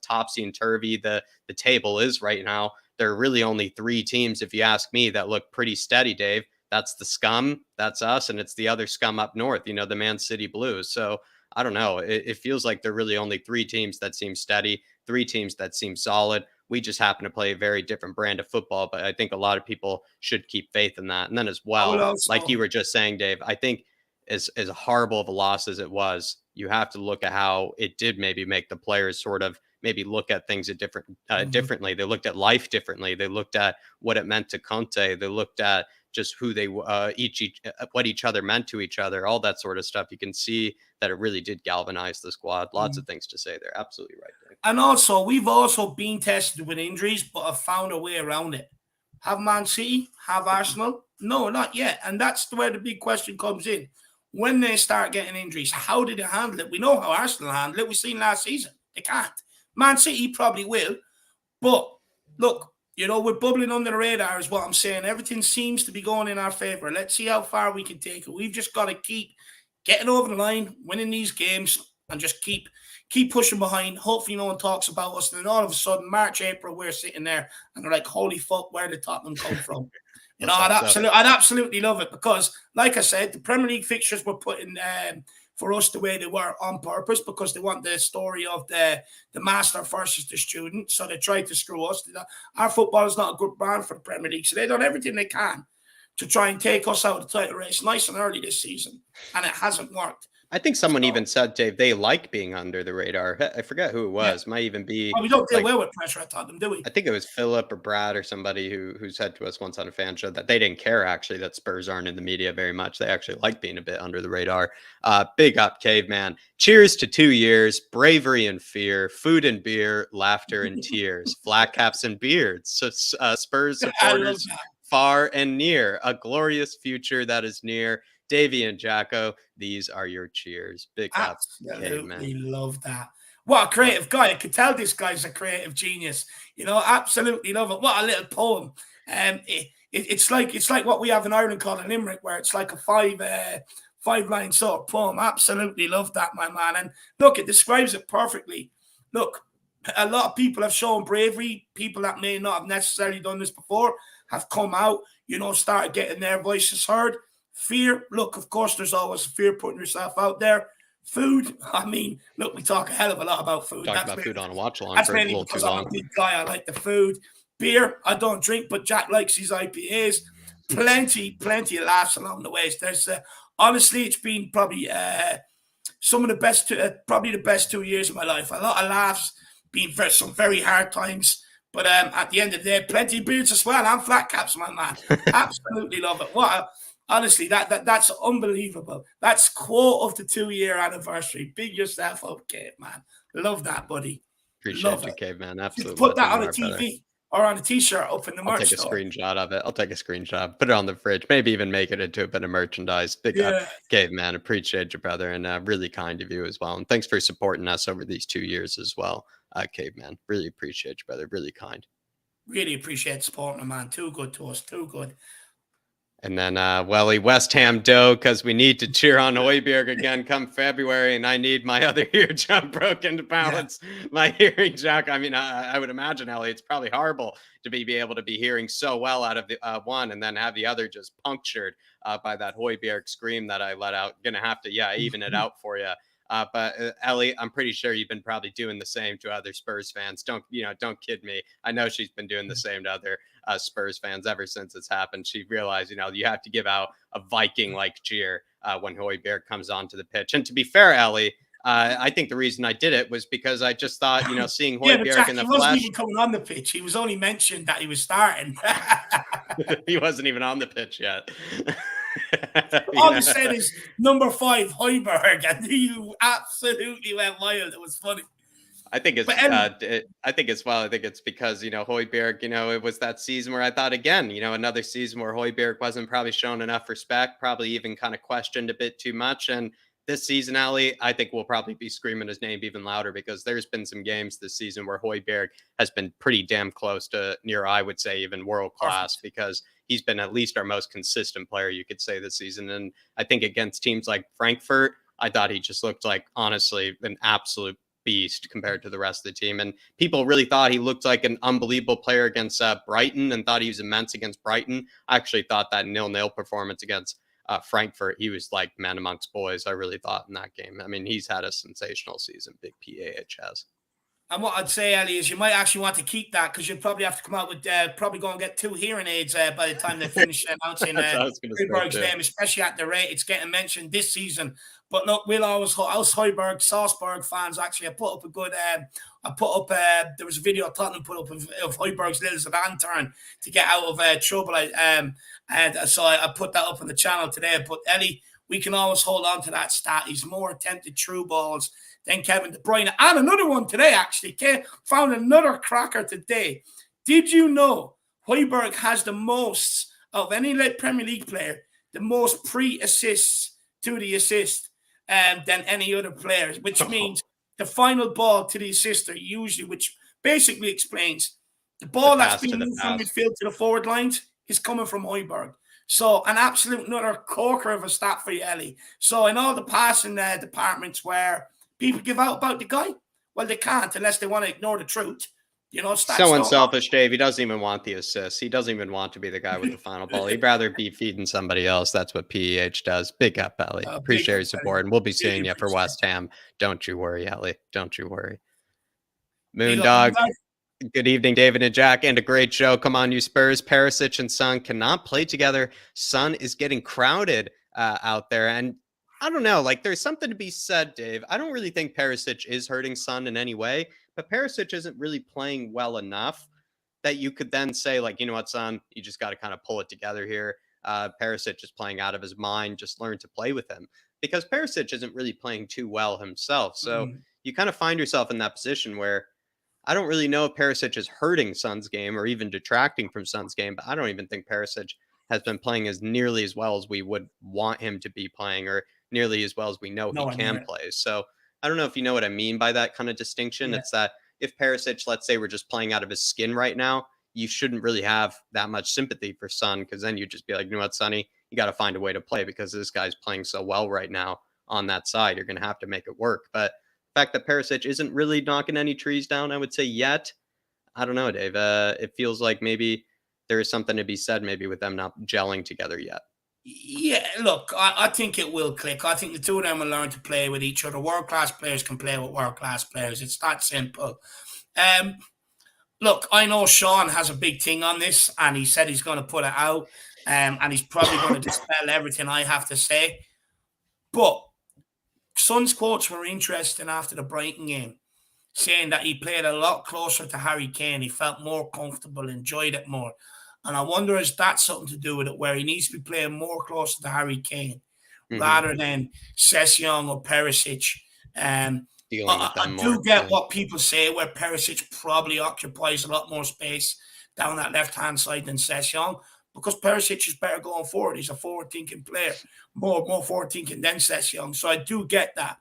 topsy-turvy the table is right now. There are really only 3 teams, if you ask me, that look pretty steady, Dave. That's the scum, that's us, and it's the other scum up north, the Man City Blues. So I don't know. It feels like there are really only 3 teams that seem steady, 3 teams that seem solid. We just happen to play a very different brand of football, but I think a lot of people should keep faith in that. And then as well, like you were just saying, Dave, I think as horrible of a loss as it was, you have to look at how it did maybe make the players sort of maybe look at things differently. They looked at life differently. They looked at what it meant to Conte. They looked at just who they what each other meant to each other, all that sort of stuff. You can see that it really did galvanize the squad. Lots of things to say there. Absolutely right, Dave. And also, we've also been tested with injuries, but have found a way around it. Have Man City? Have Arsenal? No, not yet. And that's where the big question comes in. When they start getting injuries, how did they handle it? We know how Arsenal handled it. We've seen last season. They can't. Man City probably will. But look, we're bubbling under the radar is what I'm saying. Everything seems to be going in our favor. Let's see how far we can take it. We've just got to keep getting over the line, winning these games, and just keep pushing behind. Hopefully no one talks about us. And then all of a sudden, March, April, we're sitting there and they're like, holy fuck, where did Tottenham come from? I'd absolutely love it because, like I said, the Premier League fixtures were put in for us the way they were on purpose because they want the story of the master versus the student. So they tried to screw us. Our football is not a good brand for the Premier League. So they've done everything they can to try and take us out of the title race nice and early this season. And it hasn't worked. I think someone even said, Dave, they like being under the radar. I forget who it was. Might even be. Well, we don't deal well with pressure at Tottenham, do we? I think it was Philip or Brad or somebody who said to us once on a fan show that they didn't care actually that Spurs aren't in the media very much. They actually like being a bit under the radar. Big up, Caveman. Cheers to 2 years, bravery and fear, food and beer, laughter and tears, flat caps and beards. So Spurs supporters far and near, a glorious future that is near. Davey and Jacko, these are your cheers. Big up, Caveman. We love that. What a creative guy. I could tell this guy's a creative genius. Absolutely love it. What a little poem. It's like what we have in Ireland called a limerick, where it's like a five-line sort of poem. Absolutely love that, my man. And look, it describes it perfectly. Look, a lot of people have shown bravery. People that may not have necessarily done this before have come out, started getting their voices heard. Fear, look, of course, there's always fear putting yourself out there. Food, I mean, look, we talk a hell of a lot about food. Talked about food on a watch along that's for a mainly little too because I'm long. a big guy. I like the food. Beer, I don't drink, but Jack likes his IPAs. Plenty of laughs along the way. There's honestly, it's been probably some of the best, probably the best 2 years of my life. A lot of laughs, been some very hard times. But at the end of the day, plenty of beers as well. And flat caps, my man. Absolutely love it. Honestly, that's unbelievable. That's quote of the 2-year anniversary. Big yourself up, Cave, man. Love that, buddy. Appreciate you, Cave, man. Absolutely. Put that on a TV or on a T-shirt up in the merch I'll take a store. screenshot of it. I'll take a screenshot, put it on the fridge, maybe even make it into a bit of merchandise. Big Cave, man. Appreciate you, brother, and really kind of you as well. And thanks for supporting us over these 2 years as well, Cave, man. Really appreciate you, brother. Really kind. Really appreciate supporting, man. Too good to us. Too good. And then, West Ham dough, because we need to cheer on Højbjerg again come February, and I need my other eardrum broken to balance my hearing, Jack. I mean, I would imagine, Ellie, it's probably horrible to be able to be hearing so well out of the one and then have the other just punctured by that Højbjerg scream that I let out. Gonna have to, even it out for you. But Ellie, I'm pretty sure you've been probably doing the same to other Spurs fans. Don't kid me. I know she's been doing the same to other Spurs fans ever since it's happened. She realized, you have to give out a Viking-like cheer when Højbjerg comes onto the pitch. And to be fair, Ellie, I think the reason I did it was because I just thought, seeing Højbjerg in the flesh. He wasn't even coming on the pitch. He was only mentioned that he was starting. He wasn't even on the pitch yet. All you said is number 5, Højbjerg, and you absolutely went wild. It was funny. I think it's because, Højbjerg, it was that season where I thought again, another season where Højbjerg wasn't probably shown enough respect, probably even kind of questioned a bit too much. And this season, Ali, I think we'll probably be screaming his name even louder because there's been some games this season where Højbjerg has been pretty damn close to near, I would say, even world class because he's been at least our most consistent player, you could say, this season. And I think against teams like Frankfurt, I thought he just looked like, honestly, an absolute beast compared to the rest of the team. And people really thought he looked like an unbelievable player against Brighton and thought he was immense against Brighton. I actually thought that 0-0 performance against Frankfurt, he was like man amongst boys. I really thought in that game. I mean, he's had a sensational season, big PAH has. And what I'd say, Ellie, is you might actually want to keep that because you'll probably have to come out with probably go and get 2 hearing aids by the time they finish announcing Højbjerg's name, especially at the rate it's getting mentioned this season. But look, we'll always us Højbjerg, Salzburg fans. Actually, I put up a good. There was a video Tottenham put up of Højbjerg's little lantern to get out of trouble. And so I put that up on the channel today. But Ellie, we can always hold on to that stat. He's more attempted through balls than Kevin De Bruyne. And another one today, actually. Found another cracker today. Did you know Højbjerg has the most of any Premier League player, the most pre-assists to the assist than any other players, which means the final ball to the assister usually, which basically explains the ball that's being moved from midfield to the forward lines is coming from Højbjerg. So an absolute another corker of a stat for you, Ellie. So in all the passing departments where people give out about the guy, well, they can't unless they want to ignore the truth. So unselfish, Dave. He doesn't even want the assists. He doesn't even want to be the guy with the final ball. He'd rather be feeding somebody else. That's what PEH does. Big up, Ellie. Appreciate your support. And we'll be seeing you for West Ham. Don't you worry, Ellie. Don't you worry. Moondog. Good evening, David and Jack, and a great show. Come on, you Spurs. Perisic and Son cannot play together. Son is getting crowded out there. And I don't know, there's something to be said, Dave. I don't really think Perisic is hurting Son in any way. But Perisic isn't really playing well enough that you could then say, you know what, Son, you just got to kind of pull it together here. Perisic is playing out of his mind. Just learn to play with him because Perisic isn't really playing too well himself. So you kind of find yourself in that position where I don't really know if Perisic is hurting Son's game or even detracting from Son's game, but I don't even think Perisic has been playing as nearly as well as we would want him to be playing or nearly as well as we know he can play. So I don't know if you know what I mean by that kind of distinction. It's that if Perisic, let's say, we're just playing out of his skin right now, you shouldn't really have that much sympathy for Son because then you'd just be like, you know what, Sonny, you got to find a way to play because this guy's playing so well right now on that side. You're going to have to make it work. But the fact that Perisic isn't really knocking any trees down, I would say yet, I don't know, Dave. It feels like maybe there is something to be said maybe with them not gelling together yet. Yeah, look, I think it will click. I think the two of them will learn to play with each other. World-class players can play with world-class players. It's that simple. Look, I know Sean has a big thing on this, and he said he's going to put it out, and he's probably going to dispel everything I have to say. But Son's quotes were interesting after the Brighton game, saying that he played a lot closer to Harry Kane. He felt more comfortable, enjoyed it more. And I wonder, is that something to do with it, where he needs to be playing more closer to Harry Kane rather than Sessegnon or Perisic? I do get what people say, where Perisic probably occupies a lot more space down that left-hand side than Sessegnon, because Perisic is better going forward. He's a forward-thinking player, more forward-thinking than Sessegnon. So I do get that.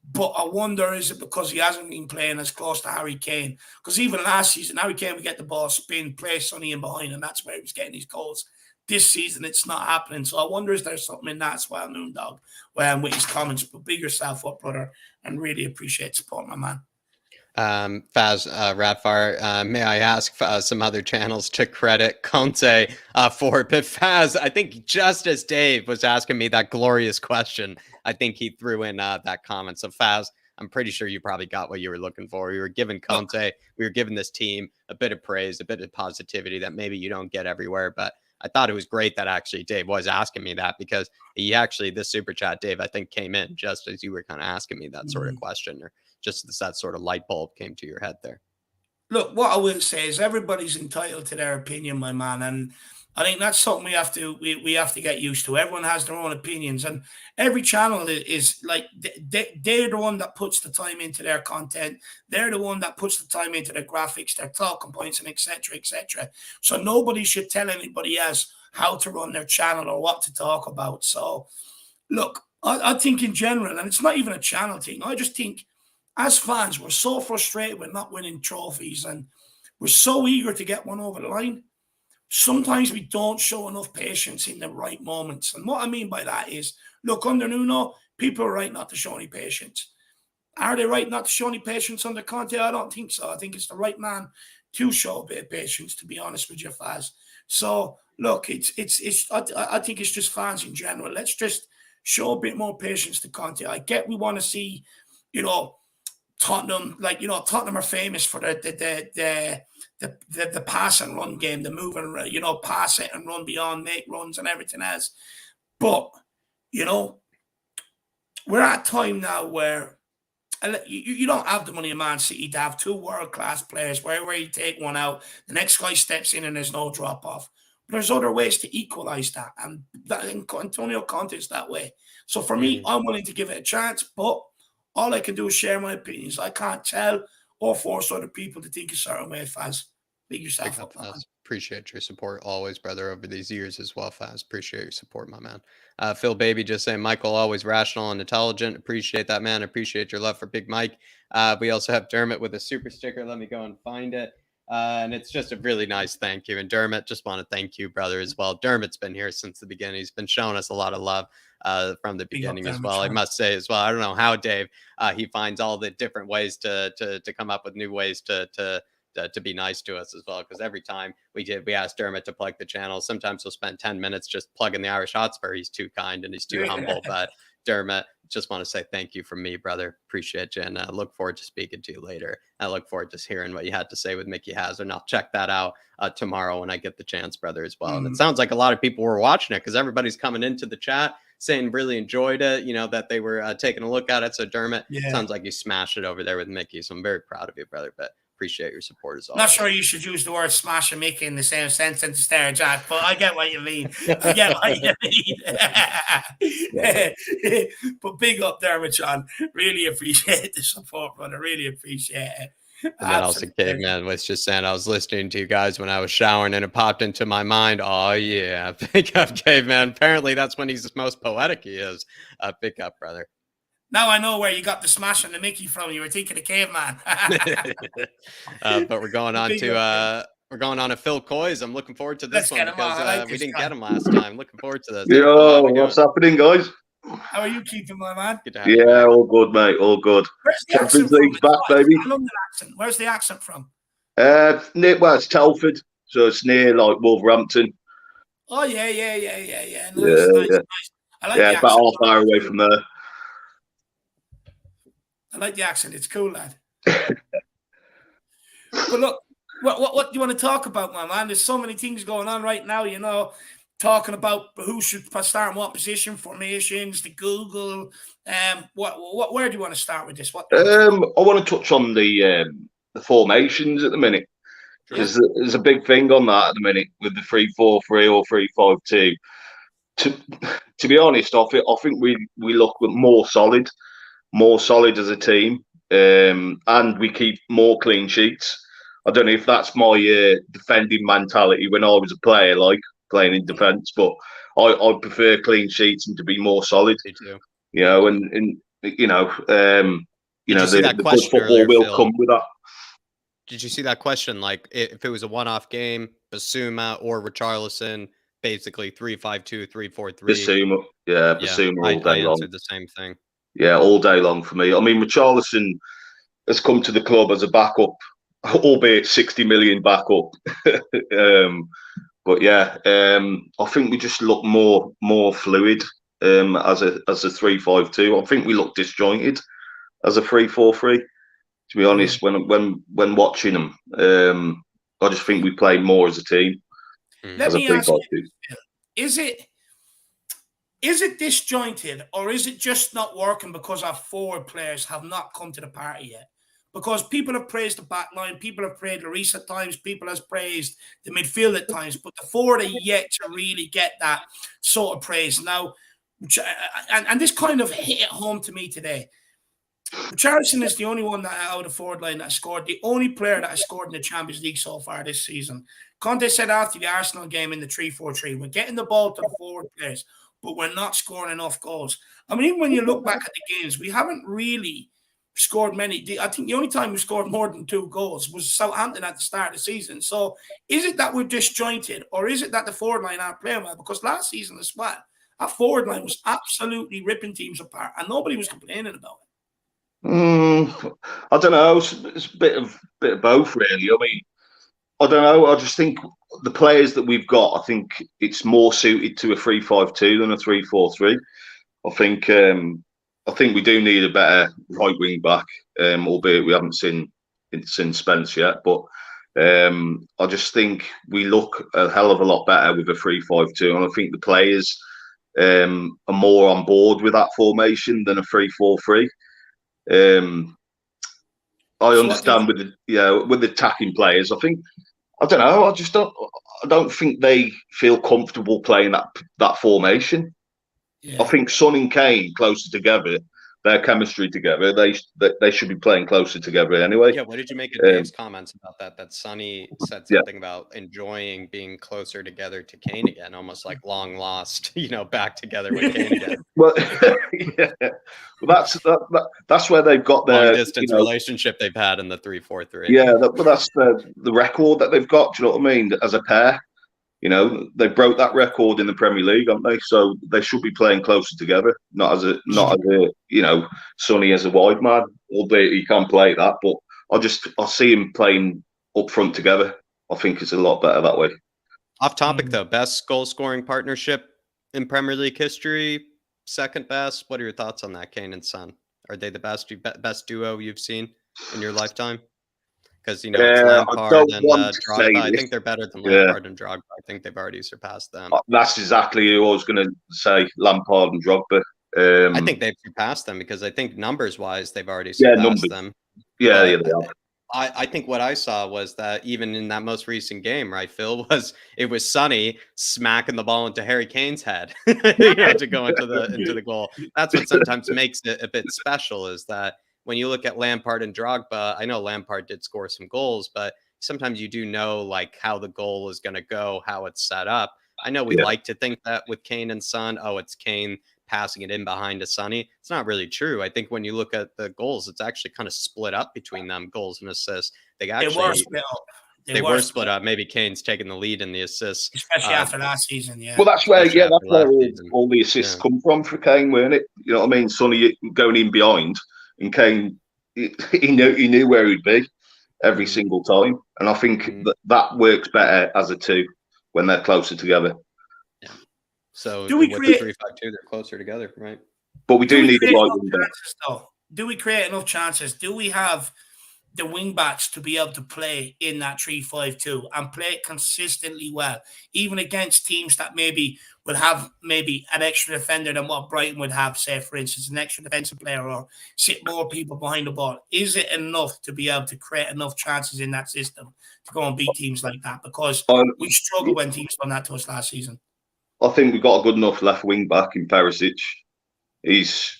But I wonder, is it because he hasn't been playing as close to Harry Kane? Because even last season, Harry Kane would get the ball, spin, play Sonny in behind, and that's where he was getting his goals. This season, it's not happening. So I wonder, is there something in that as well, Noondog, with his comments? But big yourself up, brother, and really appreciate support, my man. Faz Ratfire, may I ask some other channels to credit Conte for it? But Faz, I think just as Dave was asking me that glorious question, I think he threw in that comment. So Faz, I'm pretty sure you probably got what you were looking for. We were giving Conte, we were giving this team a bit of praise, a bit of positivity that maybe you don't get everywhere. But I thought it was great that actually Dave was asking me that, because he actually, this super chat, Dave, I think came in just as you were kind of asking me that sort of question, or just as that sort of light bulb came to your head there. Look, what I will say is everybody's entitled to their opinion, my man, and I think that's something we have to get used to. Everyone has their own opinions, and every channel is like they're the one that puts the time into their content. They're the one that puts the time into their graphics, their talking points, and etc. etc. So nobody should tell anybody else how to run their channel or what to talk about. So look, I think in general, and it's not even a channel thing, I just think as fans, we're so frustrated with not winning trophies, and we're so eager to get one over the line. Sometimes we don't show enough patience in the right moments. And what I mean by that is, look, under Nuno, people are right not to show any patience. Are they right not to show any patience under Conte? I don't think so. I think it's the right man to show a bit of patience, to be honest with you, Faz. So, look, I think it's just fans in general. Let's just show a bit more patience to Conte. I get we want to see, Tottenham, Tottenham are famous for the pass and run game, the move and pass it and run beyond, make runs and everything else. But we're at a time now where you don't have the money in Man City to have two world-class players where you take one out, the next guy steps in and there's no drop-off. But there's other ways to equalise that, and Antonio Conte is that way. So for me, I'm willing to give it a chance, but all I can do is share my opinions. I can't tell or force other people to think a certain way, Faz. Big yourself up, man. Appreciate your support always, brother, over these years as well, Faz. Appreciate your support, my man. Phil Baby just saying, Michael, always rational and intelligent. Appreciate that, man. Appreciate your love for Big Mike. We also have Dermot with a super sticker. Let me go and find it. And it's just a really nice thank you. And Dermot, just want to thank you, brother, as well. Dermot's been here since the beginning. He's been showing us a lot of love from the beginning as well. I must say as well, I don't know how Dave, he finds all the different ways to come up with new ways to be nice to us as well. Because every time we asked Dermot to plug the channel, sometimes he'll spend 10 minutes just plugging the Irish Hotspur. He's too kind and he's too humble. But Dermot, just want to say thank you from me, brother. Appreciate you, and I look forward to speaking to you later. I look forward to hearing what you had to say with Mickey Hazard, and I'll check that out tomorrow when I get the chance, brother, as well. And it sounds like a lot of people were watching it, because everybody's coming into the chat saying really enjoyed it, that they were taking a look at it. So Dermot, sounds like you smashed it over there with Mickey. So I'm very proud of you, brother, but appreciate your support as always. Not sure you should use the word smash and Mickey in the same sentence there, Jack, but I get what you mean. I get what you mean. But big up, Dermot, John. Really appreciate the support, brother. Really appreciate it. And then also Caveman was just saying, I was listening to you guys when I was showering and it popped into my mind. Oh yeah, pick up, Caveman. Apparently that's when he's the most poetic he is. Pick up, brother. Now I know where you got the smash and the Mickey from. You were thinking of Caveman. But we're going on to Phil Coys. I'm looking forward to this one because we didn't get him last time. Looking forward to this. Yo, what's happening, guys? How are you keeping, my man? Good to have you. Yeah, all good, mate. All good. Champions League's back, baby. I love the accent. Where's the accent from? Well, it's Telford. so it's near like Wolverhampton. Oh yeah. Nice. I like the it's about accent. half hour away from there. I like the accent. It's cool, lad. But look, what do you want to talk about, my man? There's so many things going on right now, you know, talking about who should start in what position, formations, the Google. Where do you want to start with this? I want to touch on the formations at the minute, because there's a big thing on that at the minute with the 3-4-3 or 3-5-2. To be honest, I think we look more solid as a team, and we keep more clean sheets. I don't know if that's my defending mentality when I was a player, like playing in defence, but I prefer clean sheets and to be more solid. Me too. You know, and you know, the good football earlier, will Phil? come with that. Did you see that question? Like, if it was a one-off game, Basuma or Richarlison, basically 3-5-2, 3-4-3. Basuma, Basuma all day I long. answered the same thing. Yeah, all day long for me. I mean, Richarlison has come to the club as a backup, albeit 60 million backup. But yeah, I think we just look more fluid as a 3-5-2. I think we look disjointed as a 3-4-3. To be honest, when watching them, I just think we play more as a team. Let me ask you, is it disjointed, or is it just not working because our forward players have not come to the party yet? Because people have praised the back line, people have praised Lloris at times, people have praised the midfield at times, but the forward are yet to really get that sort of praise. Now, and this kind of hit home to me today. Richarlison is the only one that out of the forward line that scored, the only player that has scored in the Champions League so far this season. Conte said after the Arsenal game in the 3-4-3, we're getting the ball to the forward players, but we're not scoring enough goals. I mean, even when you look back at the games, we haven't really scored many. I think the only time we scored more than 2 goals was Southampton at the start of the season. So is it that we're disjointed, or is it that the forward line aren't playing well? Because last season as well, our forward line was absolutely ripping teams apart, and nobody was complaining about it. I don't know. It's a bit of both, really. I mean, I don't know. I just think the players that we've got, I think it's more suited to a 3-5-2 than a 3-4-3. I think we do need a better right wing back, albeit we haven't seen Spence yet. But I just think we look a hell of a lot better with a 3-5-2, and I think the players are more on board with that formation than a 3-4-3. I understand with the attacking players. I don't know. I don't think they feel comfortable playing that formation. Yeah. I think Son and Kane closer together, their chemistry together, they should be playing closer together anyway. Yeah, what did you make of Dave's comments about that? That Sonny said something about enjoying being closer together to Kane again, almost like long lost, back together with Kane again. Well, that's where they've got their long distance relationship they've had in the 3-4-3. Yeah, that's the record that they've got. Do you know what I mean? As a pair. They broke that record in the Premier League, haven't they? So they should be playing closer together, not as a Sonny as a wide man, albeit he can play that. But I see him playing up front together. I think it's a lot better that way. Off topic though, best goal scoring partnership in Premier League history, second best. What are your thoughts on that, Kane and Son? Are they the best duo you've seen in your lifetime? Because it's Lampard and Drogba. I think they're better than Lampard and Drogba. I think they've already surpassed them. That's exactly who I was going to say, Lampard and Drogba. I think they've surpassed them because I think numbers-wise, they've already surpassed them. Yeah, they are. I think what I saw was that even in that most recent game, right, Phil, it was Sonny smacking the ball into Harry Kane's head, to go into the goal. That's what sometimes makes it a bit special, is that when you look at Lampard and Drogba, I know Lampard did score some goals, but sometimes you do know like how the goal is going to go, how it's set up. I know we like to think that with Kane and Son, it's Kane passing it in behind to Sonny. It's not really true. I think when you look at the goals, it's actually kind of split up between them, goals and assists. They were split up. Maybe Kane's taking the lead in the assists, especially after last season. Yeah. Well, that's where all the assists come from for Kane, weren't it? You know what I mean? Sonny going in behind, and Kane, he knew where he'd be. every single time. And I think that works better as a two when they're closer together. Yeah. So do we with create the 3-5-2, they're closer together, right? But we do need a right wing back. Do we create enough chances? Do we have the wing backs to be able to play in that 3-5-2 and play it consistently well, even against teams that maybe will have maybe an extra defender than what Brighton would have, say, for instance, an extra defensive player or sit more people behind the ball? Is it enough to be able to create enough chances in that system to go and beat teams like that? Because we struggled when teams done that to us last season. I think we've got a good enough left wing back in Perisic. He's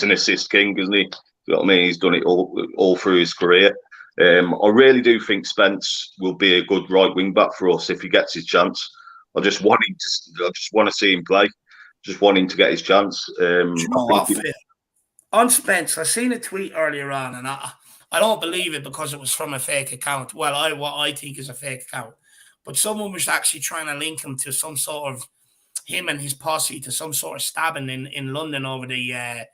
an assist king, isn't he? You know what I mean? He's done it all through his career. I really do think Spence will be a good right wing back for us if he gets his chance. I just want to see him play. Just want him to get his chance. On Spence, I seen a tweet earlier on, and I don't believe it because it was from a fake account. Well, what I think is a fake account, but someone was actually trying to link him to some sort of him and his posse to some sort of stabbing in London over the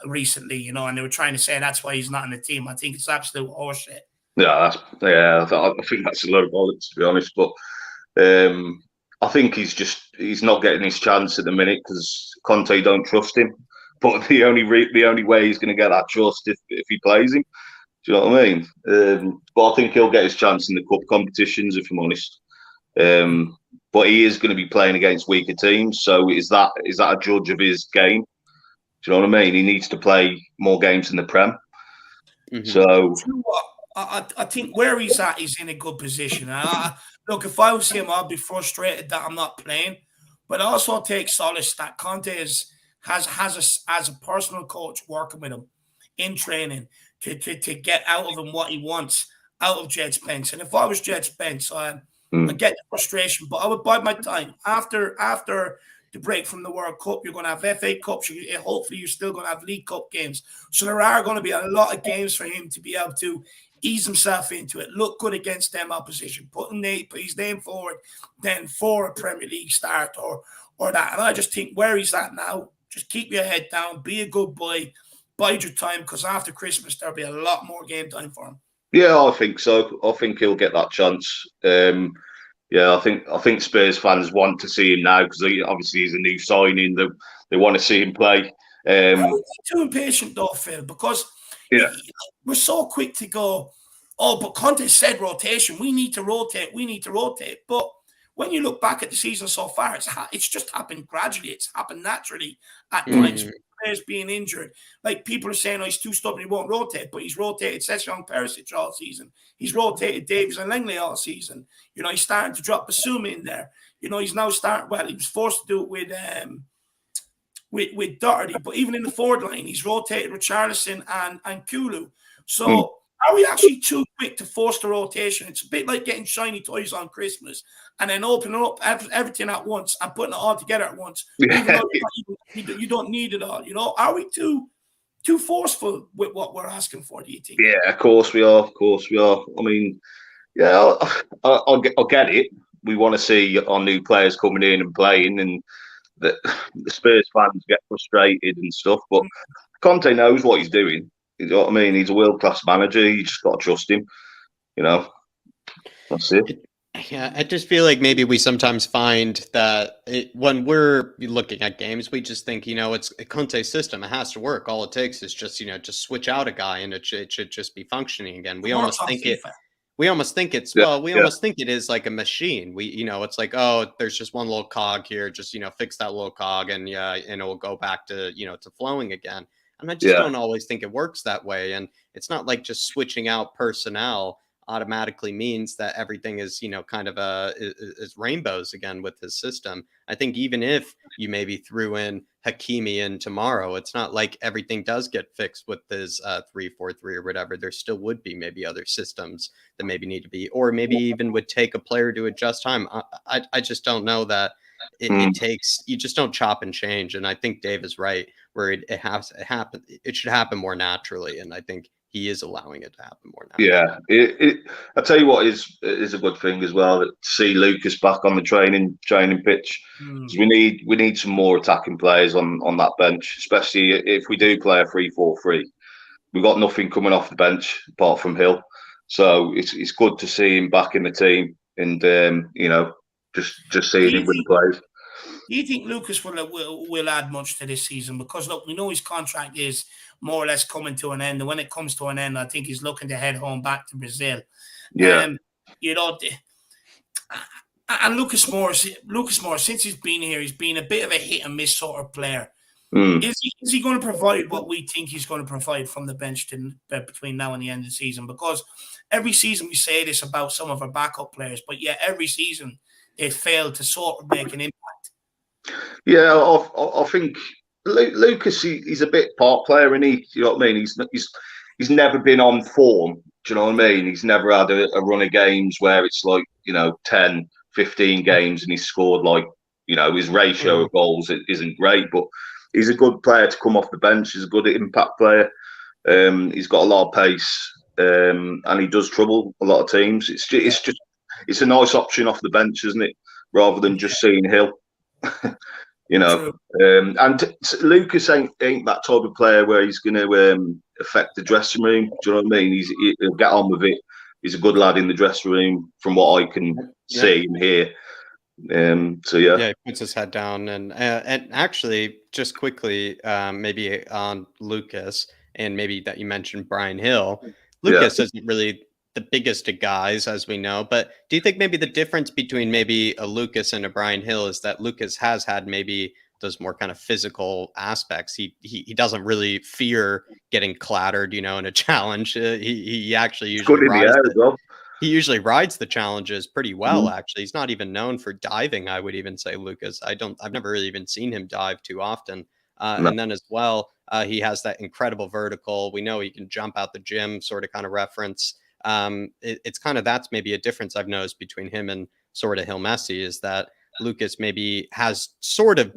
recently, you know, and they were trying to say that's why he's not in the team. I think it's absolute horseshit. Yeah, I think that's a lot of bollocks, to be honest. But I think he's not getting his chance at the minute because Conte don't trust him. But the only way he's going to get that trust if he plays him. Do you know what I mean? But I think he'll get his chance in the cup competitions, if I'm honest. But he is going to be playing against weaker teams. So is that a judge of his game? Do you know what I mean? He needs to play more games in the Prem. Mm-hmm. So, you know what? I think where he's at, he's in a good position. Look, if I was him, I'd be frustrated that I'm not playing. But I also take solace that Conte has a personal coach working with him in training to get out of him what he wants out of Jed Spence. And if I was Jed Spence, I get the frustration, but I would bide my time. After the break from the World Cup, you're going to have FA Cups. Hopefully, you're still going to have League Cup games. So there are going to be a lot of games for him to be able to ease himself into it, look good against them opposition, put his name forward, then for a Premier League start or that. And I just think where he's at now, just keep your head down, be a good boy, bide your time, because after Christmas, there'll be a lot more game time for him. Yeah, I think so. I think he'll get that chance. Yeah, I think Spurs fans want to see him now because obviously he's a new signing. They want to see him play. I'm too impatient though, Phil, because we're so quick to go, oh, but Conte said rotation. We need to rotate. But when you look back at the season so far, it's just happened gradually. It's happened naturally at times. Players being injured, like people are saying, oh, he's too stubborn, he won't rotate, but he's rotated Sessegnon Perisic all season. He's rotated Davies and Langley all season. You know, he's starting to drop Basuma in there. You know, he's now starting. Well, he was forced to do it with Doherty, but even in the forward line, he's rotated Richarlison and Kulu. So are we actually too quick to force the rotation? It's a bit like getting shiny toys on Christmas and then opening up everything at once and putting it all together at once. Even though you don't need it all. You know, are we too forceful with what we're asking for, do you think? Yeah, of course we are. I mean, yeah, I'll get it. We want to see our new players coming in and playing, and the Spurs fans get frustrated and stuff. But Conte knows what he's doing. You know what I mean? He's a world-class manager. You just got to trust him. You know, that's it. Yeah, I just feel like maybe we sometimes find that when we're looking at games, we just think, you know, it's a Conte system. It has to work. All it takes is just, you know, just switch out a guy and it should just be functioning again. We almost think it is like a machine. You know, it's like, oh, there's just one little cog here. Just, you know, fix that little cog and it'll go back to, you know, to flowing again. And I just don't always think it works that way. And it's not like just switching out personnel automatically means that everything is, you know, kind of is rainbows again with his system. I think even if you maybe threw in Hakimi in tomorrow, it's not like everything does get fixed with his 3-4-3 or whatever. There still would be maybe other systems that maybe need to be, or maybe even would take a player to adjust time. I just don't know that it takes, you just don't chop and change. And I think Dave is right where it should happen more naturally. And I think he is allowing it to happen more now. Yeah, I tell you what is a good thing as well, to see Lucas back on the training pitch. We need some more attacking players on that bench, especially if we do play a 3-4-3. We've got nothing coming off the bench apart from Hill. So it's good to see him back in the team, and just seeing him when he plays. Do you think Lucas will add much to this season? Because look, we know his contract is more or less coming to an end, and when it comes to an end, I think he's looking to head home back to Brazil. Yeah. And Lucas Moore, since he's been here, he's been a bit of a hit and miss sort of player. Is he going to provide what we think he's going to provide from the bench between now and the end of the season? Because every season we say this about some of our backup players, but yet every season they fail to sort of make an impact. Yeah, I think Lucas, he's a bit part player, and you know what I mean? He's never been on form. Do you know what I mean? He's never had a run of games where it's like, 10, 15 games and he's scored like, his ratio of goals isn't great, but he's a good player to come off the bench. He's a good impact player. He's got a lot of pace, and he does trouble a lot of teams. It's a nice option off the bench, isn't it? Rather than just seeing Hill. And Lucas ain't that type of player where he's going to affect the dressing room. Do you know what I mean? He'll get on with it. He's a good lad in the dressing room, from what I can see and hear. He puts his head down, and actually, just quickly, maybe on Lucas, and maybe that you mentioned Brian Hill. Lucas isn't really the biggest of guys, as we know, but do you think maybe the difference between maybe a Lucas and a Brian Hill is that Lucas has had maybe those more kind of physical aspects? He doesn't really fear getting clattered, in a challenge. He actually usually usually rides the challenges pretty well. Actually, he's not even known for diving. I would even say Lucas. I've never really even seen him dive too often. No. And then as well, he has that incredible vertical. We know he can jump out the gym, sort of kind of reference. It's kind of, that's maybe a difference I've noticed between him and sort of Hill Messi, is that Lucas maybe has sort of,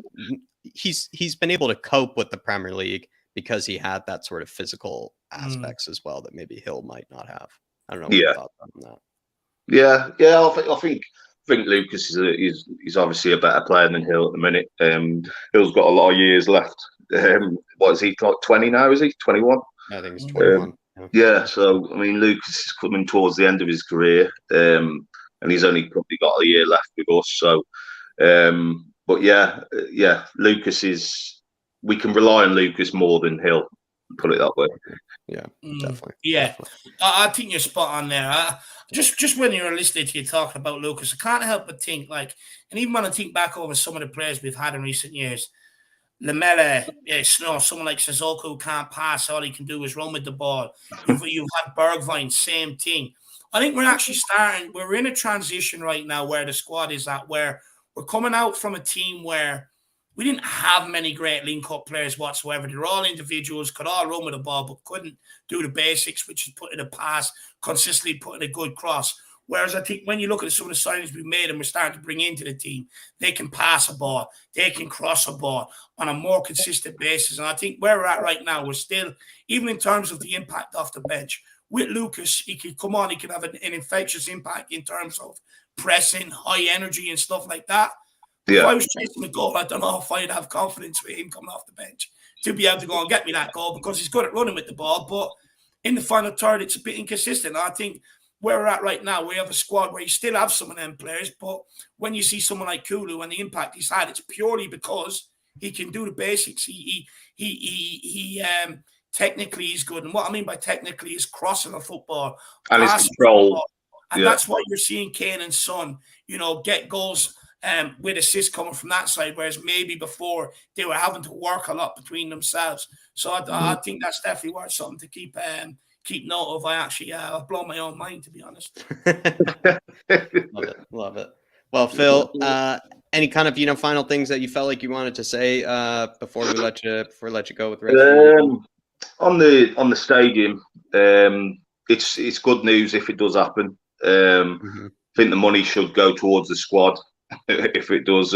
he's been able to cope with the Premier League because he had that sort of physical aspects as well that maybe Hill might not have. I don't know what your thoughts on that. I think Lucas is obviously a better player than Hill at the minute. Hill's got a lot of years left. What is he, like 20 now? Is he 21? I think he's 21. So I mean, Lucas is coming towards the end of his career, and he's only probably got a year left with us. So, Lucas is. We can rely on Lucas more than Hill. Put it that way. Yeah, definitely. Yeah, definitely. I think you're spot on there. Just when you're listening to you talking about Lucas, I can't help but think, and even when I think back over some of the players we've had in recent years, Lamela, someone like Sissoko who can't pass, all he can do is run with the ball. You've had Bergwijn, same thing. I think we're in a transition right now where the squad is at, where we're coming out from a team where we didn't have many great link-up players whatsoever. They're all individuals, could all run with the ball, but couldn't do the basics, which is putting a pass, consistently putting a good cross. Whereas I think when you look at some of the signings we've made and we're starting to bring into the team, they can pass a ball, they can cross a ball on a more consistent basis. And I think where we're at right now, we're still, even in terms of the impact off the bench, with Lucas, he could come on, he could have an infectious impact in terms of pressing, high energy and stuff like that. If I was chasing the goal, I don't know if I'd have confidence with him coming off the bench to be able to go and get me that goal, because he's good at running with the ball. But in the final third, it's a bit inconsistent. I think where we're at right now, we have a squad where you still have some of them players, but when you see someone like Kulu and the impact he's had, it's purely because he can do the basics. He technically is good. And what I mean by technically is crossing a football. And his control. And that's why you're seeing Kane and Son, get goals with assists coming from that side, whereas maybe before they were having to work a lot between themselves. So I think that's definitely worth something to keep note of. I've blown my own mind, to be honest. Love it. Well, Phil, any kind of final things that you felt like you wanted to say before we let you go with the rest of on the stadium? It's good news if it does happen. I think the money should go towards the squad if it does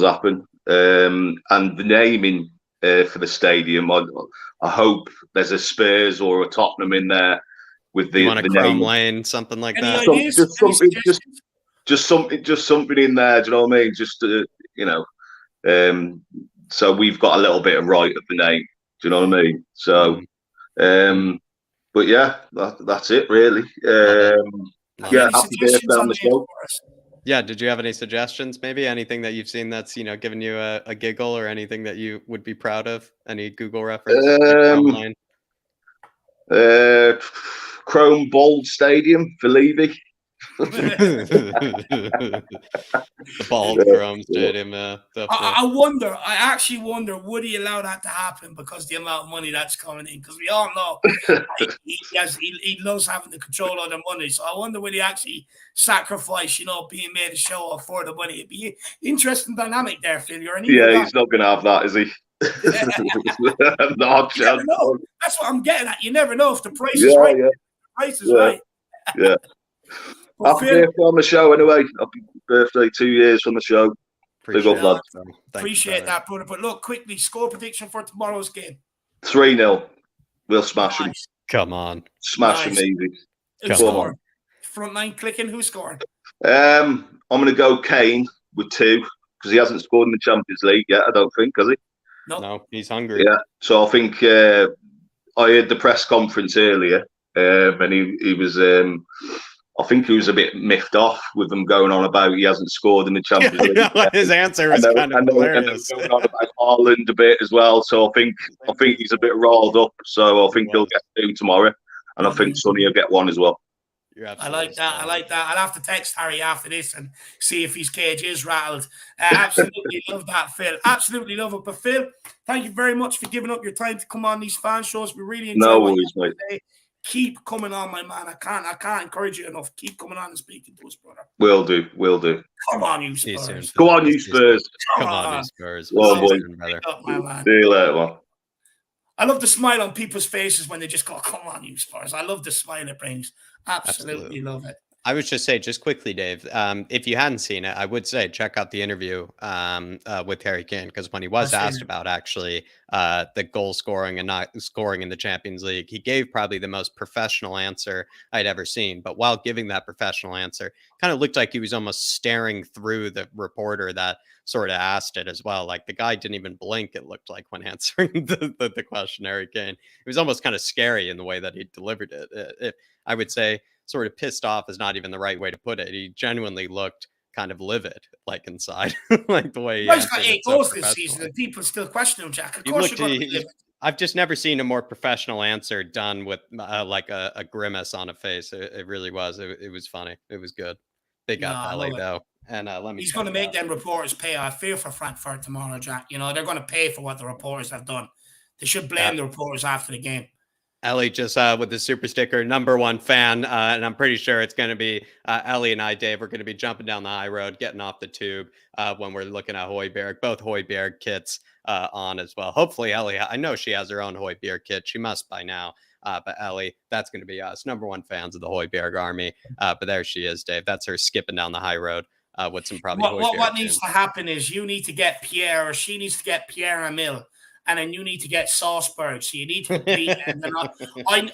happen, and the naming for the stadium. I hope there's a Spurs or a Tottenham in there with the Chrome Lane, something like that. Just something in there. Do you know what I mean? Just so we've got a little bit of right of the name. Do you know what I mean? So But yeah, that's it really. Yeah, happy birthday on the show. Yeah, did you have any suggestions? Maybe anything that you've seen that's given you a giggle, or anything that you would be proud of? Any Google reference? Chrome Bold Stadium for Levy. The bald Chrome Stadium, definitely. I actually wonder, would he allow that to happen because the amount of money that's coming in? Because we all know he loves having the control of the money. So I wonder, would he actually sacrifice, being made a show off for the money? It'd be interesting dynamic there, Phil. He's not going to have that, is he? Not you never know. That's what I'm getting at. You never know if the price is right. Yeah. The price is right. Yeah. Happy birthday on the show, anyway. Happy birthday, 2 years from the show. Appreciate that, brother. But look, quickly, score prediction for tomorrow's game. 3-0. We'll smash him. Come on. Smash him easy. Who's scoring? Front line clicking. Who's scoring? I'm going to go Kane with 2, because he hasn't scored in the Champions League yet, I don't think, has he? No, he's hungry. Yeah, so I think I heard the press conference earlier, and he was... I think he was a bit miffed off with them going on about he hasn't scored in the Champions League. His answer was kind of hilarious. And going on about Haaland a bit as well. So I think he's a bit riled up. So I think he'll get 2 tomorrow, and I think Sonny will get 1 as well. I like that. I'll have to text Harry after this and see if his cage is rattled. Absolutely love that, Phil. Absolutely love it. But Phil, thank you very much for giving up your time to come on these fan shows. We really enjoy No worries, mate. Today. Keep coming on, my man. I can't encourage you enough. Keep coming on and speaking to us, brother. Will do. Come on, you Spurs. Go on, you Spurs. Come on, you Spurs. Well, boy. See you later, man. I love the smile on people's faces when they just go, come on, you Spurs. I love the smile it brings. Absolutely love it. I would just say, just quickly, Dave, if you hadn't seen it, I would say check out the interview with Harry Kane, because when he was asked about actually the goal scoring and not scoring in the Champions League, he gave probably the most professional answer I'd ever seen. But while giving that professional answer, kind of looked like he was almost staring through the reporter that sort of asked it as well. Like the guy didn't even blink, it looked like, when answering the question, Harry Kane. It was almost kind of scary in the way that he delivered it. I would say sort of pissed off is not even the right way to put it. He genuinely looked kind of livid, like inside, like the way he's got 8 goals this season, and people still question him, Jack. Of course, I've just never seen a more professional answer done with like a grimace on a face. It really was. It was funny. It was good. They got LA though, and he's going to make them reporters pay. I fear for Frankfurt tomorrow, Jack. They're going to pay for what the reporters have done. They should blame the reporters after the game. Ellie just with the super sticker, #1 fan, and I'm pretty sure it's going to be Ellie and I, Dave. We're going to be jumping down the high road, getting off the tube when we're looking at Højbjerg. Both Højbjerg kits on as well. Hopefully, Ellie, I know she has her own Højbjerg kit. She must by now. But Ellie, that's going to be us, #1 fans of the Højbjerg army. But there she is, Dave. That's her skipping down the high road with some probably What needs to happen is you need to get Pierre, or she needs to get Pierre Emile. And then you need to get Salzburg. So you need to compete. And then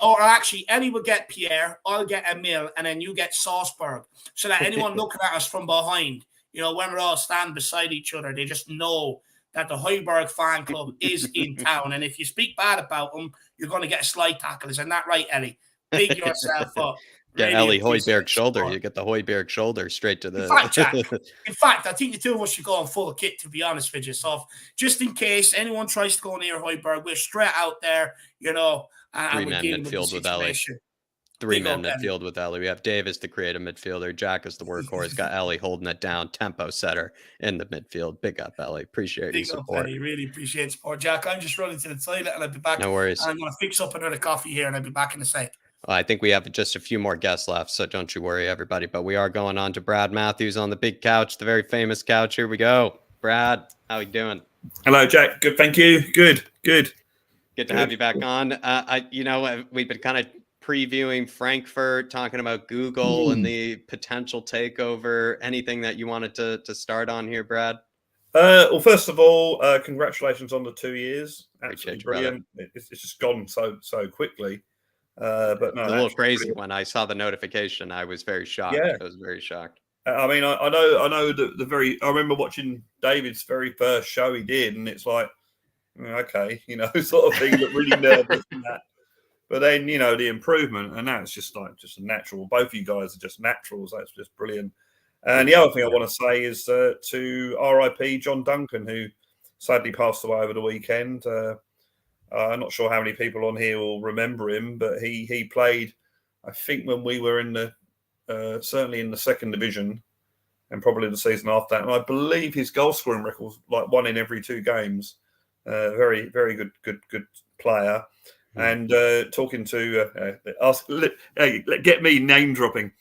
or actually, Ellie will get Pierre, I'll get Emile, and then you get Salzburg. So that anyone looking at us from behind, when we're all standing beside each other, they just know that the Højbjerg fan club is in town. And if you speak bad about them, you're going to get a slide tackle. Isn't that right, Ellie? Big yourself up. Get really Ellie Højbjerg shoulder. You get the Højbjerg shoulder straight to the. In fact, I think the 2 of us should go on full kit, to be honest with you. So, just in case anyone tries to go near Højbjerg, we're straight out there, and 3-man midfield with Ellie. 3-man midfield with Ellie. We have Dave as the creative midfielder. Jack is the workhorse. Got Ellie holding it down. Tempo setter in the midfield. Big up, Ellie. Appreciate your support. Ellie. Really appreciate support, Jack. I'm just running to the toilet, and I'll be back. No worries. I'm going to fix up another coffee here, and I'll be back in a sec. I think we have just a few more guests left, so don't you worry, everybody. But we are going on to Brad Matthews on the big couch, the very famous couch. Here we go. Brad, how you doing? Hello, Jack. Good, thank you. Good. Good to have you back on. We've been kind of previewing Frankfurt, talking about Google and the potential takeover. Anything that you wanted to start on here, Brad? Well, first of all, congratulations on the 2 years. Absolutely brilliant. It's just gone so quickly. But no, it's a little crazy. When I saw the notification, I was very shocked. Yeah. I was very shocked. I mean, I know I remember watching David's very first show he did, and it's like, okay, sort of thing, but really nervous and that. But then, you know, the improvement, and that's just a natural. Both of you guys are just naturals. That's just brilliant. And the other thing I want to say is to RIP John Duncan, who sadly passed away over the weekend. I'm not sure how many people on here will remember him, but he played, I think, when we were in the certainly in the second division, and probably the season after that. And I believe his goal scoring record was like 1 in every 2 games. Very, very good player. And talking to get me name dropping.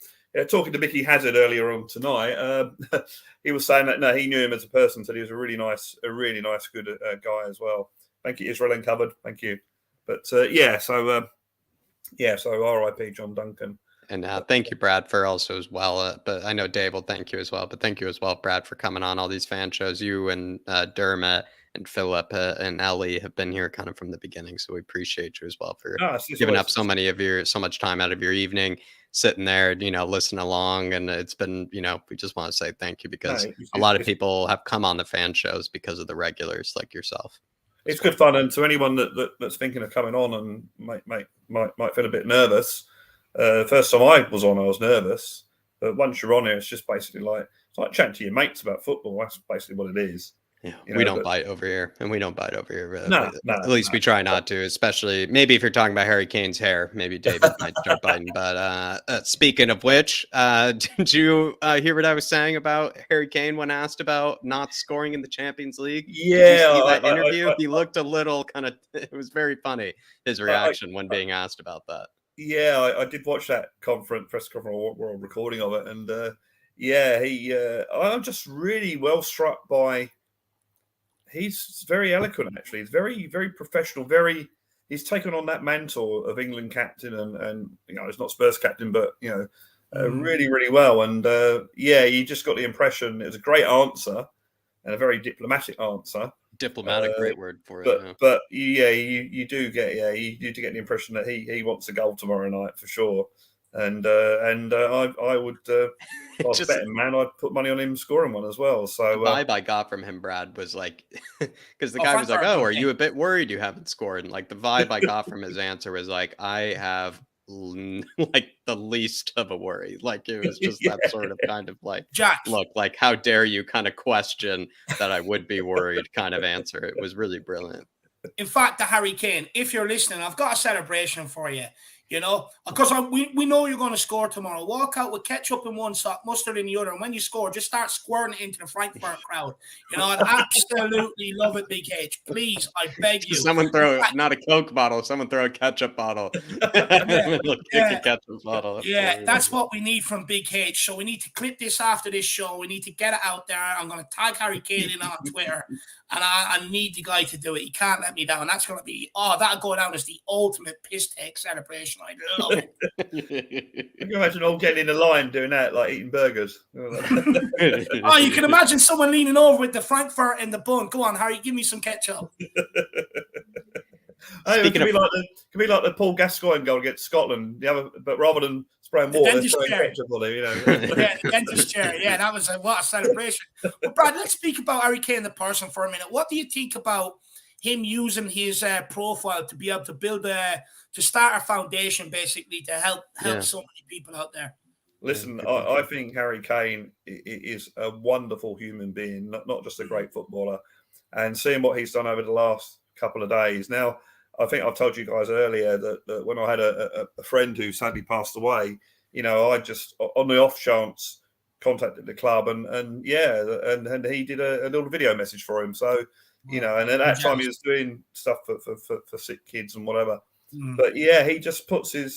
Talking to Mickey Hazard earlier on tonight, he was saying that he knew him as a person, said he was a really nice, good guy as well. Thank you, Israel Uncovered. Thank you. But so R.I.P. John Duncan. And thank you, Brad, for also as well. But I know Dave will thank you as well. But thank you as well, Brad, for coming on all these fan shows. You and Dermot and Philip and Ellie have been here kind of from the beginning, so we appreciate you as well for giving up so much time out of your evening, sitting there, listening along. And it's been, we just want to say thank you, because a lot of people have come on the fan shows because of the regulars like yourself. It's good fun, and to anyone that's thinking of coming on and might feel a bit nervous. First time I was on, I was nervous, but once you're on here, it's just basically it's like chatting to your mates about football. That's basically what it is. Yeah, we don't bite over here, and we don't bite over here. No, at least we try not to. Especially maybe if you're talking about Harry Kane's hair, maybe David might start biting. But speaking of which, did you hear what I was saying about Harry Kane when asked about not scoring in the Champions League? Yeah, did you see that interview? He looked a little kind of. It was very funny, his reaction when being asked about that. Yeah, I did watch that press conference, or recording of it, and I'm just really well struck by. He's very eloquent, actually. He's very, very professional. He's taken on that mantle of England captain, and he's not Spurs captain, but really, really well. And you just got the impression it was a great answer and a very diplomatic answer. Diplomatic, great word for it. But you do get the impression that he wants a goal tomorrow night for sure. And I would, if I was a betting man, I'd put money on him scoring one as well. So the vibe I got from him, Brad, was like, because the guy was like, "Oh, are you a bit worried you haven't scored?" And like the vibe I got from his answer was like, "I have like the least of a worry." Like it was just that sort of kind of like, Jack, look, like how dare you kind of question that I would be worried kind of answer. It was really brilliant. In fact, the Harry Kane, if you're listening, I've got a celebration for you. Because we know you're going to score tomorrow. Walk out with ketchup in one sock, mustard in the other, and when you score, just start squirting it into the Frankfurt crowd. I'd absolutely love it, Big H. Please, I beg you. Someone throw not a Coke bottle. Someone throw a ketchup bottle. A ketchup bottle. That's what we need from Big H. So we need to clip this after this show. We need to get it out there. I'm going to tag Harry Kane in on Twitter, and I need the guy to do it. He can't let me down. That's going to be that'll go down as the ultimate piss take celebration. I love it. You can imagine all getting in the line doing that, like eating burgers. You can imagine someone leaning over with the Frankfurt and the bun. Go on, Harry, give me some ketchup. It could be like the Paul Gascoigne goal against Scotland. But rather than spraying water, they're spraying ketchup on him. Yeah, the dentist chair. Yeah, that was what a celebration. But Brad, let's speak about Harry Kane, the person, for a minute. What do you think about him using his profile to be able to build to start a foundation, basically, to help so many people out there? Listen, I think Harry Kane is a wonderful human being, not just a great footballer. And seeing what he's done over the last couple of days. Now, I think I've told you guys earlier that when I had a friend who sadly passed away, I just, on the off chance, contacted the club and he did a little video message for him. So, and at that time he was doing stuff for sick kids and whatever. But he just puts I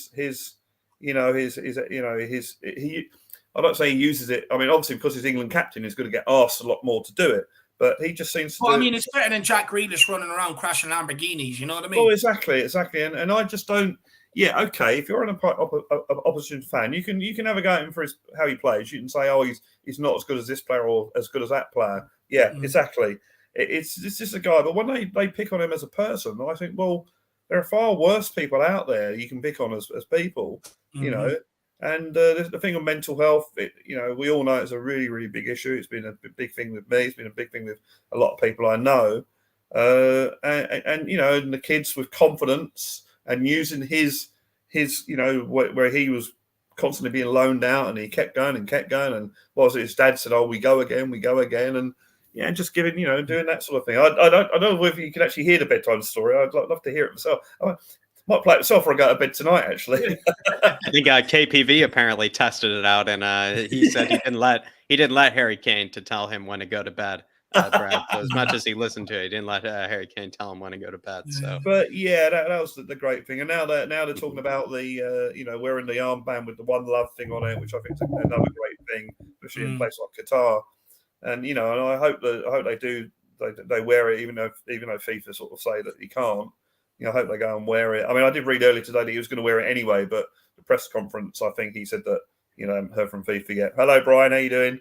don't say he uses it. I mean, obviously because he's England captain, he's going to get asked a lot more to do it. But he just seems to. Well, I mean, it's better than Jack Grealish running around crashing Lamborghinis. You know what I mean? Oh, exactly. And I just don't. Yeah, okay. If you're an opposition fan, you can have a go at him for how he plays. You can say, oh, he's not as good as this player or as good as that player. Yeah, exactly. It's just a guy. But when they pick on him as a person, I think, well, there are far worse people out there you can pick on as people, And the thing of mental health, we all know it's a really, really big issue. It's been a big thing with me. It's been a big thing with a lot of people I know. And the kids with confidence, and using his where he was constantly being loaned out, and he kept going, and his dad said, "Oh, we go again," and just giving doing that sort of thing. I don't know if you can actually hear the bedtime story. I'd love to hear it myself. I might play it myself before I go to bed tonight. Actually, I think KPV apparently tested it out, and he said he didn't let Harry Kane to tell him when to go to bed. Brad. So as much as he listened to it, he didn't let Harry Kane tell him when to go to bed. So, but yeah, that was the great thing. And now they're talking about the wearing the armband with the One Love thing on it, which I think is another great thing, especially in a place like Qatar. And and I hope they wear it, even though FIFA sort of say that he can't. I hope they go and wear it. I mean, I did read earlier today that he was going to wear it anyway, but the press conference, I think he said that haven't heard from FIFA yet. Hello, Brian, how you doing?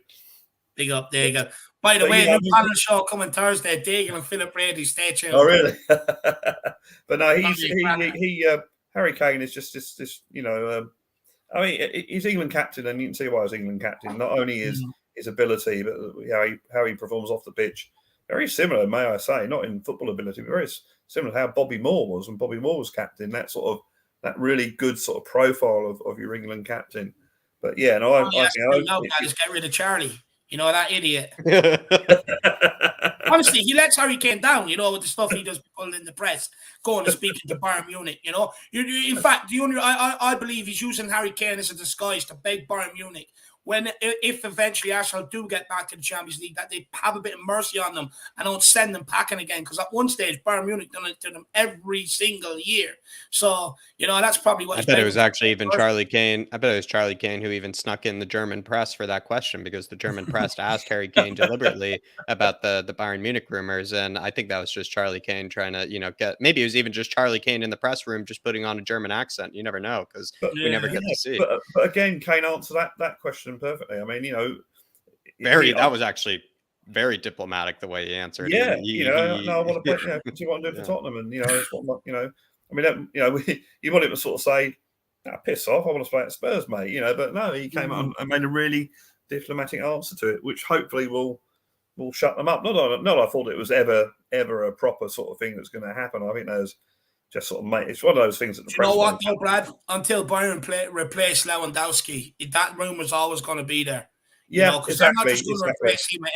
Big up, there you go. By the way, new panel show coming Thursday. Deegan and Philip Brady, stay tuned. Oh, really? But no, Harry Kane is just I mean, he's England captain, and you can see why he's England captain. Not only his ability, but how he performs off the pitch. Very similar, may I say, not in football ability, but very similar to how Bobby Moore was when Bobby Moore was captain. That really good sort of profile of your England captain. But yeah, no, just get rid of Charlie. That idiot. Honestly, he lets Harry Kane down, with the stuff he does in the press, going and speaking to Bayern Munich, In fact, I believe he's using Harry Kane as a disguise to beg Bayern Munich, if eventually Arsenal do get back to the Champions League, that they have a bit of mercy on them and don't send them packing again. Because at one stage, Bayern Munich done it to them every single year. So, that's probably what. I bet it was actually even Charlie Kane. I bet it was Charlie Kane who even snuck in the German press for that question, because the German press asked Harry Kane deliberately about the Bayern Munich rumors, and I think that was just Charlie Kane trying to, get. Maybe it was even just Charlie Kane in the press room just putting on a German accent. You never know, because we never get to see. But again, Kane answered that question perfectly. I mean, that was actually very diplomatic the way he answered. Yeah, I want to play. What do you want to do for Tottenham? And it's what I mean, you want him to sort of say, "Piss off! I want to play at Spurs, mate." But no, he came on and made a really diplomatic answer to it, which hopefully will shut them up. Not I thought it was ever a proper sort of thing that's going to happen. I think there's just sort of it's one of those things that the press. You know what, though, Brad? Until Bayern replace Lewandowski, that rumor's always going to be there. Yeah, because they're not just going to replace him with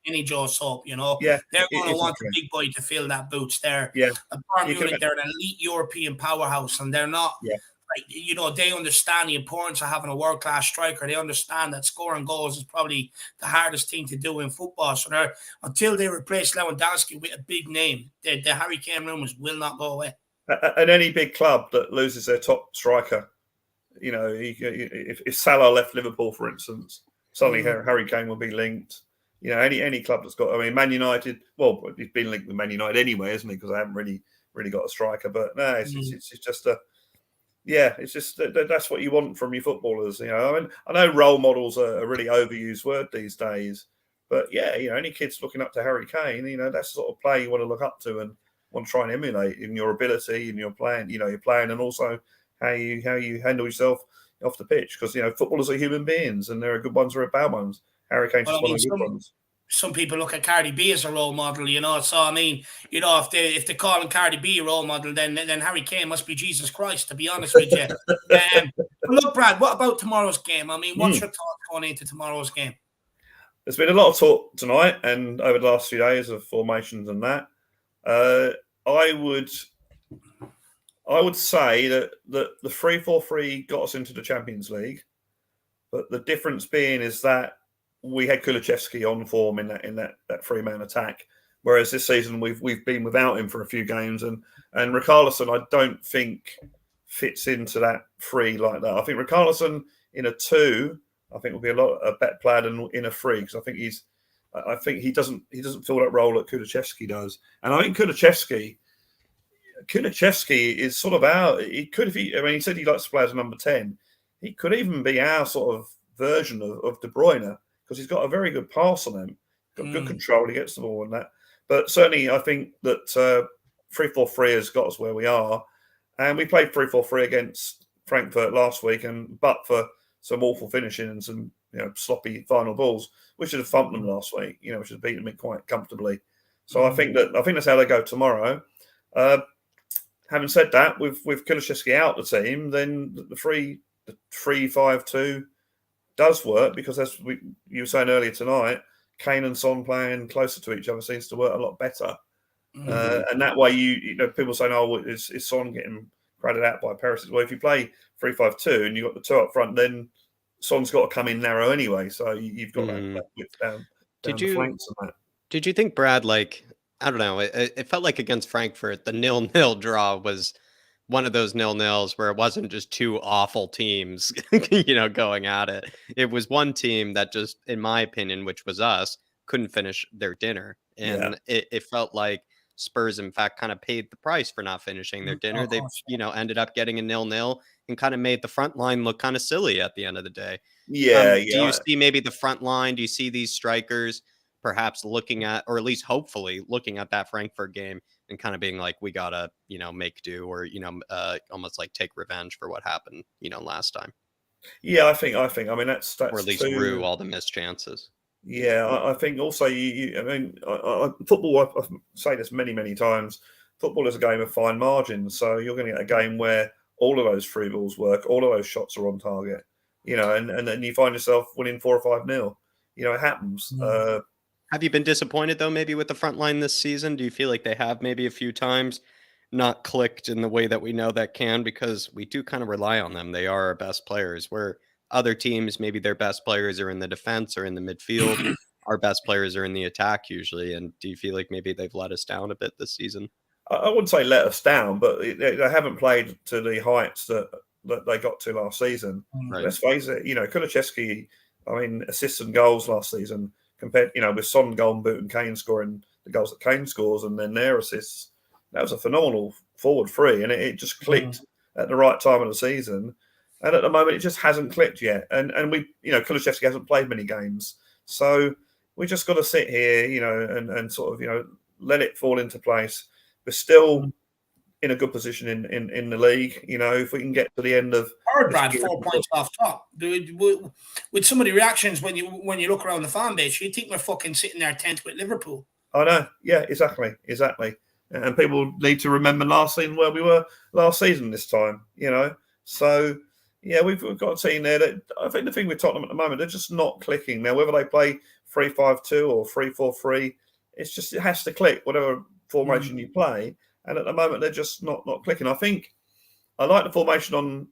any Joe Soap. They're going to want a big boy to fill that boots. They're Bayern Munich, they're an elite European powerhouse, and they're not. They understand the importance of having a world-class striker. They understand that scoring goals is probably the hardest thing to do in football. So until they replace Lewandowski with a big name, the Harry Kane rumors will not go away. And any big club that loses their top striker, if Salah left Liverpool, for instance, suddenly Harry Kane will be linked. Any club that's got. I mean, Man United. Well, he's been linked with Man United anyway, isn't he? Because they haven't really got a striker. But no, it's just a. Yeah, it's just that's what you want from your footballers. I mean, I know role models are a really overused word these days, but any kids looking up to Harry Kane, that's the sort of player you want to look up to and want to try and emulate in your ability, in your playing, your playing, and also how you handle yourself off the pitch. Because footballers are human beings, and there are good ones, there are bad ones. Harry Kane's just one of the good ones. Some people look at Cardi B as a role model, So I mean, if they call him Cardi B a role model, then Harry Kane must be Jesus Christ. To be honest with you. But look, Brad, what about tomorrow's game? I mean, what's your thoughts going into tomorrow's game? There's been a lot of talk tonight and over the last few days of formations and that. I would say that the 3-4-3 got us into the Champions League, but the difference being is that we had Kulusevski on form in that three-man attack, whereas this season we've been without him for a few games, and Richarlison I don't think fits into that three like that. I think Richarlison in a 2, I think will be a better player than in a 3, because I think he doesn't fill that role that Kulusevski does, and I think Kulusevski is sort of he said he likes to play as a number 10. He could even be our sort of version of De Bruyne, because he's got a very good pass on him, got good control, he gets the ball and that. But certainly I think that 3-4-3 has got us where we are. And we played 3-4-3 against Frankfurt last week, but for some awful finishing and some sloppy final balls, we should have thumped them last week, we should have beaten them quite comfortably. So I think that's how they go tomorrow. having said that, with Kulusevski out the team, then the 3-5-2 does work, because as you were saying earlier tonight, Kane and Son playing closer to each other seems to work a lot better. And that way, you know, people saying, "Oh, is Son getting crowded out by Perisic?" Well, if you play 3-5-2 and you've got the two up front, then Son's got to come in narrow anyway. So you've got that width down the flanks and that. Did you think, Brad, like, I don't know, it felt like against Frankfurt, the 0-0 draw was one of those 0-0s where it wasn't just two awful teams, you know, going at it. It was one team that just, in my opinion, which was us, couldn't finish their dinner. And it felt like Spurs, in fact, kind of paid the price for not finishing their dinner. They, you know, ended up getting a 0-0 and kind of made the front line look kind of silly at the end of the day. Do you see maybe the front line? Do you see these strikers perhaps looking at, or at least hopefully looking at that Frankfurt game and kind of being like, we gotta, you know, make do, or, you know, almost like take revenge for what happened, you know, last time? Yeah, I think. I mean, that's or at least rue all the missed chances. Yeah, I think also I mean, football. I've said this many times. Football is a game of fine margins, so you're going to get a game where all of those through balls work, all of those shots are on target, you know, and then you find yourself winning 4 or 5-0. You know, it happens. Have you been disappointed though, maybe with the front line this season? Do you feel like they have maybe a few times not clicked in the way that we know that can, because we do kind of rely on them? They are our best players, where other teams, maybe their best players are in the defense or in the midfield. Our best players are in the attack usually. And do you feel like maybe they've let us down a bit this season? I wouldn't say let us down, but they haven't played to the heights that they got to last season. Right. Let's face it, you know, Kulusevski, I mean, assists and goals last season compared, you know, with Son, Golden Boot and Kane scoring the goals that Kane scores and then their assists. That was a phenomenal forward three, and it just clicked at the right time of the season. And at the moment, it just hasn't clicked yet. And we, you know, Kulusevski hasn't played many games. So we just got to sit here, you know, and sort of, you know, let it fall into place. We're still in a good position in the league. You know, if we can get to the end of... Brad, 4 points off top. With some of the reactions when you look around the fan base, you think we're fucking sitting there 10th with Liverpool. I know. Yeah, exactly. And people need to remember last season where we were last season this time, you know. So... yeah, we've got a team there that I think the thing with Tottenham at the moment, they're just not clicking. Now, whether they play 3-5-2 or 3-4-3, it's just, it has to click, whatever formation you play. And at the moment, they're just not clicking. I think I like the formation on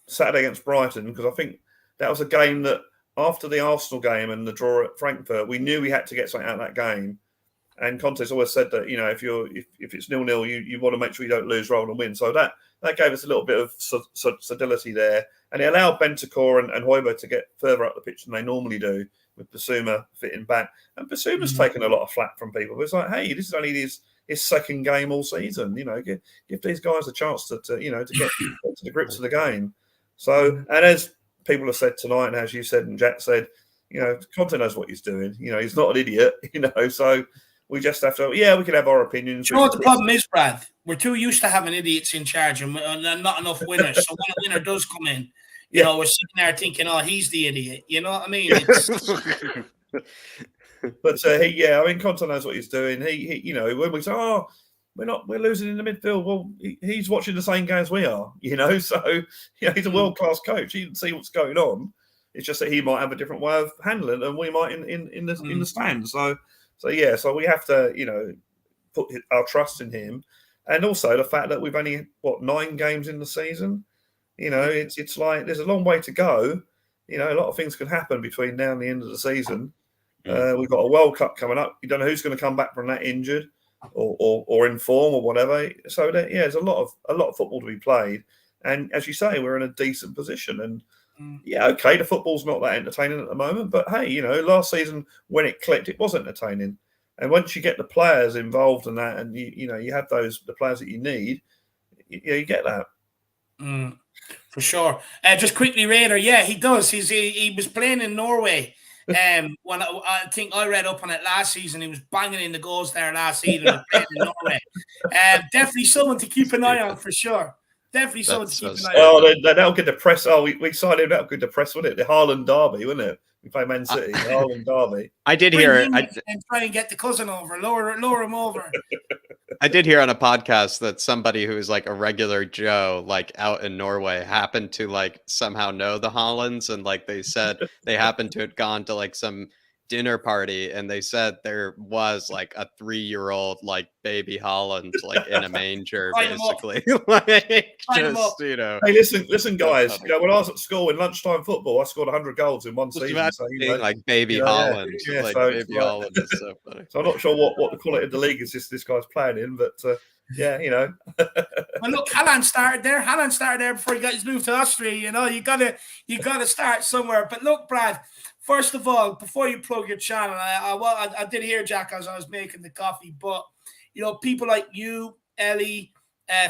Saturday against Brighton, because I think that was a game that after the Arsenal game and the draw at Frankfurt, we knew we had to get something out of that game. And Conte's always said that, you know, if it's 0-0, you want to make sure you don't lose rather than win. So that gave us a little bit of solidity there. And it allowed Bentancur and Højbjerg to get further up the pitch than they normally do, with Bissouma fitting back. And Bissouma's taken a lot of flack from people. But it's like, hey, this is only his second game all season. You know, give these guys a chance to get to the grips of the game. So, and as people have said tonight, and as you said and Jack said, you know, Conte knows what he's doing. You know, he's not an idiot, you know, so... we just have to, we can have our opinions. You know what the problem is, Brad? We're too used to having idiots in charge and not enough winners. So when a winner does come in, you know, we're sitting there thinking, oh, he's the idiot. You know what I mean? But I mean, Conte knows what he's doing. He you know, when we say, oh, we're losing in the midfield, well, he's watching the same game as we are, you know. So, you know, he's a world-class coach. He can see what's going on. It's just that he might have a different way of handling it, and we might in the stands. So we have to, you know, put our trust in him, and also the fact that we've only 9 games in the season. You know, it's like there's a long way to go. You know, a lot of things can happen between now and the end of the season. We've got a World Cup coming up. You don't know who's going to come back from that injured or in form or whatever. So there's a lot of football to be played. And as you say, we're in a decent position. And the football's not that entertaining at the moment. But hey, you know, last season when it clicked, it was entertaining. And once you get the players involved in that, and you know you have the players that you need, you get that. For sure. Just quickly, Raider. Yeah, he does. He was playing in Norway. When I think I read up on it last season, he was banging in the goals there last season. Playing in Norway. Definitely someone to keep an eye on for sure. Definitely someone to keep an eye on. That'll get the press. Oh, we signed him. That'll get the press, wouldn't it? The Haaland derby, wouldn't it? We play Man City, the Harlem Derby. I did hear it. And try and get the cousin over, lower him over. I did hear on a podcast that somebody who is like a regular Joe, like out in Norway, happened to like somehow know the Hollands, and like they said they happened to have gone to like some dinner party, and they said there was like a 3-year-old like baby Holland like in a manger, basically. Like just, you know. Hey, listen, guys. You know, when I was at school in lunchtime football, I scored 100 goals in one season. So, you know, like baby Holland, yeah, like so baby Holland is so funny. So I'm not sure what the quality of the league is this guy's playing in, but yeah, you know. Well, look, Haaland started there before he got his move to Austria. You know, you gotta start somewhere. But look, Brad. First of all, before you plug your channel, I did hear Jack as I was making the coffee, but you know, people like you, Ellie,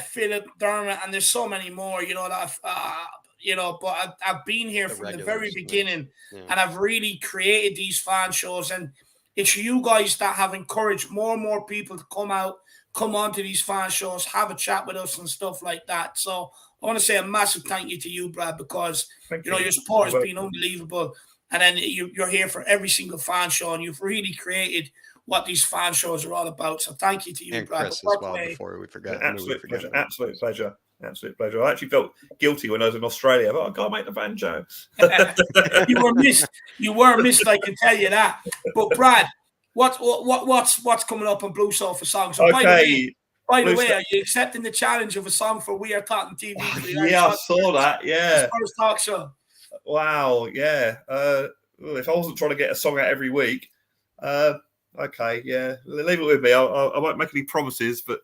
Philip, Dermot, and there's so many more. You know that but I've been here from the very beginning, and I've really created these fan shows, and it's you guys that have encouraged more and more people to come onto these fan shows, have a chat with us and stuff like that. So I want to say a massive thank you to you, Brad, because your support has been unbelievable. And then you're here for every single fan show, and you've really created what these fan shows are all about. So thank you to you, and Brad. Chris as well, before we forget. Absolute pleasure. I actually felt guilty when I was in Australia, but I can't make the banjo. You were missed, I can tell you that. But Brad, what's coming up on Blue Sofa Songs? So okay. By the way, are you accepting the challenge of a song for We Are Tottenham TV? Yeah, I saw that. Yeah. First talk show. Wow, yeah. If I wasn't trying to get a song out every week, okay, yeah, leave it with me. I won't make any promises, but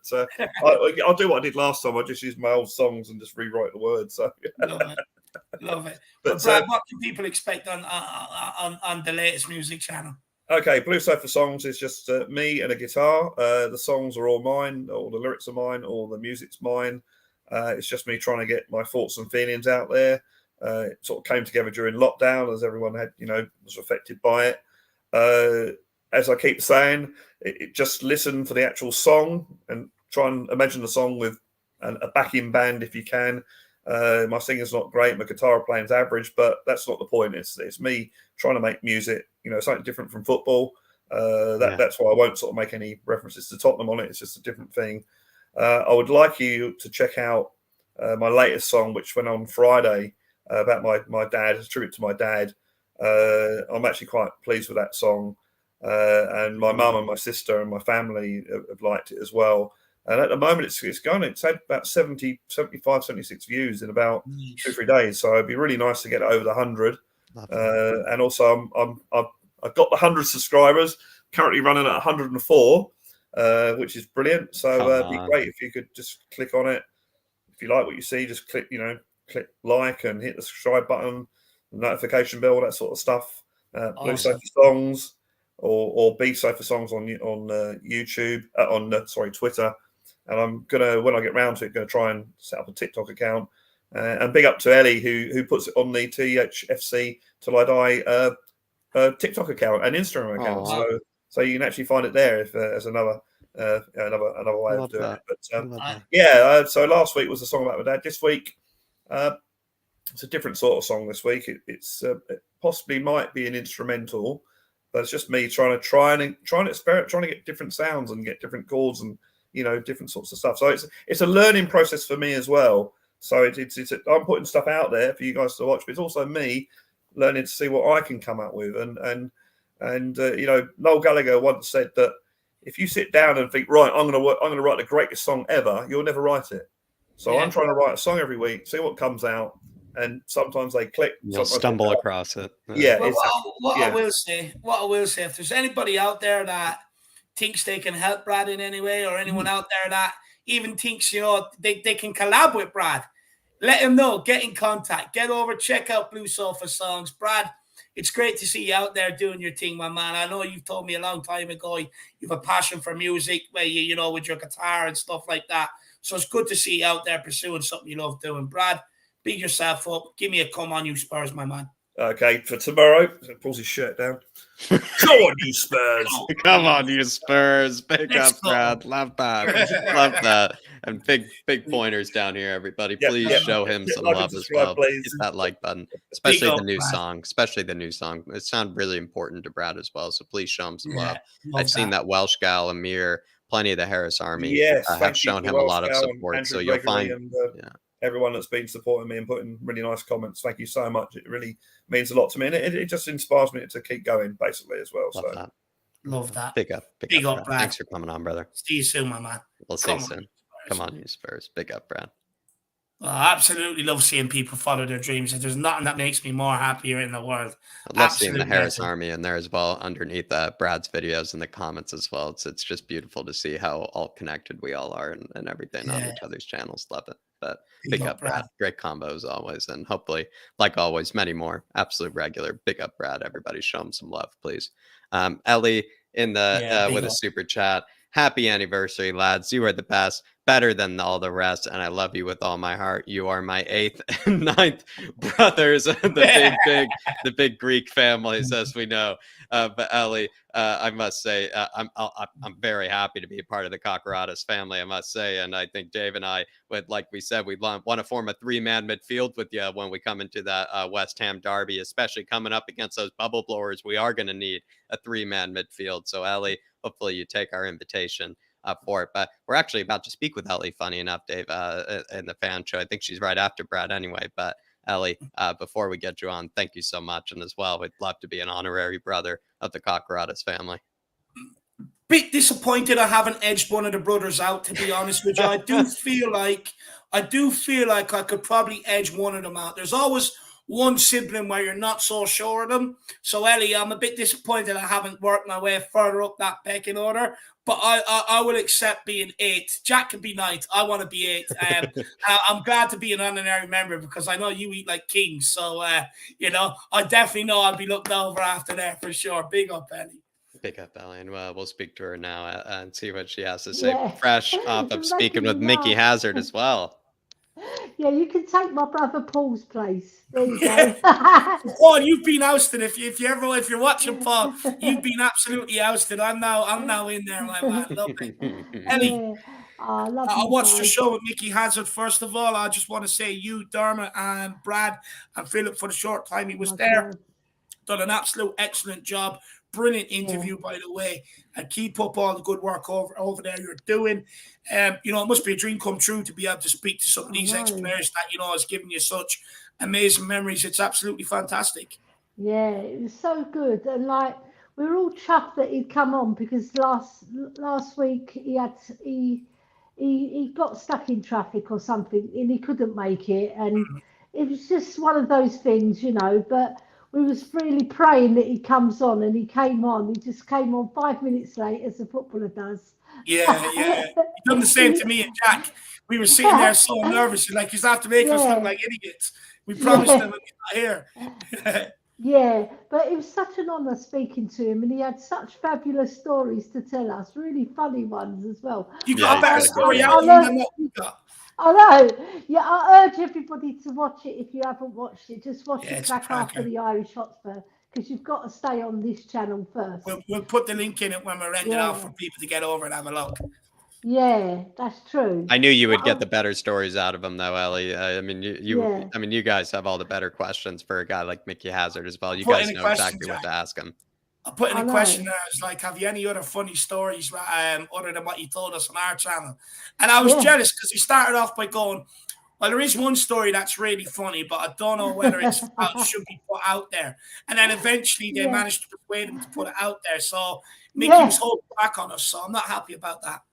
I'll do what I did last time. I just use my old songs and just rewrite the words. So love it. But Brad, what can people expect on the latest music channel? Okay, Blue Sofa Songs is just me and a guitar. The songs are all mine, all the lyrics are mine, all the music's mine. It's just me trying to get my thoughts and feelings out there. It sort of came together during lockdown as everyone had, was affected by it. As I keep saying, just listen for the actual song and try and imagine the song with a backing band if you can. My singing's not great, my guitar playing's average, but that's not the point. It's me trying to make music, something different from football. That's why I won't sort of make any references to Tottenham on it. It's just a different thing. I would like you to check out my latest song, which went on Friday. About my dad, a tribute to my dad. I'm actually quite pleased with that song. And my mum and my sister and my family have liked it as well. And at the moment, it's had about 70, 75, 76 views in about 2-3 days. So it'd be really nice to get over the 100. And also, I've got the 100 subscribers, currently running at 104, which is brilliant. So it'd be great if you could just click on it. If you like what you see, just click like and hit the subscribe button, the notification bell, that sort of stuff. Blue Sofa Songs or B Sofa Songs on YouTube, Twitter. And I'm gonna, when I get round to it, try and set up a TikTok account. And big up to Ellie who puts it on the THFC Till I Die TikTok account and Instagram account. So you can actually find it there if as another way of doing it. But so last week was a song about my dad. This week. It's a different sort of song this week. It possibly might be an instrumental, but it's just me trying to experiment, trying to get different sounds and get different chords and different sorts of stuff. So it's a learning process for me as well. So I'm putting stuff out there for you guys to watch, but it's also me learning to see what I can come up with. And Noel Gallagher once said that if you sit down and think, right, I'm going to write the greatest song ever, you'll never write it. So I'm trying to write a song every week, see what comes out, and sometimes they click. You'll stumble across it. Yeah. Well, I will say, if there's anybody out there that thinks they can help Brad in any way, or anyone out there that even thinks they can collab with Brad, let him know. Get in contact. Get over. Check out Blue Sofa Songs, Brad. It's great to see you out there doing your thing, my man. I know you've told me a long time ago you have a passion for music, where you with your guitar and stuff like that. So it's good to see you out there pursuing something you love doing. Brad, big yourself up. Give me a come on, you Spurs, my man. Okay, for tomorrow, pulls his shirt down. Come on, you Spurs! Come on, you Spurs! Big up, Brad. Love that. Love that. And big pointers down here, everybody. Please show him some love as well. Hit that like button, especially the new song. Especially the new song. It sounds really important to Brad as well. So please show him some love. I've seen that Welsh gal, Amir, plenty of the Harris Army have shown him a lot of support. So you'll find, everyone that's been supporting me and putting really nice comments. Thank you so much. It really means a lot to me, and it just inspires me to keep going, basically, as well. Love that. Big up, Brad. Thanks for coming on, brother. See you soon, my man. We'll see you soon. Come on, you Spurs. Big up, Brad. Well, I absolutely love seeing people follow their dreams. There's nothing that makes me more happier in the world. I love seeing the Harris Army in there as well, underneath Brad's videos in the comments as well. It's just beautiful to see how all connected we all are and everything on each other's channels. Love it. But big up, Brad. Great combo as always. And hopefully, like always, many more. Absolute regular. Big up, Brad. Everybody show him some love, please. Ellie in the with a super chat. Happy anniversary, lads. You are the best, better than all the rest, and I love you with all my heart. You are my 8th and 9th brothers, the big Greek families, as we know. But Ellie, I must say, I'm very happy to be a part of the Cockeradas family, I must say. And I think Dave and I would, like we said, we'd want to form a 3-man midfield with you when we come into that West Ham derby, especially coming up against those bubble blowers. We are going to need a 3-man midfield. So Ellie, hopefully you take our invitation for it. But we're actually about to speak with Ellie, funny enough, Dave, in the fan show. I think she's right after Brad anyway. But Ellie, before we get you on, thank you so much. And as well, we'd love to be an honorary brother of the Cockeradas family. Bit disappointed I haven't edged one of the brothers out, to be honest with you. I do feel like I could probably edge one of them out. There's always one sibling where you're not so sure of them. So Ellie, I'm a bit disappointed I haven't worked my way further up that pecking order. But I will accept being 8th. Jack can be 9th. I want to be 8th. I'm glad to be an honorary member because I know you eat like kings. So, I definitely know I'll be looked over after that for sure. Big up, Ellie. Big up, Ellie. And we'll speak to her now and see what she has to say. Fresh off of speaking with Mickey Hazard as well. Yeah, you can take my brother Paul's place. There you go. Paul, you've been ousted. If you're watching, Paul, you've been absolutely ousted. I'm now in there, my man. Lovely. Ellie, I watched the show with Mickey Hazard. First of all, I just want to say you, Dermot, and Brad, and Philip for the short time he was there, done an absolute excellent job. Brilliant interview, by the way, and keep up all the good work over there you're doing. It must be a dream come true to be able to speak to some of these ex-players that, has given you such amazing memories. It's absolutely fantastic. Yeah, it was so good. And we were all chuffed that he'd come on because last week he got stuck in traffic or something and he couldn't make it. And it was just one of those things, but we was really praying that he comes on, and he came on. He just came on 5 minutes late, as a footballer does. Yeah. He done the same to me and Jack. We were sitting there so nervous, like he's have to make us look like idiots. We promised him he's not here. Yeah, but it was such an honour speaking to him, and he had such fabulous stories to tell us, really funny ones as well. You got a better story out than what we got. I know. Yeah, I urge everybody to watch it if you haven't watched it. Just watch it back after the Irish Hotspur, because you've got to stay on this channel first. We'll put the link in it when we're renting it out for people to get over and have a look. Yeah, that's true. I knew you would get the better stories out of him, though, Ellie. You guys have all the better questions for a guy like Mickey Hazard as well. You guys know exactly what to ask him. I put in a question there. It's like, have you any other funny stories other than what you told us on our channel? And I was jealous because he started off by going, well, there is one story that's really funny, but I don't know whether it should be put out there. And then eventually they managed to persuade him to put it out there. So Mickey was holding back on us. So I'm not happy about that.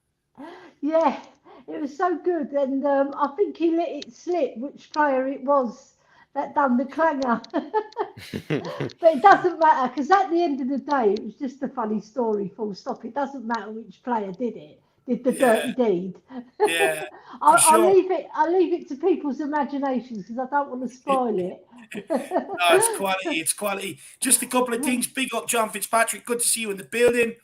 Yeah, it was so good. And I think he let it slip which player it was that done the clanger. But it doesn't matter, because at the end of the day, it was just a funny story, full stop. It doesn't matter which player did the dirty deed. Yeah, I'll leave it to people's imaginations, because I don't want to spoil it. No, it's quality. Just a couple of things. Big up, John Fitzpatrick. Good to see you in the building.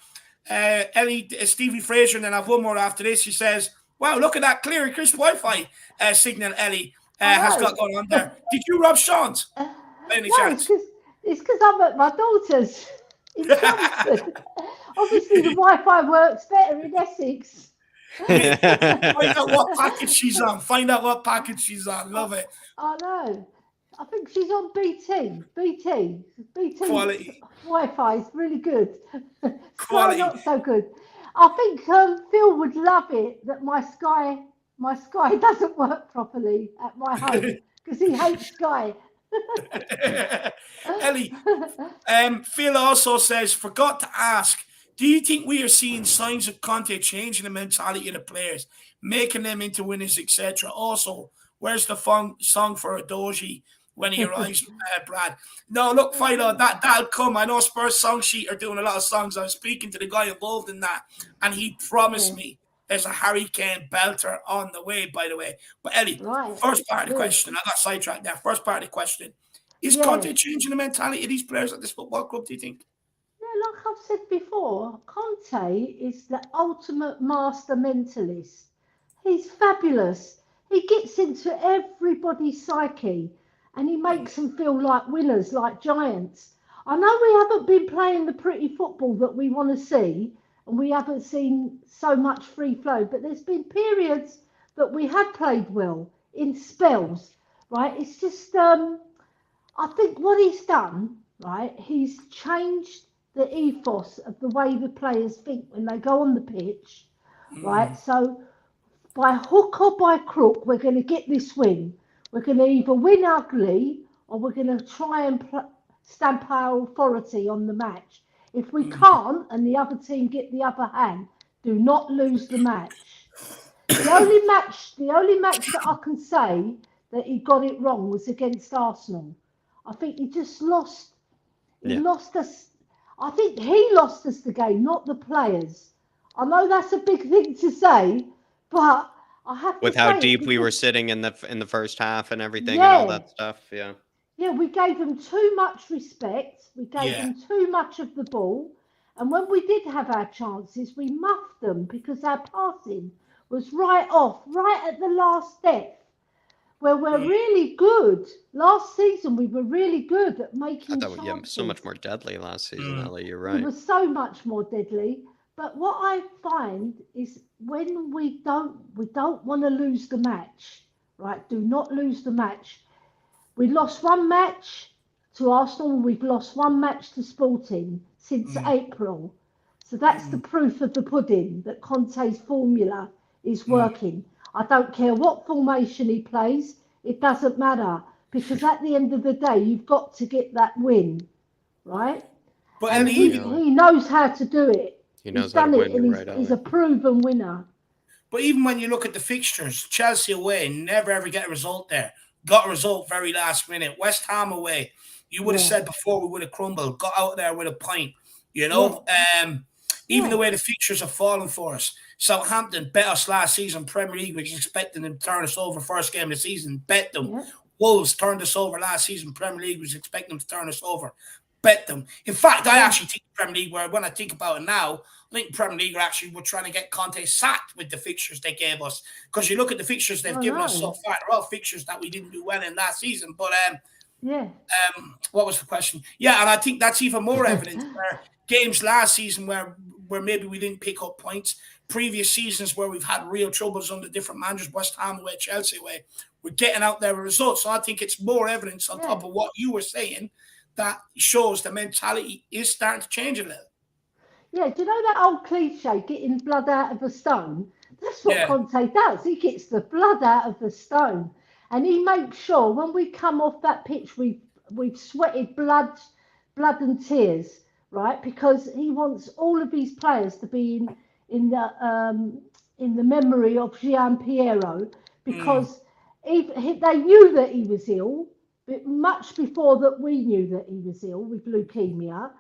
Ellie, Stevie Fraser, and then I have one more after this. He says, wow, look at that clear and crisp Wi-Fi signal Ellie has got going on there. Did you rob Sean's? Any chance? It's because I'm at my daughter's in Chelmsford. Obviously, the Wi-Fi works better in Essex. Find out what package she's on. Find out what package she's on. Love it. I know. I think she's on BT. BT Quality. Wi-Fi is really good. Sky Quality. not so good. I think Phil would love it that my Sky doesn't work properly at my home because he hates Sky. Ellie, Phil also says, forgot to ask, do you think we are seeing signs of Conte changing the mentality of the players, making them into winners, etc.? Also, where's the song for Adoji when he arrives, Brad? No, look, Philo, that'll come. I know Spurs Song Sheet are doing a lot of songs. I was speaking to the guy involved in that, and he promised me there's a Harry Kane belter on the way, by the way. But Ellie, first part of the question, I got sidetracked there. First part of the question, is Conte changing the mentality of these players at this football club, do you think? Yeah, like I've said before, Conte is the ultimate master mentalist. He's fabulous. He gets into everybody's psyche and he makes them feel like winners, like giants. I know we haven't been playing the pretty football that we want to see, and we haven't seen so much free flow, but there's been periods that we have played well in spells, right? It's just, I think what he's done, right, he's changed the ethos of the way the players think when they go on the pitch, right? So by hook or by crook, we're going to get this win. We're going to either win ugly or we're going to try and stamp our authority on the match. If we can't and the other team get the upper hand, do not lose the match. The only match that I can say that he got it wrong was against Arsenal. I think he just lost. He lost us. I think he lost us the game, not the players. I know that's a big thing to say, but I have to with say how deep we were sitting in the first half and everything and all that stuff. Yeah, we gave them too much respect. We gave them too much of the ball, and when we did have our chances, we muffed them because our passing was right at the last step. Where we're really good. Last season, we were really good at making chances. So much more deadly last season, Ellie. You're right. We were so much more deadly. But what I find is when we don't want to lose the match, right? Do not lose the match. We lost one match to Arsenal. We've lost one match to Sporting since April. So that's the proof of the pudding that Conte's formula is working. I don't care what formation he plays. It doesn't matter because at the end of the day, you've got to get that win, right? But and he knows how to do it. He's done it, and he's a proven winner. But even when you look at the fixtures, Chelsea away, never ever get a result there. Got a result very last minute. West Ham away, you would have said before we would have crumbled. Got out there with a point, you know. Even the way the fixtures have fallen for us. Southampton bet us last season, Premier League, which is expecting them to turn us over first game of the season. Bet them. Yeah. Wolves turned us over last season, Premier League, was expecting them to turn us over. Bet them. In fact, I actually think Premier League, when I think about it now, I think Premier League were trying to get Conte sacked with the fixtures they gave us. Because you look at the fixtures they've given us so far, they're all fixtures that we didn't do well in last season. But what was the question? Yeah, and I think that's even more evidence where games last season where maybe we didn't pick up points, previous seasons where we've had real troubles under different managers, West Ham away, Chelsea away, we're getting out there with results. So I think it's more evidence on top of what you were saying that shows the mentality is starting to change a little. Yeah, do you know that old cliche, getting blood out of a stone? That's what Conte does. He gets the blood out of the stone. And he makes sure when we come off that pitch, we've sweated blood and tears, right? Because he wants all of these players to be in the memory of Gian Piero, because they knew that he was ill, but much before that we knew that he was ill with leukemia,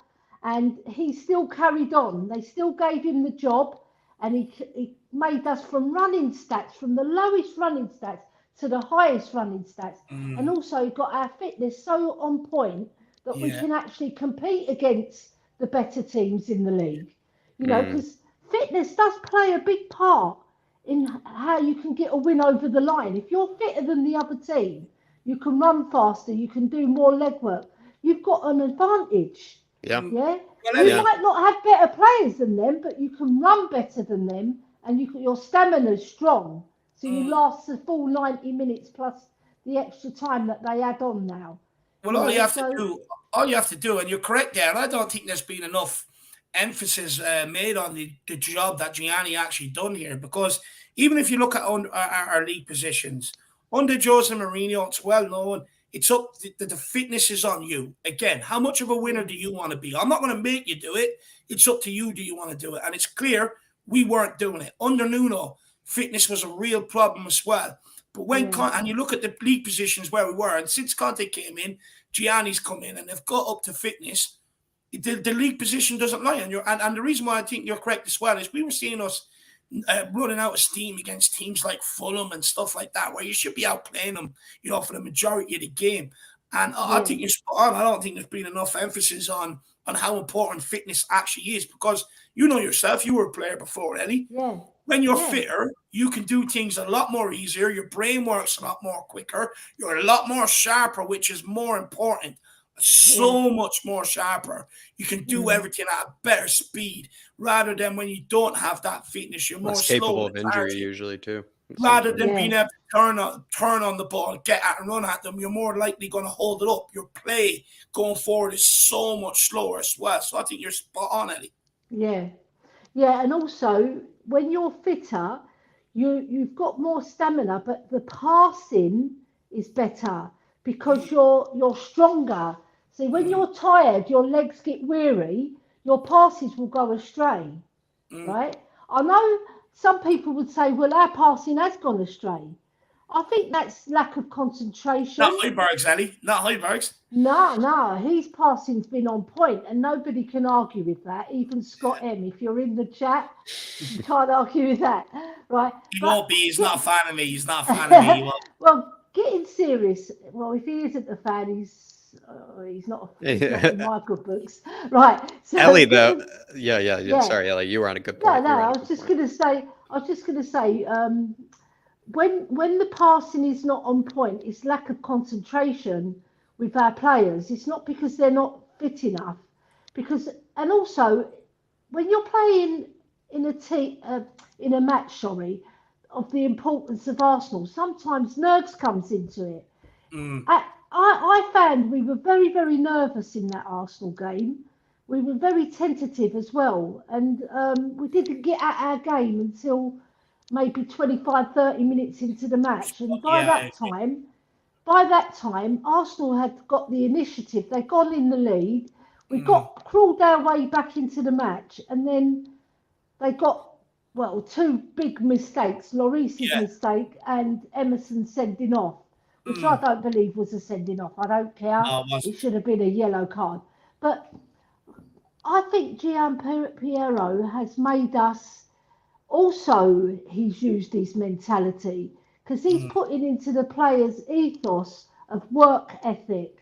and he still carried on. They still gave him the job, and he made us from running stats, from the lowest running stats to the highest running stats, and also got our fitness so on point that we can actually compete against the better teams in the league. You know, because fitness does play a big part in how you can get a win over the line. If you're fitter than the other team, you can run faster, you can do more leg work. you've got an advantage. Yeah. Yeah. Well, You might not have better players than them, but you can run better than them, and your stamina's strong, so you last the full 90 minutes plus the extra time that they add on now. Well, all you have to do, and you're correct there, and I don't think there's been enough emphasis made on the job that Gianni actually done here, because even if you look at our league positions, under Jose Mourinho, it's well known, it's up, the fitness is on you. Again, how much of a winner do you want to be? I'm not going to make you do it. It's up to you, do you want to do it? And it's clear we weren't doing it. Under Nuno, fitness was a real problem as well. But when and you look at the league positions where we were, and since Conte came in, Gianni's come in, and they've got up to fitness, the league position doesn't lie. And the reason why I think you're correct as well is we were seeing us running out of steam against teams like Fulham and stuff like that, where you should be outplaying them, for the majority of the game. And I think you're spot on. I don't think there's been enough emphasis on how important fitness actually is, because you know yourself, you were a player before, Ellie. Yeah. When you're fitter, you can do things a lot more easier. Your brain works a lot more quicker. You're a lot more sharper, which is more important. So much more sharper. You can do everything at a better speed, rather than when you don't have that fitness. You're more capable of injury usually too. Rather than being able to turn on the ball, get at and run at them, you're more likely going to hold it up. Your play going forward is so much slower as well. So I think you're spot on, Ellie. Yeah. Yeah, and also when you're fitter, you've got more stamina, but the passing is better because you're stronger. See, when you're tired, your legs get weary, your passes will go astray, right? I know some people would say, well, our passing has gone astray. I think that's lack of concentration. Not Højbjerg's, Ellie. Not Højbjerg's. No, his passing's been on point, and nobody can argue with that. Even Scott M, if you're in the chat, you can't argue with that, right? He won't be. He's not a fan of me. He's not a fan of me. He won't. Well, getting serious. Well, if he isn't a fan, he's not in my good books, right? So Ellie, though, yeah. Sorry, Ellie, you were on a good point. No, I was just going to say. When the passing is not on point, it's lack of concentration with our players. It's not because they're not fit enough, and also when you're playing in a match, of the importance of Arsenal, sometimes nerves comes into it. I found we were very, very nervous in that Arsenal game. We were very tentative as well, and we didn't get at our game until maybe 25, 30 minutes into the match. And by that time, Arsenal had got the initiative. They'd gone in the lead. We crawled our way back into the match. And then they got, two big mistakes, Lloris's mistake and Emerson sending off, which I don't believe was a sending off. I don't care. It should have been a yellow card. But I think Gianpiero has made us. Also, he's used his mentality because he's putting into the players' ethos of work ethic.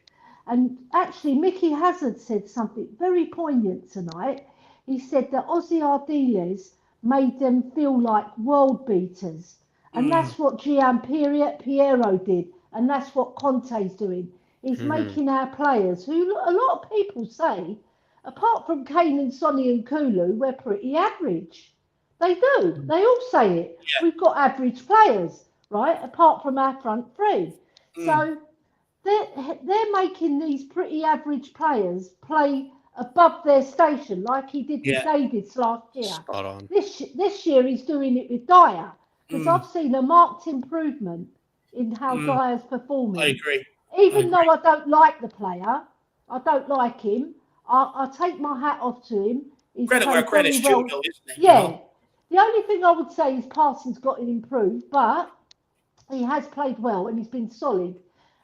And actually, Mickey Hazard said something very poignant tonight. He said that Ozzy Ardiles made them feel like world beaters. And that's what Gianpiero did. And that's what Conte's doing. He's making our players, who a lot of people say, apart from Kane and Sonny and Kulu, we're pretty average. They do. They all say it. Yeah. We've got average players, right? Apart from our front three. So they're making these pretty average players play above their station, like he did with Davids last year. Spot on. This year he's doing it with Dyer, because I've seen a marked improvement in how Dyer's performing. I agree. Even though I don't like the player, I don't like him. I take my hat off to him. He's credit where credit's due, isn't it? Yeah. You know? The only thing I would say is passing's got improved, but he has played well and he's been solid.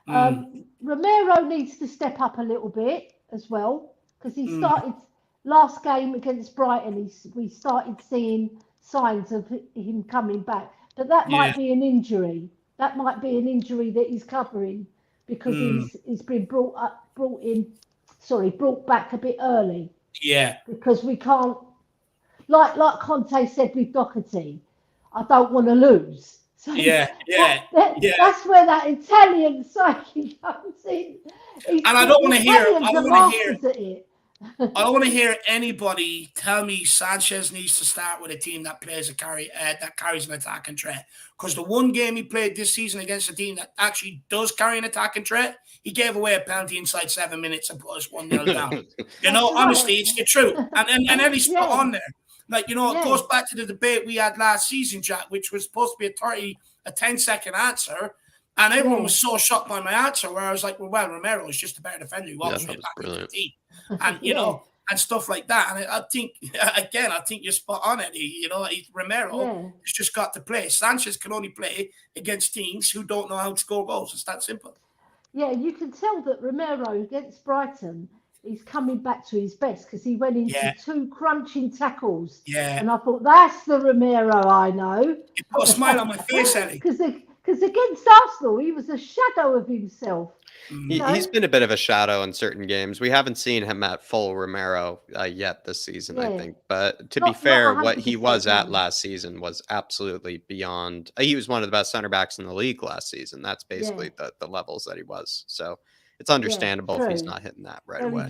Romero needs to step up a little bit as well, because he started last game against Brighton. We started seeing signs of him coming back, but that might be an injury. That might be an injury that he's covering because he's been brought back a bit early. Yeah, because we can't. Like Conte said with Doherty, I don't want to lose. So that's where that Italian psyche comes in. And I don't want to hear. I don't want to hear. At it. I don't want to hear anybody tell me Sanchez needs to start with a team that plays that carries an attacking threat. Because the one game he played this season against a team that actually does carry an attacking threat, he gave away a penalty inside 7 minutes and put us 1-0 down. Honestly, it's the truth. And Eddie's spot on there. Like, it goes back to the debate we had last season, Jack, which was supposed to be a 10-second answer. And everyone was so shocked by my answer, where I was like, well, Romero is just a better defender who obviously back in the team. And, and stuff like that. And I think, again, you're spot on, Eddie. Romero has just got to play. Sanchez can only play against teams who don't know how to score goals. It's that simple. Yeah, you can tell that Romero against Brighton, he's coming back to his best because he went into 2 crunching tackles. Yeah. And I thought, that's the Romero I know. You put a smile on my face, Eddie. Because against Arsenal, he was a shadow of himself. He's been a bit of a shadow in certain games. We haven't seen him at full Romero yet this season, I think. But to be fair, what he was at last season was absolutely beyond. He was one of the best center backs in the league last season. That's basically the levels that he was. So it's understandable if he's not hitting that away.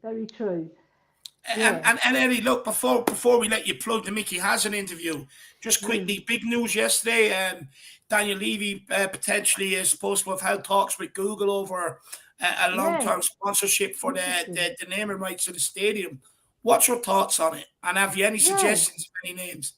Very true. And Eddie, look, before we let you plug the Mickey Hazard interview, just quickly, big news yesterday. Daniel Levy potentially is supposed to have held talks with Google over a long-term sponsorship for the naming rights of the stadium. What's your thoughts on it? And have you any suggestions of any names?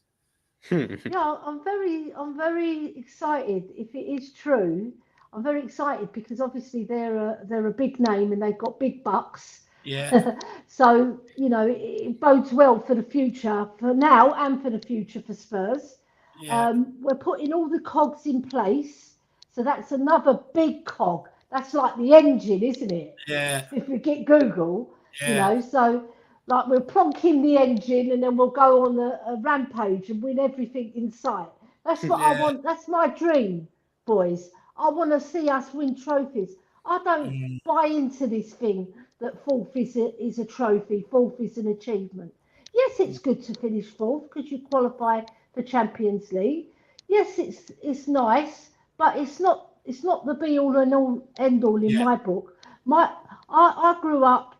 I'm very excited. If it is true, I'm very excited because obviously they're a big name and they've got big bucks. Yeah. So it bodes well for the future, for now and for the future for Spurs. Yeah. We're putting all the cogs in place, so that's another big cog. That's like the engine, isn't it? Yeah. If we get Google, so like we'll plonk in the engine and then we'll go on a rampage and win everything in sight. That's what I want. That's my dream, boys. I want to see us win trophies. I don't buy into this thing that fourth is a trophy, fourth is an achievement. Yes, it's good to finish fourth because you qualify for Champions League. Yes, it's nice, but it's not the be all and end all in my book. I grew up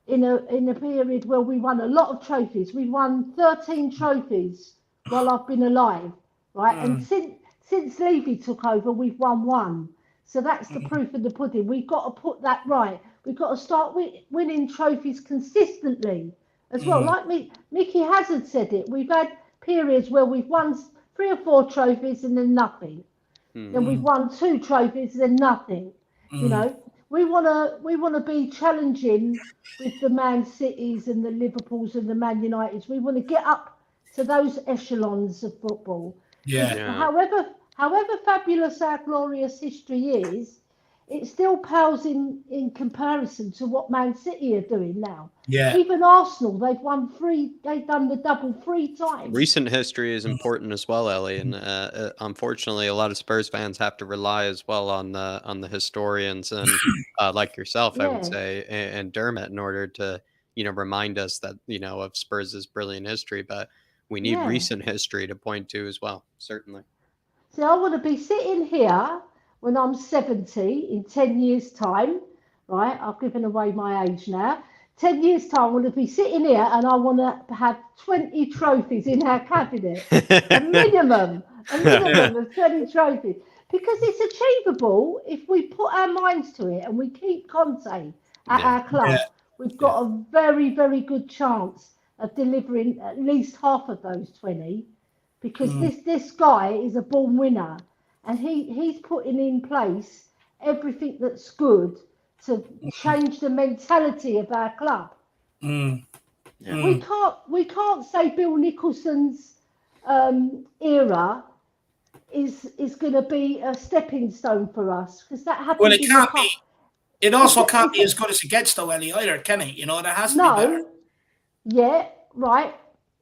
in a period where we won a lot of trophies. We won 13 trophies while I've been alive, right? And since Levy took over, we've won 1. So that's the proof of the pudding. We've got to put that right. We've got to start winning trophies consistently as well. Like Mickey Hazard said it. We've had periods where we've won 3 or 4 trophies and then nothing. Then we've won 2 trophies and then nothing. We want to be challenging with the Man Cities and the Liverpools and the Man Uniteds. We want to get up to those echelons of football. However fabulous our glorious history is, it still pales in comparison to what Man City are doing now. Yeah. Even Arsenal, they've done the double 3 times. Recent history is important as well, Ellie, and unfortunately, a lot of Spurs fans have to rely as well on the historians and like yourself, I would say, and Dermot in order to remind us that of Spurs' brilliant history. But we need recent history to point to as well, certainly. So I want to be sitting here when I'm 70 in 10 years' time, right? I've given away my age now. 10 years' time, I want to be sitting here and I want to have 20 trophies in our cabinet. a minimum of 20 trophies. Because it's achievable if we put our minds to it and we keep Conte at our club. Yeah. We've got a very, very good chance of delivering at least half of those 20. Because this guy is a born winner and he's putting in place everything that's good to change the mentality of our club. We can't say Bill Nicholson's era is going to be a stepping stone for us because that happened. Well, it can't be. It also can't be as good as it gets, though, Ellie, either, can it? There has to be better. Yeah, right.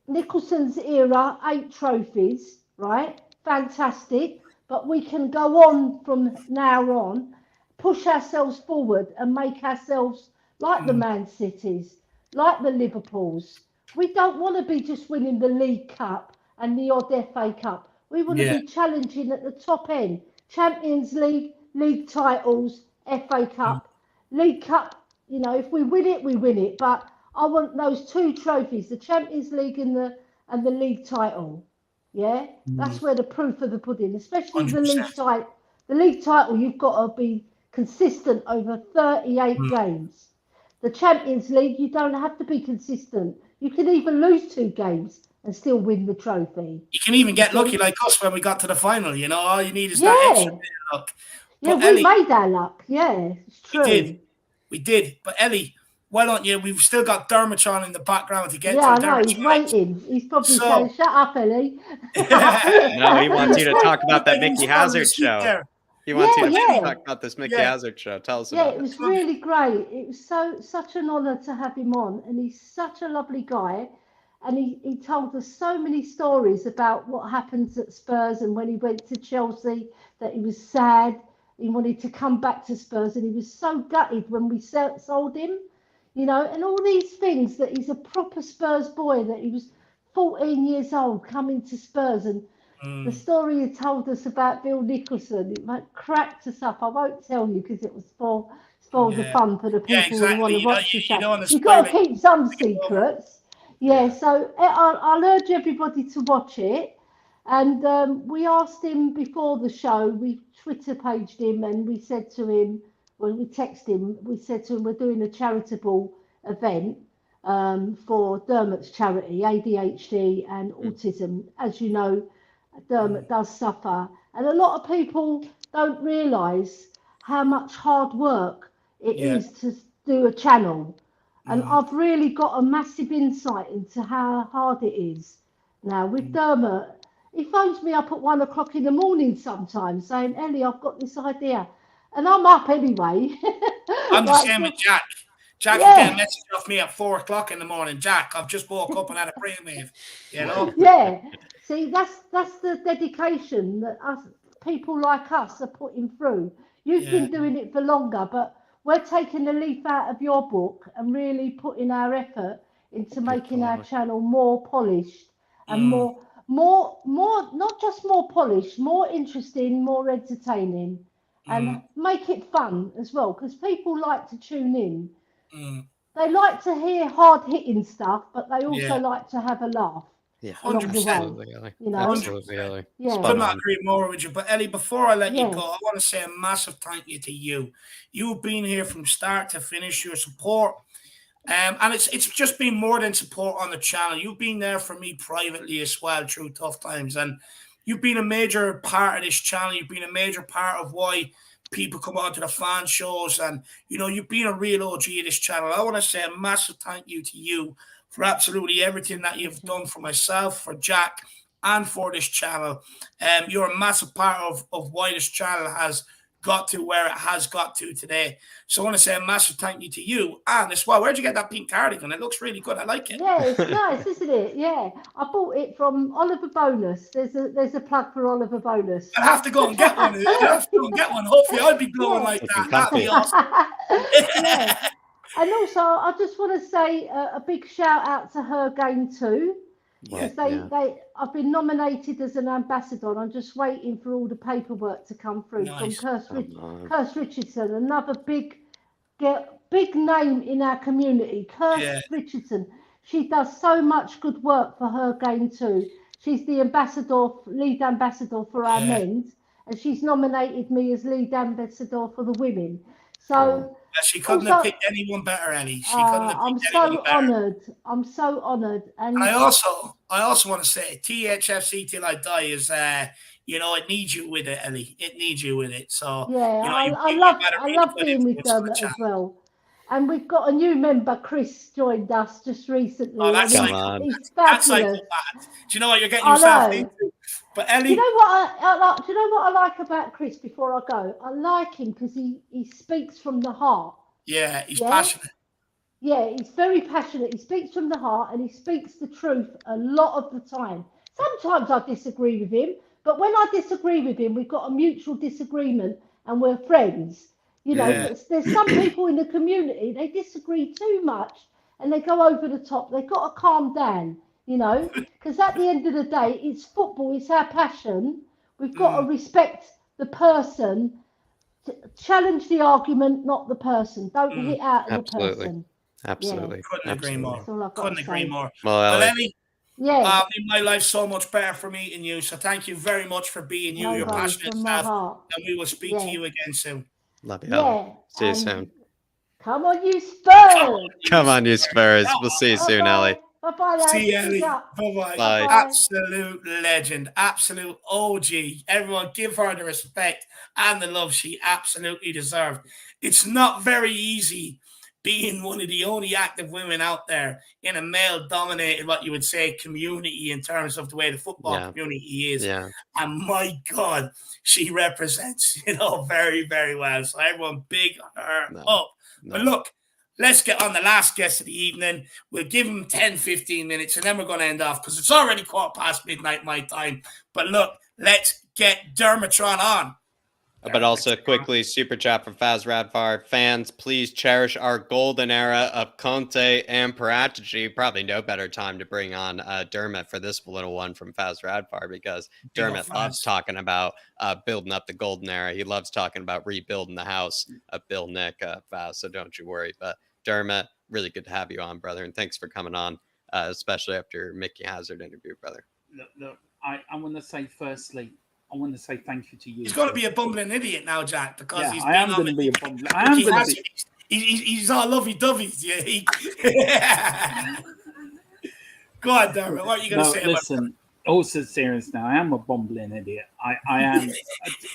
Nicholson's era, 8 trophies, right? Fantastic. But we can go on from now on, push ourselves forward and make ourselves like the Man Cities, like the Liverpools. We don't want to be just winning the League Cup and the odd FA Cup. We want to be challenging at the top end. Champions League, league titles, FA Cup, League Cup. You know, if we win it, we win it. But I want those 2 trophies, the Champions League and the league title. Yeah, that's where the proof of the pudding, especially 100%. the league title. The league title, you've got to be consistent over 38 games. The Champions League, you don't have to be consistent. You can even lose 2 games and still win the trophy. You can even get lucky like us when we got to the final. You know, all you need is that extra bit of luck. But Yeah, we made our luck. Yeah, it's true. We did. But Ellie, why don't you? We've still got Dermot on in the background to get to. Yeah, I know. He's waiting. He's probably saying, "Shut up, Ellie." No, he wants you to talk about that Mickey Hazard show. He wants you to talk about this Mickey Hazard show. Tell us about it. Yeah, it was really great. It was such an honour to have him on, and he's such a lovely guy. And he told us so many stories about what happens at Spurs, and when he went to Chelsea, that he was sad. He wanted to come back to Spurs, and he was so gutted when we sold him, you know, and all these things, that he's a proper Spurs boy, that he was 14 years old coming to Spurs. And the story he told us about Bill Nicholson, it cracked us up. I won't tell you because it will spoil the fun for the people who want to watch the show. You've got to keep some secrets. Yeah, so I'll urge everybody to watch it. And we asked him before the show, we Twitter paged him, and we said to him, when we texted him, we said to him, we're doing a charitable event for Dermot's charity, ADHD and autism. As you know, Dermot does suffer. And a lot of people don't realise how much hard work it is to do a channel. And I've really got a massive insight into how hard it is. Now, with Dermot, he phones me up at 1 o'clock in the morning sometimes saying, Ellie, I've got this idea. And I'm up anyway. I'm the same with Jack. Jack will get a message off me at 4 o'clock in the morning. Jack, I've just woke up and had a brainwave. You know? Yeah. See, that's the dedication that people like us are putting through. You've been doing it for longer, but we're taking a leaf out of your book and really putting our effort into making our channel more polished and more, not just more polished, more interesting, more entertaining, and make it fun as well, because people like to tune in. They like to hear hard-hitting stuff, but they also like to have a laugh. Yeah, 100%. You know? Absolutely, Ellie. Yeah. Could not agree more with you. But Ellie, before I let you go, I want to say a massive thank you to you. You've been here from start to finish. Your support, and it's just been more than support on the channel. You've been there for me privately as well through tough times, and you've been a major part of this channel. You've been a major part of why people come on to the fan shows, and you know, you've been a real OG of this channel. I want to say a massive thank you to you for absolutely everything that you've done for myself, for Jack, and for this channel. You're a massive part of why this channel has got to where it has got to today. So I want to say a massive thank you to you. And as well, where'd you get that pink cardigan? It looks really good. I like it. Yeah, it's nice, isn't it? Yeah. I bought it from Oliver Bonus. There's a plug for Oliver Bonus. I'll have to go and get one. Hopefully I'll be glowing like that. That'd be awesome. Yeah. And also, I just want to say a big shout out to Her Game Too, because I've been nominated as an ambassador, and I'm just waiting for all the paperwork to come through from Kirst Richardson, another big name in our community. Kirst Richardson, she does so much good work for Her Game Too. She's the lead ambassador for our men, and she's nominated me as lead ambassador for the women. So she couldn't have picked anyone better, Ellie. She couldn't have picked anyone better. I'm so honoured. And I also want to say THFC Till I Die is you know, it needs you with it, Ellie. It needs you with it. So yeah, you know, I love being with them as well. And we've got a new member, Chris, joined us just recently. Oh, that's he's fabulous. Do you know what you're getting yourself into? But Ellie, do you know what I like about Chris? Before I go, I like him because he speaks from the heart. Yeah, he's passionate. Yeah, he's very passionate. He speaks from the heart, and he speaks the truth a lot of the time. Sometimes I disagree with him, but when I disagree with him, we've got a mutual disagreement, and we're friends. You know, there's some people in the community, they disagree too much and they go over the top. They've got to calm down. you know, because at the end of the day, it's football, it's our passion. We've got to respect the person, challenge the argument, not the person. Don't hit out of the person. Absolutely. Couldn't agree more. Couldn't agree more. Well, Ellie, yeah, made my life so much better for meeting you. So thank you very much for being you, your passionate self. And we will speak to you again soon. Love you, Ellie. See you soon. Come on, you Spurs! Come on, you Spurs. We'll see you soon, Ellie. Bye-bye, see you, Ellie. Bye-bye. Bye. Absolute legend. Absolute OG. Everyone give her the respect and the love she absolutely deserved. It's not very easy being one of the only active women out there in a male-dominated, what you would say, community in terms of the way the football community is. Yeah. And my God, she represents, very, very well. So everyone big her up. But look, let's get on the last guest of the evening. We'll give him 10, 15 minutes, and then we're going to end off because it's already midnight my time. But look, let's get Dermatron on. But also quickly, super chat for Faz Radfar. Fans, please cherish our golden era of Conte and Paratici. Probably no better time to bring on Dermot for this little one from Faz Radfar, because Dermot loves talking about building up the golden era. He loves talking about rebuilding the house of Bill Nick, Faz, so don't you worry. But Dermot, really good to have you on, brother, and thanks for coming on, especially after your Mickey Hazard interview, brother. Look, I want to say firstly, I want to say thank you to you. He's got to be a bumbling idiot now, Jack, because he's I am going to be a bumbling. I am going to be. He's all lovey-dovey. Yeah. Go on, Dermot. What are you going to say? Listen, also serious now. I am a bumbling idiot. I am.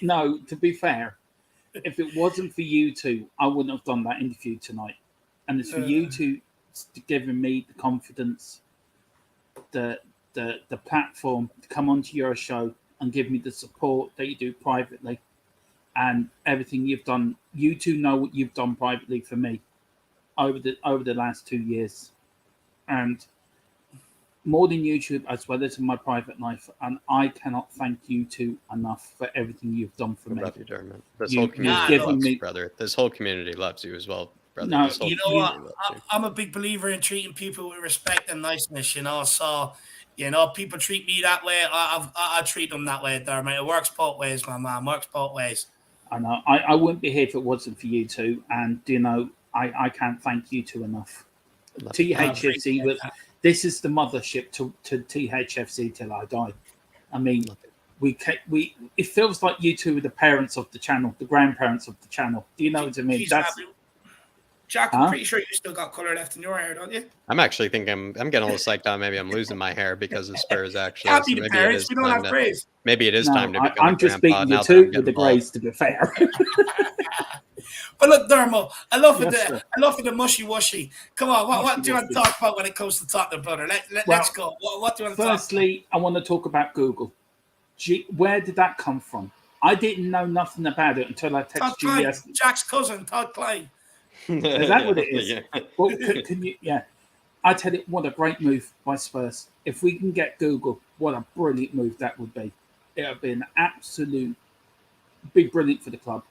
No, to be fair, if it wasn't for you two, I wouldn't have done that interview tonight. And it's for you two giving me the confidence, the platform to come onto your show and give me the support that you do privately and everything you've done. You two know what you've done privately for me over the last 2 years. And more than YouTube, as well as in my private life. And I cannot thank you two enough for everything you've done for me. Love you, Dermot. This whole community loves you, brother. This whole community loves you as well, brother. No, you know what? I'm a big believer in treating people with respect and niceness, So... people treat me that way. I treat them that way, Dermot. It works both ways, my man. Works both ways. I know. I wouldn't be here if it wasn't for you two. And, I can't thank you two enough. THFC, this is the mothership to THFC till I die. I mean, it feels like you two are the parents of the channel, the grandparents of the channel. Do you know what I mean? Jack, I'm pretty sure you still got color left in your hair, don't you? I'm actually thinking I'm getting a little psyched out. Maybe I'm losing my hair because of Spurs. Actually, can't be the parents. We don't have grays. Maybe it is time to become I'm just beating you too with the grays, to be fair. But look, Dermo, I love the mushy washy. Come on, what do you want to talk about when it comes to Tottenham, brother? Let's go. What do you want to talk about? Firstly, I want to talk about Google. Where did that come from? I didn't know nothing about it until I texted you yesterday. Jack's cousin, Todd Klein. Is that what it is? Yeah. Well, can you? Yeah, I tell you, what a great move by Spurs. If we can get Google, what a brilliant move that would be. It would be an absolute brilliant for the club.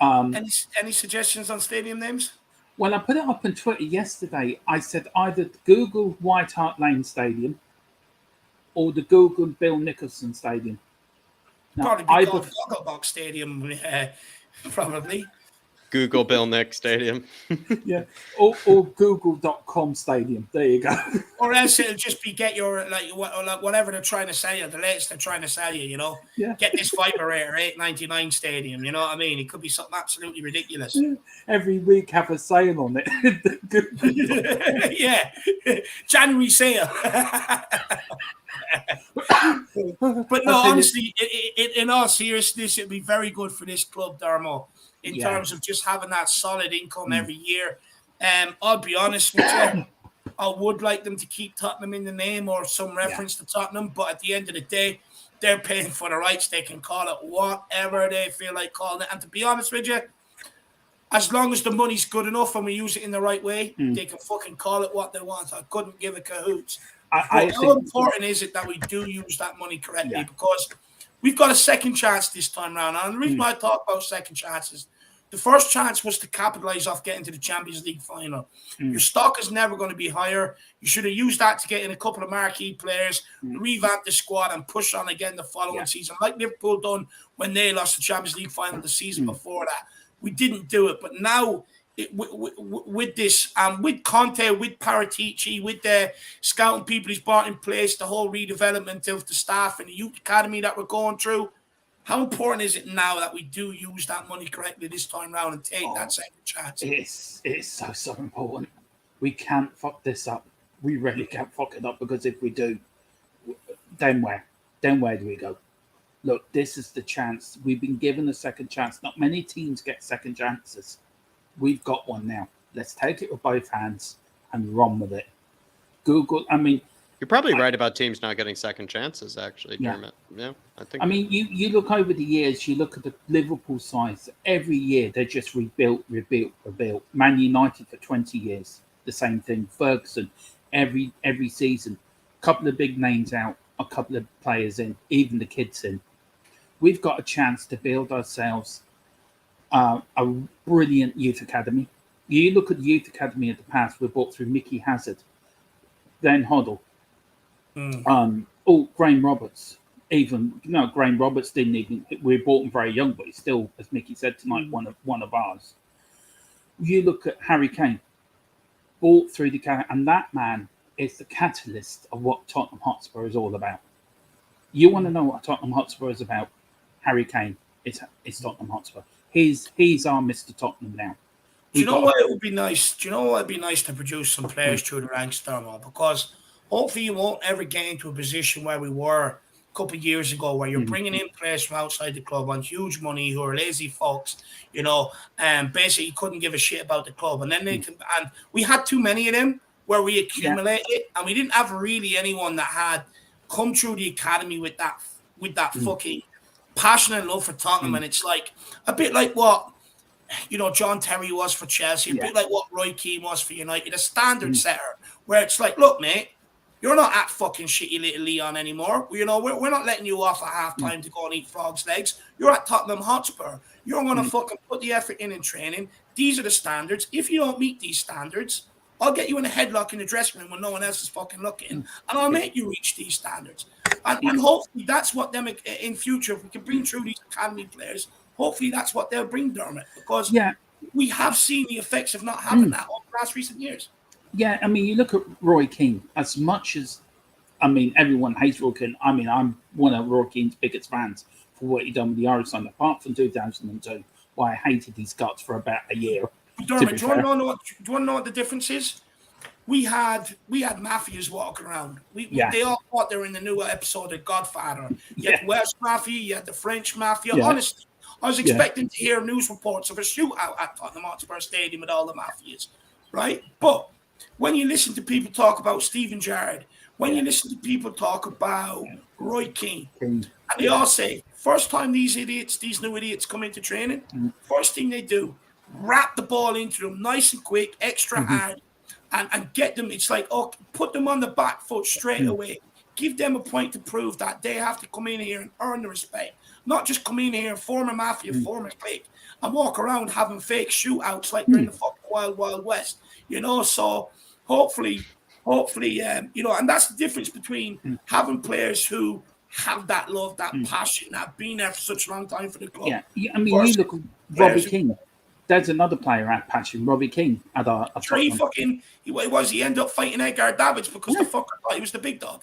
Any suggestions on stadium names? Well, I put it up on Twitter yesterday. I said either Google White Hart Lane Stadium or the Google Bill Nicholson Stadium. Now, probably called Gogglebox Stadium, probably. Google Bill Nick Stadium. Yeah. Or Google.com Stadium. There you go. Or else it'll just be get your, whatever they're trying to sell you, the latest they're trying to sell you, Yeah. Get this vibrator, $8.99 Stadium, you know what I mean? It could be something absolutely ridiculous. Yeah. Every week have a sale on it. Yeah. January sale. But no, honestly, in all seriousness, it'd be very good for this club, Darmo, in terms of just having that solid income every year. I'll be honest with you, I would like them to keep Tottenham in the name or some reference to Tottenham, but at the end of the day, they're paying for the rights. They can call it whatever they feel like calling it. And to be honest with you, as long as the money's good enough and we use it in the right way, they can fucking call it what they want. I couldn't give a cahoots. How important is it that we do use that money correctly? Because we've got a second chance this time round. And the reason why I talk about second chances, The first chance was to capitalize off getting to the Champions League final. Your stock is never going to be higher. You should have used that to get in a couple of marquee players, revamp the squad, and push on again the following season, like Liverpool done when they lost the Champions League final the season before that. We didn't do it, but now with this, with Conte, with Paratici, with the scouting people he's brought in place, the whole redevelopment of the staff and the youth academy that we're going through, how important is it now that we do use that money correctly this time round and take that second chance? It's so important. We can't fuck this up. We really can't fuck it up, because if we do, then where? Then where do we go? Look, this is the chance. We've been given a second chance. Not many teams get second chances. We've got one now. Let's take it with both hands and run with it. Google, I mean, you're probably right about teams not getting second chances, actually, Dermot. Yeah, I think. I mean, you look over the years, you look at the Liverpool sides, every year they just rebuilt. Man United for 20 years, the same thing. Ferguson, every season, a couple of big names out, a couple of players in, even the kids in. We've got a chance to build ourselves a brilliant youth academy. You look at the youth academy of the past, we brought through Mickey Hazard, then Hoddle. Graham Roberts. Graham Roberts didn't even. We bought him very young, but he's still, as Mickey said tonight, one of ours. You look at Harry Kane, bought through the cat, and that man is the catalyst of what Tottenham Hotspur is all about. You want to know what Tottenham Hotspur is about? Harry Kane is Tottenham Hotspur. He's our Mr. Tottenham now. Do you know what it would be nice? Do you know what it'd be nice to produce some players through the ranks, Dermot? Because hopefully you won't ever get into a position where we were a couple of years ago, where you're bringing in players from outside the club on huge money who are lazy folks, and basically couldn't give a shit about the club. And then and we had too many of them where we accumulated and we didn't have really anyone that had come through the academy with that fucking passion and love for Tottenham. And it's like a bit like what John Terry was for Chelsea, a bit like what Roy Keane was for United, a standard setter where it's like, look, mate, you're not at fucking shitty little Leon anymore. We're not letting you off at half time to go and eat frog's legs. You're at Tottenham Hotspur. You're going to fucking put the effort in training. These are the standards. If you don't meet these standards, I'll get you in a headlock in the dressing room when no one else is fucking looking, and I'll make you reach these standards. And hopefully that's what them in future, if we can bring through these academy players, hopefully that's what they'll bring, Dermot, because we have seen the effects of not having that over the last recent years. Yeah, I mean, you look at Roy Keane, as much as, everyone hates Roy Keane. I'm one of Roy Keane's biggest fans for what he done with the Irish side, apart from 2002, why I hated his guts for about a year. Dermot, do you want to know what the difference is? We had mafias walking around. They all thought they were in the new episode of Godfather. You had the Welsh Mafia, you had the French Mafia. Yeah. Honestly, I was expecting to hear news reports of a shootout at Tottenham Hotspur Stadium with all the mafias, right? But when you listen to people talk about Steven Gerrard, when you listen to people talk about Roy Keane, and they all say, first time these new idiots come into training, first thing they do, wrap the ball into them nice and quick, extra hard, and get them. It's like, put them on the back foot straight away. Give them a point to prove that they have to come in here and earn the respect. Not just come in here and form a mafia, form a clique, and walk around having fake shootouts like they're in the fucking Wild Wild West. So hopefully, and that's the difference between having players who have that love, that passion, that been there for such a long time for the club. Yeah. I mean, you look at Robbie King. There's another player had passion, Robbie King. He ended up fighting Edgar Davids because the fucker thought he was the big dog.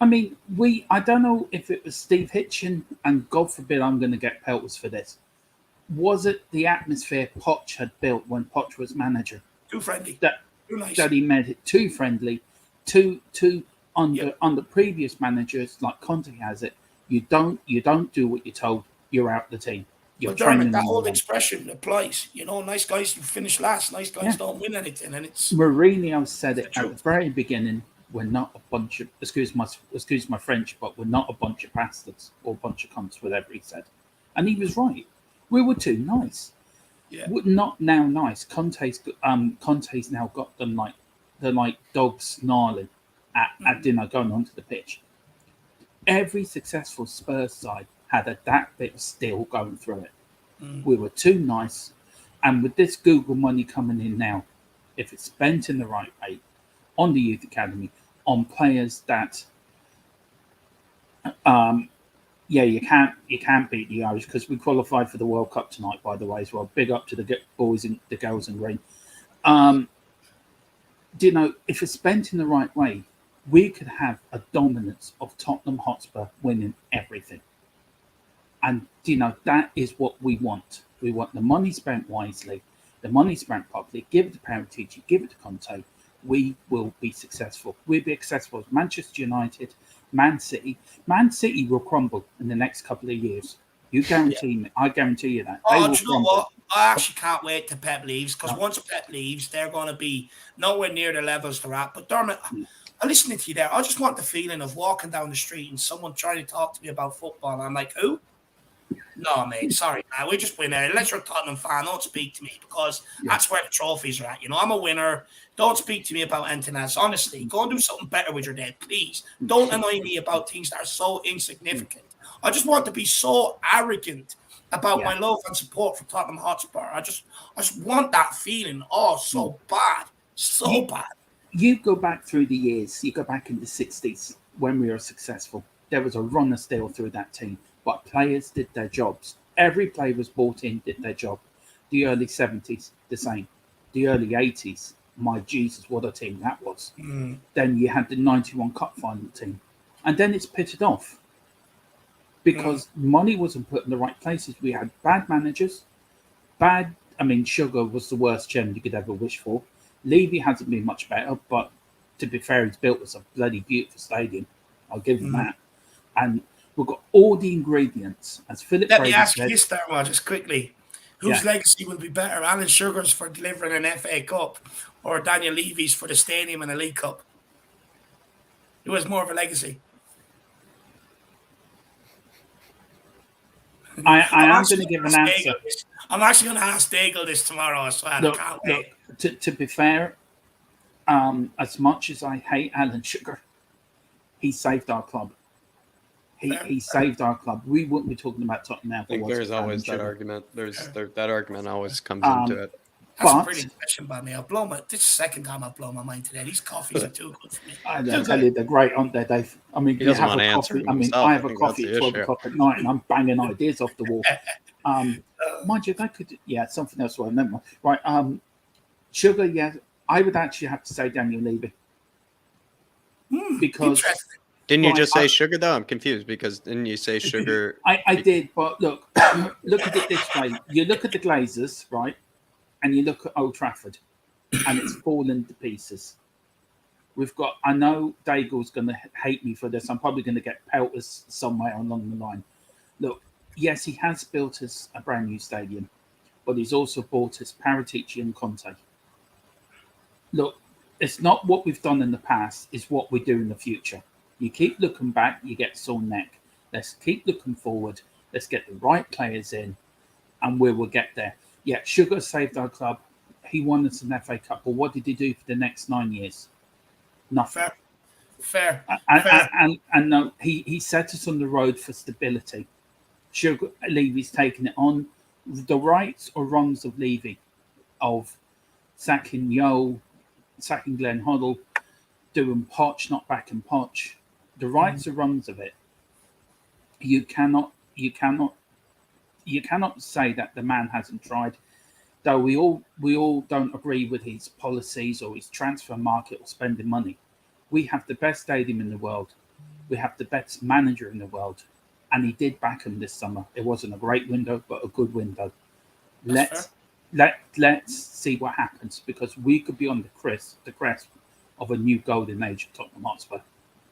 I mean, I don't know if it was Steve Hitchen, and God forbid I'm going to get pelters for this. Was it the atmosphere Poch had built when Poch was manager? Too friendly. Too nice. That he made it too friendly. Under previous managers, like Conte has it, you don't do what you're told, you're out the team. Dermot, that old expression applies. Nice guys finish last, nice guys don't win anything. And it's Mourinho said it at the very beginning. We're not a bunch of, excuse my French, but we're not a bunch of bastards or a bunch of cunts, whatever he said. And he was right. We were too nice. Yeah. We're not now nice. Conte's now got them like they're like dogs snarling at dinner going onto the pitch. Every successful Spurs side had that bit of steel going through it. We were too nice. And with this Google money coming in now, if it's spent in the right way, on the youth academy, on players that, you can't beat the Irish, because we qualified for the World Cup tonight, by the way, as well. Big up to the boys and the girls in green. If it's spent in the right way, we could have a dominance of Tottenham Hotspur winning everything. And, that is what we want. We want the money spent wisely, the money spent properly. Give it to Paratici, give it to Conte. We will be successful. We'll be successful as Manchester United, Man City. Man City will crumble in the next couple of years. You guarantee me. I guarantee you that. Do you know what? I actually can't wait till Pep leaves, because once Pep leaves, they're going to be nowhere near the levels they're at. But Dermot, I'm listening to you there. I just want the feeling of walking down the street and someone trying to talk to me about football. And I'm like, who? No, mate, sorry, man. We just win there. Unless you're a Tottenham fan, don't speak to me, because that's where the trophies are at. I'm a winner. Don't speak to me about anything else. Honestly, go and do something better with your day, please. Don't annoy me about things that are so insignificant. I just want to be so arrogant about my love and support for Tottenham Hotspur. I just want that feeling. So bad. So bad. You go back through the years. You go back in the 60s when we were successful. There was a run of steel through that team. But players did their jobs. Every player was bought in, did their job. The early 70s, the same. The early 80s, my Jesus, what a team that was. Then you had the 91 Cup final team. And then it's pitted off. Because money wasn't put in the right places. We had bad managers. Sugar was the worst gem you could ever wish for. Levy hasn't been much better, but to be fair, he's built us a bloody beautiful stadium. I'll give him that. And we've got all the ingredients, as Philip Let Brady me ask said. you this, Dermot, just quickly. Whose legacy will be better? Alan Sugar's for delivering an FA Cup, or Daniel Levy's for the stadium and the League Cup? Who has more of a legacy? I am going to give an answer. I'm actually going to ask Daigle this tomorrow. I swear. I can't wait. To be fair, as much as I hate Alan Sugar, he saved our club. He saved our club. We wouldn't be talking about Tottenham. I think there's always that argument. That argument always comes into it. That's a pretty question by me. This is the second time I've blown my mind today. These coffees are too good for me. I tell you, they're great, aren't they, Dave? He doesn't want to answer himself. I have a coffee at 12 o'clock at night, and I'm banging ideas off the wall. Mind you, that could, something else. Well, never mind. Right, Sugar, I would actually have to say Daniel Levy. Because didn't you just say Sugar though? I'm confused, because didn't you say Sugar? I did, but look at it this way. You look at the Glazers, right, and you look at Old Trafford, and it's fallen to pieces. I know Daigle's going to hate me for this. I'm probably going to get pelters somewhere along the line. Look, yes, he has built us a brand new stadium, but he's also bought us Paratici and Conte. Look, it's not what we've done in the past, it's what we do in the future. You keep looking back, you get sore neck. Let's keep looking forward. Let's get the right players in, and we will get there. Yeah, Sugar saved our club. He won us an FA Cup. But what did he do for the next 9 years? Nothing. Fair. And no, he set us on the road for stability. Sugar Levy's taken it on. The rights or wrongs of Levy, of sacking Yo, sacking Glenn Hoddle, doing Poch, not backing Poch. The rights or wrongs of it. You cannot say that the man hasn't tried. Though we all don't agree with his policies or his transfer market or spending money. We have the best stadium in the world. We have the best manager in the world. And he did back him this summer. It wasn't a great window, but a good window. Let's see what happens, because we could be on the crest of a new golden age of Tottenham Hotspur.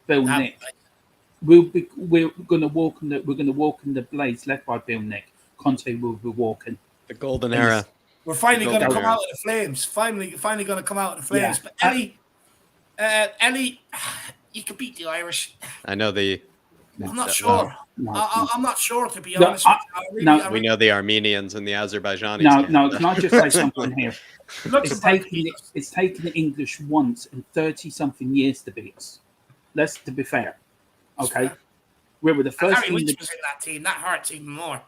Bill Nick, we're going to walk in the blades led by Bill Nick. Conte will be walking the golden era. We're finally going to come out of the flames. Finally going to come out of the flames. Yeah. But Ellie, you could beat the Irish. I know I'm not sure. I'm not sure, to be honest. We know the Armenians and the Azerbaijanis. No. Can I just say something here? It's taken the English once in 30-something years to beat us. To be fair, okay. We were the first Harry team. Winch was in that team. That hurts even more.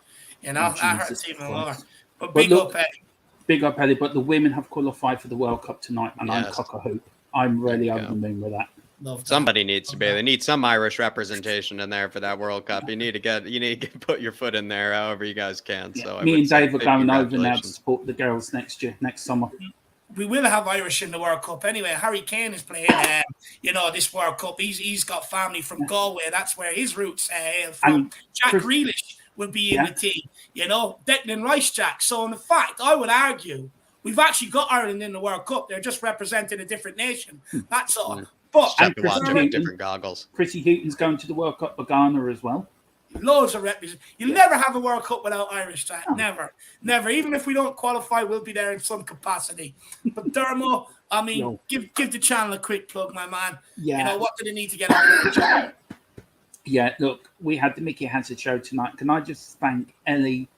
You know, Oh, that hurts Jesus even more. Christ. But But big look, up, Eddie. Big up, Eddie. But the women have qualified for the World Cup tonight, and I'm Yes. cock a hoop. I'm really you over go. the moon with that. Love that. Somebody needs to Love be. that. They need some Irish representation in there for that World Cup. You need to put your foot in there however you guys can. Yeah. So I Me would and say Dave are big going over now to congratulations. support the girls next summer. We will have Irish in the World Cup anyway. Harry Kane is playing, this World Cup. He's got family from Galway. That's where his roots hail from. And Jack Grealish will be in the team. Declan Rice, Jack. So in fact, I would argue we've actually got Ireland in the World Cup. They're just representing a different nation. That's all. But Just have to watch it with different goggles. Chrissy Houghton's going to the World Cup for Ghana as well. Loads of representatives. You'll never have a World Cup without Irish, Jack. No. Never. Even if we don't qualify, we'll be there in some capacity. But Dermo, I mean, give the channel a quick plug, my man. Yeah. What do they need to get over there? Yeah, look, we had the Mickey Hazard show tonight. Can I just thank Ellie,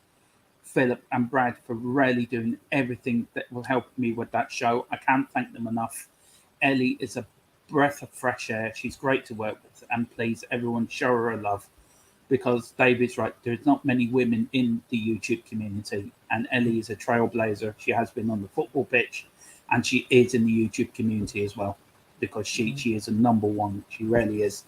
Philip, and Brad for really doing everything that will help me with that show. I can't thank them enough. Ellie is a breath of fresh air. She's great to work with. And please, everyone, show her a love. Because David's right, there's not many women in the YouTube community. And Ellie is a trailblazer. She has been on the football pitch. And she is in the YouTube community as well. Because she is a number one. She really is.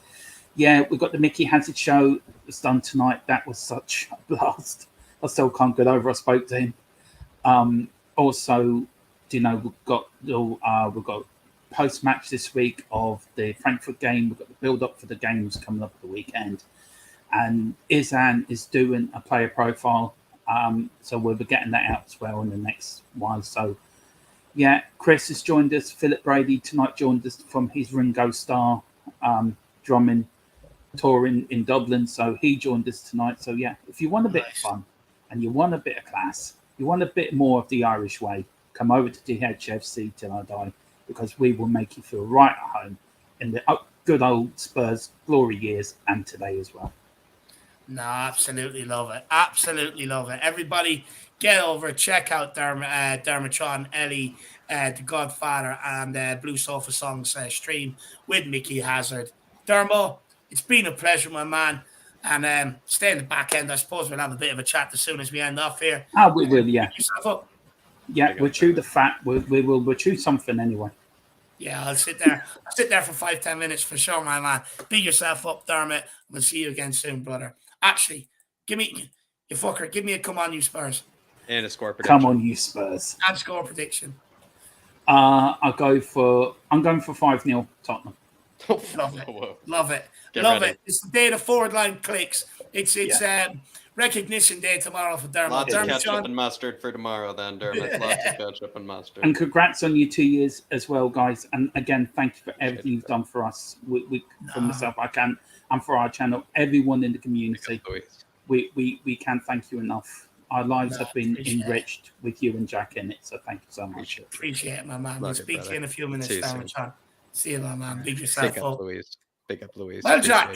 Yeah, we've got the Mickey Hazard show that's done tonight. That was such a blast. I still can't get over I spoke to him. Also, we've got post-match this week of the Frankfurt game. We've got the build-up for the games coming up at the weekend. And Izan is doing a player profile. So we'll be getting that out as well in the next while. So, yeah, Chris has joined us. Philip Brady tonight joined us from his Ringo Starr drumming tour in Dublin. So he joined us tonight. So, yeah, if you want a bit of fun and you want a bit of class, you want a bit more of the Irish way, come over to DHFC till I die, because we will make you feel right at home in the good old Spurs glory years and today as well. No, absolutely love it. Absolutely love it. Everybody get over, check out Dermotron, Ellie, the Godfather, and Blue Sofa Songs stream with Mickey Hazard. Dermo, it's been a pleasure, my man. And stay in the back end. I suppose we'll have a bit of a chat as soon as we end off here. We will, yeah. Pick yourself up. Yeah, we'll chew the fat. We'll chew something anyway. Yeah, I'll sit there. I'll sit there for 5-10 minutes for sure, my man. Beat yourself up, Dermot. We'll see you again soon, brother. Actually, give me a come on, you Spurs. And a score prediction. Come on, you Spurs. And score prediction. I'm going for 5-0 Tottenham. Love it. Whoa. Love it. Get Love ready. it. It's the day the forward line clicks. It's recognition day tomorrow for Dermot. Lots of Dermot, ketchup Sean. and mustard for tomorrow then, Dermot. Lots of ketchup and mustard. And congrats on your 2 years as well, guys. And again, thank you for everything you've done for us. For myself, and for our channel, everyone in the community. We can't thank you enough. Our lives have been enriched with you and Jack in it. So thank you so much. Appreciate it, my man. We'll speak to you in a few minutes, See you Dermot. soon. Sean. See you, my man. Big yourself up. Big up, Louise. Well, Jack,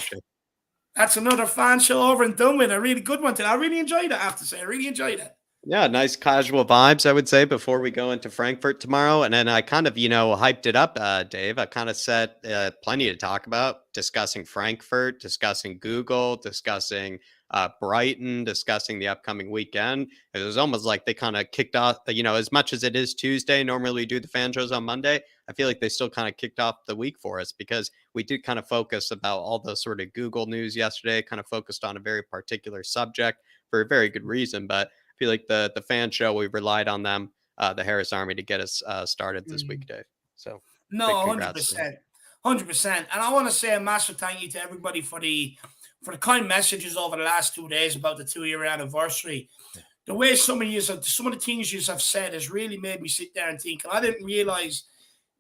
that's another fan show over and done with. A really good one today. I really enjoyed it, I have to say. I really enjoyed it. Yeah, nice casual vibes, I would say, before we go into Frankfurt tomorrow. And then I kind of, hyped it up, Dave. I kind of said plenty to talk about, discussing Frankfurt, discussing Google, discussing Brighton, discussing the upcoming weekend. It was almost like they kind of kicked off, as much as it is Tuesday, normally we do the fan shows on Monday. I feel like they still kind of kicked off the week for us because we did kind of focus about all the sort of Google news yesterday, kind of focused on a very particular subject for a very good reason. But I feel like the fan show, we relied on them, the Harris Army, to get us started this week, Dave. So no, 100%. 100%. And I want to say a massive thank you to everybody for the kind messages over the last 2 days about the 2-year anniversary. The way some of the things you have said has really made me sit there and think. And I didn't realize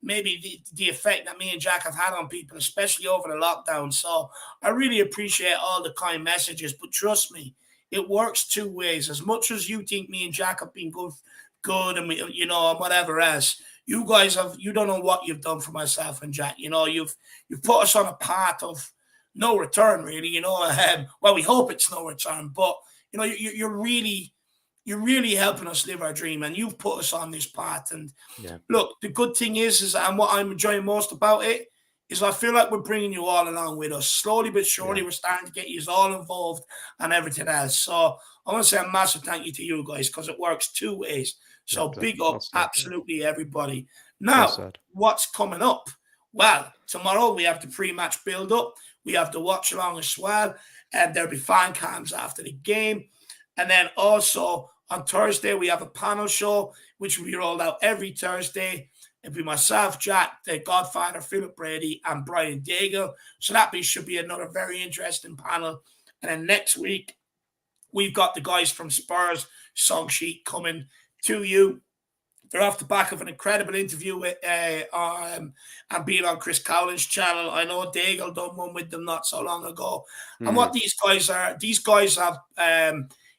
maybe the effect that me and Jack have had on people, especially over the lockdown. So I really appreciate all the kind messages. But trust me, it works two ways. As much as you think me and Jack have been good and and whatever else, you guys you don't know what you've done for myself and Jack. You've put us on a path of no return, really. Well, we hope it's no return, but you're really helping us live our dream, and you've put us on this path. And look, the good thing is and what I'm enjoying most about it is I feel like we're bringing you all along with us. Slowly but surely, we're starting to get you all involved and everything else. So I want to say a massive thank you to you guys because it works 2 ways. So big up, absolutely everybody. Now, what's coming up? Well, tomorrow we have the pre-match build-up. We have the watch-along as well. And there'll be fan cams after the game. And then also on Thursday, we have a panel show, which will be rolled out every Thursday. It'll be myself, Jack, the Godfather, Philip Brady, and Brian Daigle. So that should be another very interesting panel. And then next week, we've got the guys from Spurs Song Sheet coming to you. They're off the back of an incredible interview with and being on Chris Cowlin's channel. I know Daigle done one with them not so long ago. And what these guys have,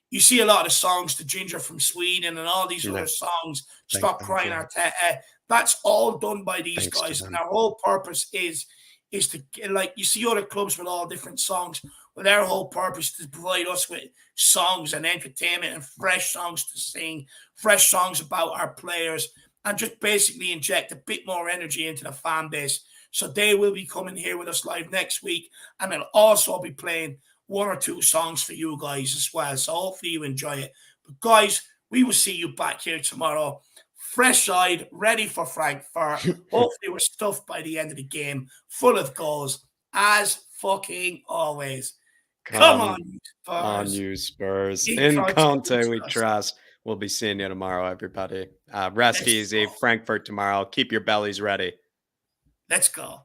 you see a lot of songs, the Ginger from Sweden and all these other songs, Stop Crying Arteta. That's all done by these guys. And our whole purpose is to, like, you see other clubs with all different songs. Well, their whole purpose is to provide us with songs and entertainment and fresh songs to sing, fresh songs about our players, and just basically inject a bit more energy into the fan base. So they will be coming here with us live next week, and they'll also be playing 1 or 2 songs for you guys as well. So hopefully you enjoy it. But guys, we will see you back here tomorrow. Fresh-eyed, ready for Frankfurt. Hopefully we're stuffed by the end of the game, full of goals, as fucking always. Come on, you Spurs. On you, Spurs. In Conte we trust. We'll be seeing you tomorrow, everybody. Rest easy. Frankfurt tomorrow. Keep your bellies ready. Let's go.